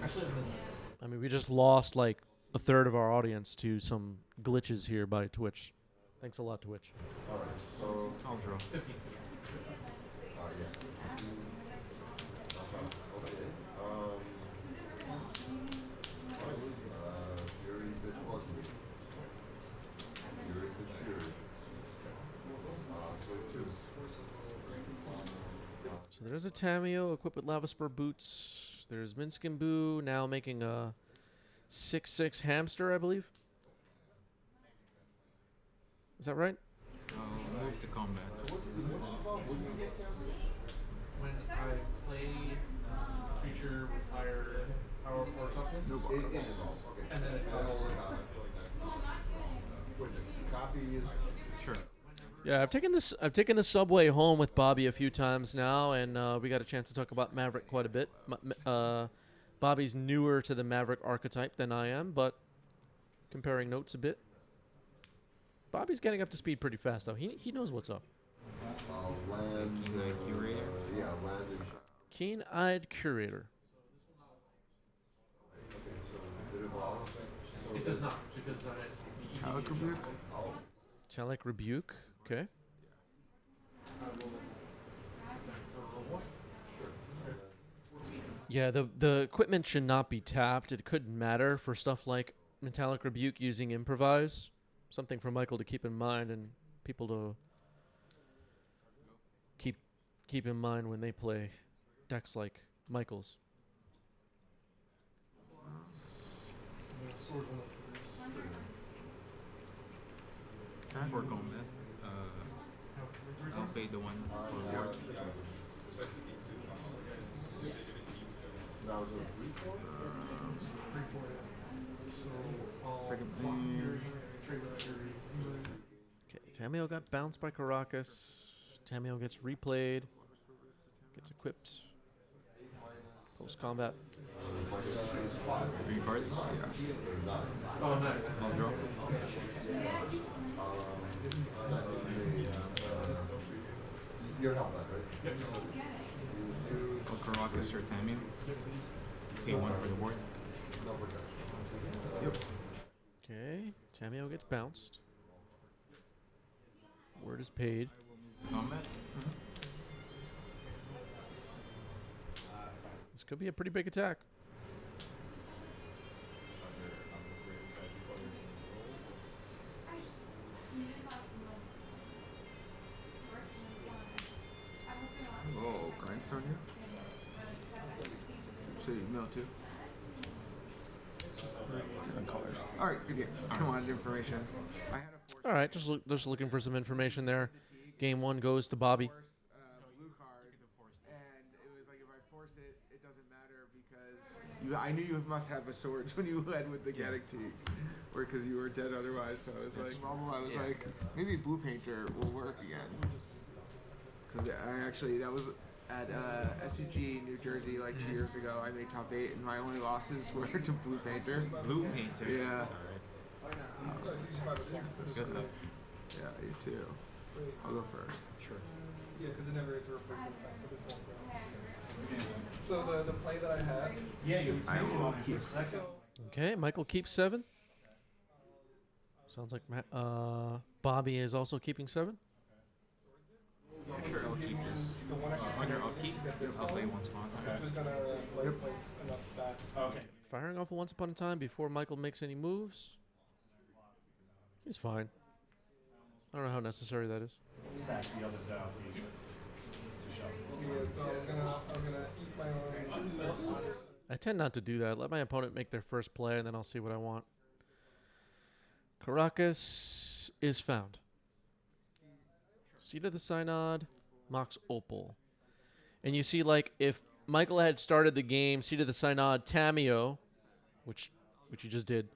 Actually, I mean, we just lost like a third of our audience to some glitches here by Twitch. Thanks a lot, Twitch. Alright, so I'll draw. 15. yeah. Okay. Fury bitch lucky. Fury bitch fury. Swing 2. So there's a Tameo equipped with Lava Spur boots. There's Minskin Boo now making a 6/6 hamster, I believe. Is that right? I'll move to combat. When I play creature with higher power or toughness, No Okay. and then it Copy is Sure. Yeah, I've taken the subway home with Bobby a few times now, and we got a chance to talk about Maverick quite a bit. Bobby's newer to the Maverick archetype than I am, but comparing notes a bit. Bobby's getting up to speed pretty fast, though. He knows what's up. land. Keen-eyed curator. Yeah, land and Keen-eyed curator. did it evolve? it does not because Calic Rebuke. Telic Rebuke. Okay. Yeah, the equipment should not be tapped. It could matter for stuff like Metallic Rebuke using Improvise. Something for Michael to keep in mind and people to keep in mind when they play decks like Michael's. For combat. I'll pay the 1 for ward. That was a Second plane. Okay, Tameo got bounced by Caracas. Tameo gets replayed. Gets equipped. Post combat. 3 cards. Oh, nice. I'll draw. Your help, right? I'll Caracas or Tameo. Pay 1 for the board. No protection. Yep. Okay, Tameo gets bounced. Word is paid. To combat. This could be a pretty big attack. Oh, grindstone here. So you mill too. Different colors. All right, good game. Come on, information. I had a force. All right, just looking for some information there. Game 1 goes to Bobby. Blue card, and it was like if I force it, it doesn't matter because I knew you must have a sword when you led with the Gaddock Teak, or because you were dead otherwise. So I was like, I was like, maybe Blue Painter will work again. Because that was at SCG New Jersey like 2 years ago. I made top 8, and my only losses were to Blue Painter. Blue Painter. Yeah. Good luck. Yeah, you too. I'll go first. Sure. Yeah, because it never is a replacement effect, so this won't go. So the play that I had. Yeah, you I will keep second. Okay, Michael keeps 7. Sounds like Bobby is also keeping 7. Yeah, sure, I'll keep this. Under upkeep, I'll play once upon a time. Which was gonna play enough that. Okay. Firing off a Once Upon a Time before Michael makes any moves. He's fine. I don't know how necessary that is. Sack the other down, please. Yeah, so I was gonna eat my own. I tend not to do that. Let my opponent make their first play, and then I'll see what I want. Caracas is found. Seat of the Synod, Mox Opal. And you see, like, if Michael had started the game, Seat of the Synod, Tameo, which you just did,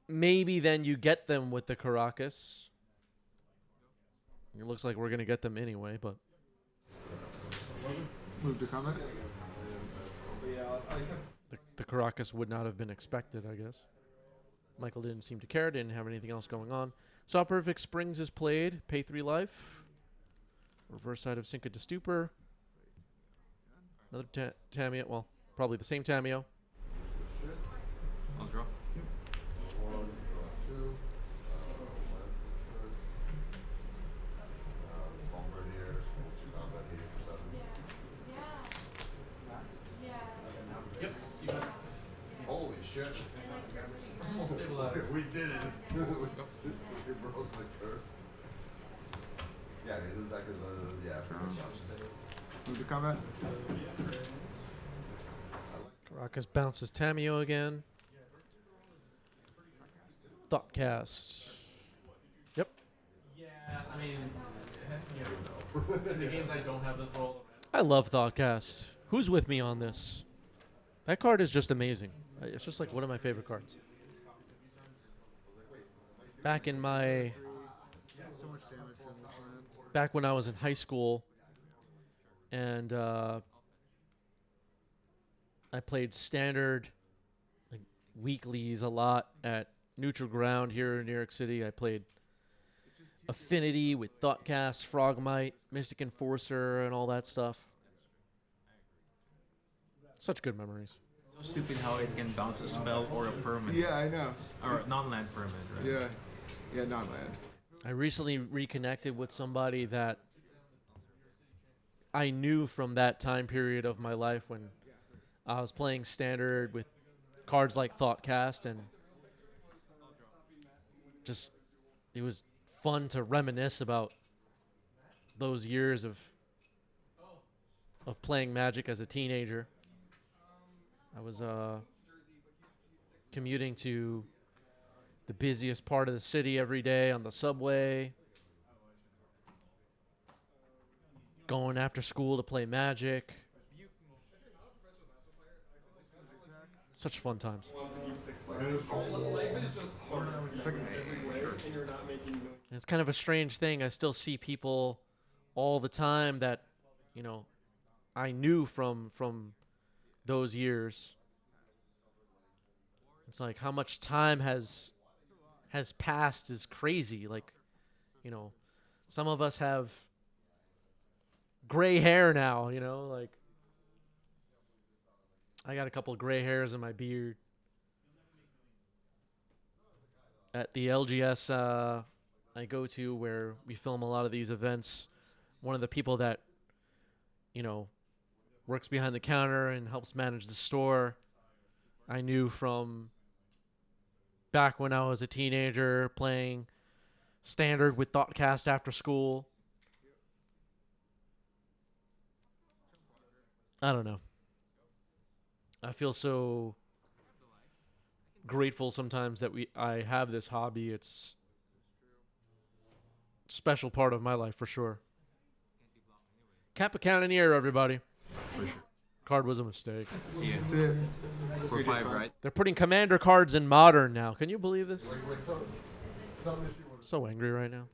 maybe then you get them with the Caracas. It looks like we're going to get them anyway, but... Move to comment. The Caracas would not have been expected, I guess. Michael didn't seem to care, didn't have anything else going on. Saw Perfect Springs is played. Pay 3 life. Reverse side of Cinca de Stupor. Another Tameo. Well, probably the same Tameo. I'll draw. One, draw two. Bombardiers, combat 8 for 7. Yep, you got it. Holy shit. Almost stabilized. We did it. We broke the curse. Yeah, this deck is Move to combat. Caracas bounces Tameo again. Thoughtcast. Yep. Yeah, I mean, in the games I don't have this role. I love Thoughtcast. Who's with me on this? That card is just amazing. It's just like one of my favorite cards. Back in my... So much damage from this land. Back when I was in high school, and I played Standard, like, weeklies a lot at Neutral Ground here in New York City. I played Affinity with Thoughtcast, Frogmite, Mystic Enforcer, and all that stuff. Such good memories. So stupid how it can bounce a spell or a permanent. Yeah, I know. Or non-land permanent, right? Yeah. Yeah, non-land. I recently reconnected with somebody that I knew from that time period of my life when I was playing Standard with cards like Thoughtcast, and just it was fun to reminisce about those years of playing Magic as a teenager. I was commuting to the busiest part of the city every day on the subway, going after school to play Magic. Such fun times. And it's kind of a strange thing. I still see people all the time that, you know, I knew from those years. It's like how much time has passed is crazy. Like, you know, some of us have gray hair now, you know, like I got a couple of gray hairs in my beard. At the LGS I go to where we film a lot of these events, one of the people that, you know, works behind the counter and helps manage the store, I knew from back when I was a teenager playing Standard with Thoughtcast after school. I don't know. I feel so grateful sometimes that I have this hobby. It's a special part of my life for sure. Kappa Cannoneer, everybody. Card was a mistake. See ya. That's it. 4-5, right? They're putting Commander cards in Modern now. Can you believe this? So angry right now.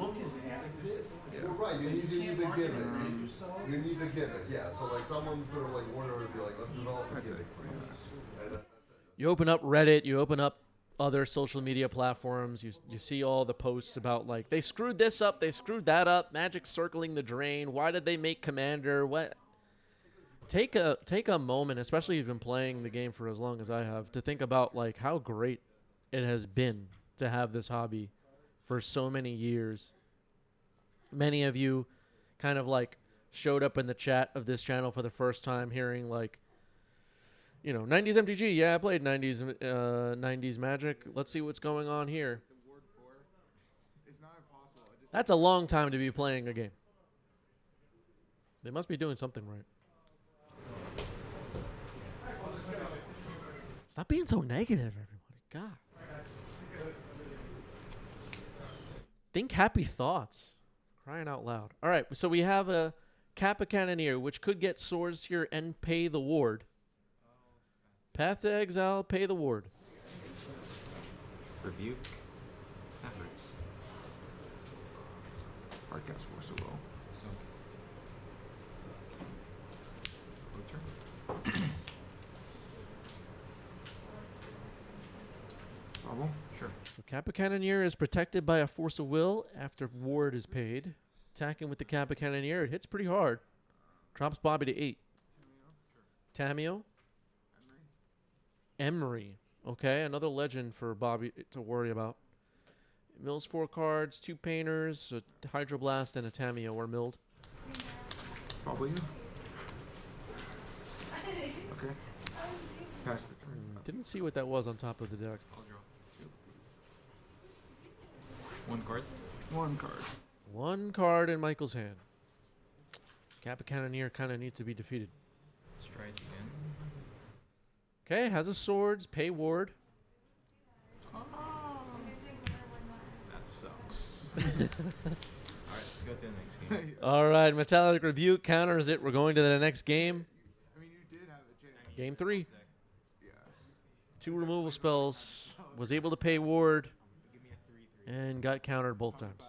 Well, right, you need the gimmick. You need the gimmick, yeah. So, like, someone sort of, like, wanted to be like, let's develop a gimmick. You open up Reddit, you open up other social media platforms, you see all the posts about, like, they screwed this up, they screwed that up, Magic circling the drain, why did they make Commander, what? Take a moment, especially if you've been playing the game for as long as I have, to think about, like, how great it has been to have this hobby for so many years. Many of you kind of, like, showed up in the chat of this channel for the first time hearing, like, You know, 90s MTG. Yeah, I played 90s Magic. Let's see what's going on here. That's a long time to be playing a game. They must be doing something right. Stop being so negative, everybody. God. Think happy thoughts. Crying out loud. All right, so we have a Kappa Cannoneer, which could get swords here and pay the ward. Path to Exile, pay the ward. Rebuke. Efforts. Hardcast Force of Will. Bubble? Sure. So Kappa Cannoneer is protected by a Force of Will after ward is paid. Attacking with the Kappa Cannoneer, it hits pretty hard. Drops Bobby to 8. Tameo. Emery. Okay, another legend for Bobby to worry about. Mills 4 cards, 2 painters, a Hydroblast, and a Tameo are milled. Probably you. Okay. Pass the turn. Didn't see what that was on top of the deck. I'll draw. 1 card. 1 card. 1 card in Michael's hand. Kappa Cannoneer kind of needs to be defeated. Strike again. Okay, has a swords, pay ward. That sucks. Alright, let's go to the next game. All right, Metallic Rebuke counters it. We're going to the next game. I mean, you did have a chance. Game 3. Yeah. 2 removal spells. Was able to pay ward. And got countered both times.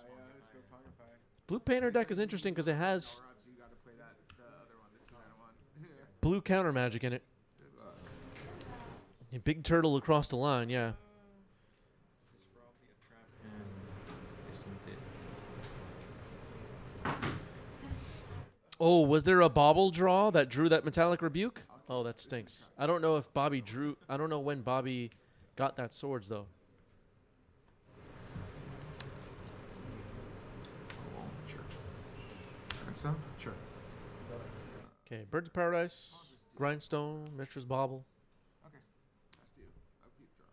Blue Painter deck is interesting because it has blue counter magic in it. A big turtle across the line, yeah. Oh, was there a bobble draw that drew that Metallic Rebuke? Oh, that stinks. I don't know if Bobby drew. I don't know when Bobby got that swords, though. So? Sure. Okay, Birds of Paradise, Grindstone, Mistress Bobble. Okay. That's you. Upkeep draw.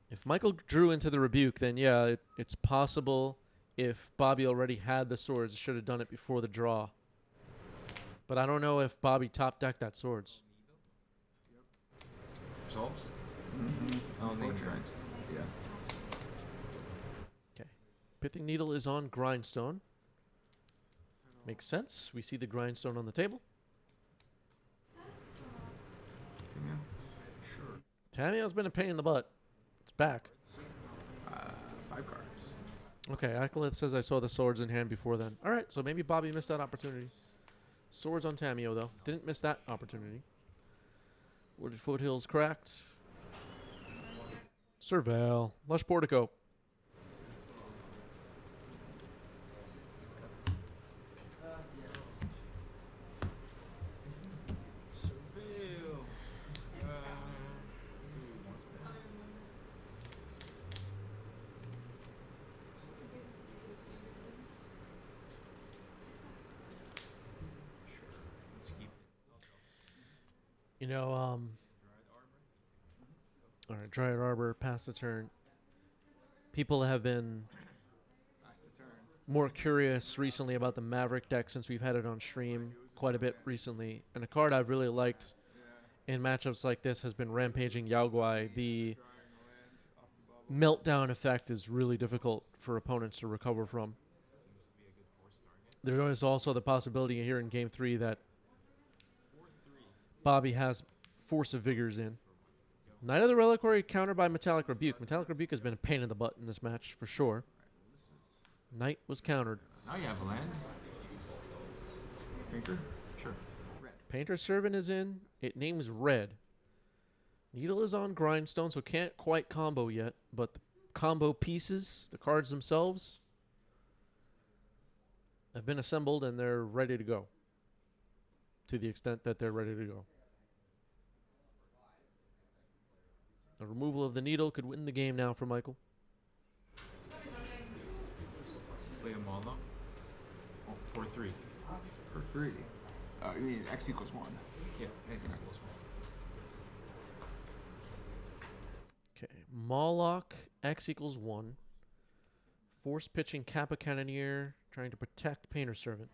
If Michael drew into the Rebuke, then yeah, it's possible if Bobby already had the swords, should have done it before the draw. But I don't know if Bobby top decked that swords. Resolves? Mm-hmm. Oh, name turns. Yeah. Okay. Pithing Needle is on Grindstone. Makes sense. We see the Grindstone on the table. Sure. Tameo's been a pain in the butt. It's back. 5 cards. Okay, Acolyte says I saw the swords in hand before then. All right, so maybe Bobby missed that opportunity. Swords on Tameo, though. Didn't miss that opportunity. Wooded Foothills cracked. Surveil. Lush Portico. You know, all right, Dryad Arbor, pass the turn. People have been more curious recently about the Maverick deck since we've had it on stream quite a bit recently. And a card I've really liked in matchups like this has been Rampaging Yaoguai. The meltdown effect is really difficult for opponents to recover from. There's also the possibility here in Game 3 that Bobby has Force of Vigors in. Knight of the Reliquary countered by Metallic Rebuke. Metallic Rebuke has been a pain in the butt in this match for sure. Knight was countered. Now you have a land. Painter? Sure. Red. Painter Servant is in. It names red. Needle is on Grindstone, so can't quite combo yet. But the combo pieces, the cards themselves, have been assembled and they're ready to go. To the extent that they're ready to go. The removal of the needle could win the game now for Michael. Play a mono. Oh, for 3. For 3. You mean X equals 1. Yeah, X equals Okay. Moloch, X equals 1. Force pitching Kappa Cannoneer, trying to protect Painter Servant.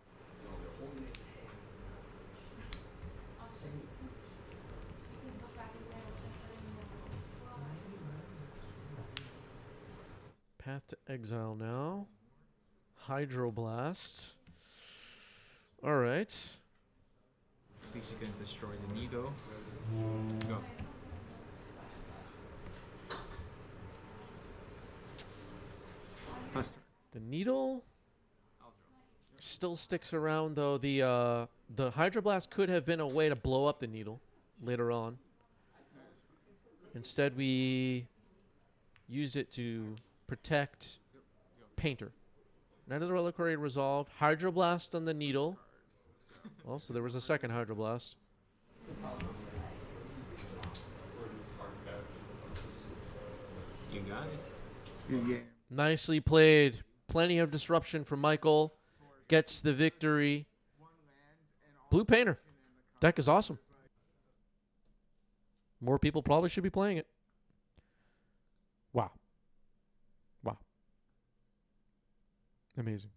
Path to Exile now. Hydroblast. All right. At least you can destroy the Nido. Go. The Needle still sticks around, though. The Hydroblast could have been a way to blow up the Needle later on. Instead, we use it to protect Painter. Knight of the Reliquary resolved. Hydroblast on the Needle. Well, so there was a second Hydroblast. You got it. Yeah. Nicely played. Plenty of disruption for Michael. Gets the victory. Blue Painter. Deck is awesome. More people probably should be playing it. Wow. Wow. Amazing.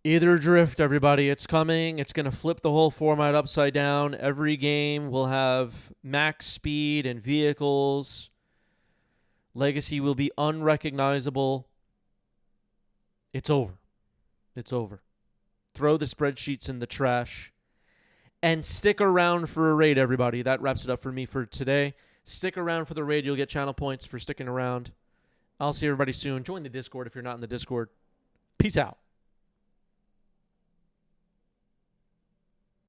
Either Drift, everybody. It's coming. It's going to flip the whole format upside down. Every game will have max speed and vehicles. Legacy will be unrecognizable. It's over. It's over. Throw the spreadsheets in the trash. And stick around for a raid, everybody. That wraps it up for me for today. Stick around for the raid. You'll get channel points for sticking around. I'll see everybody soon. Join the Discord if you're not in the Discord. Peace out.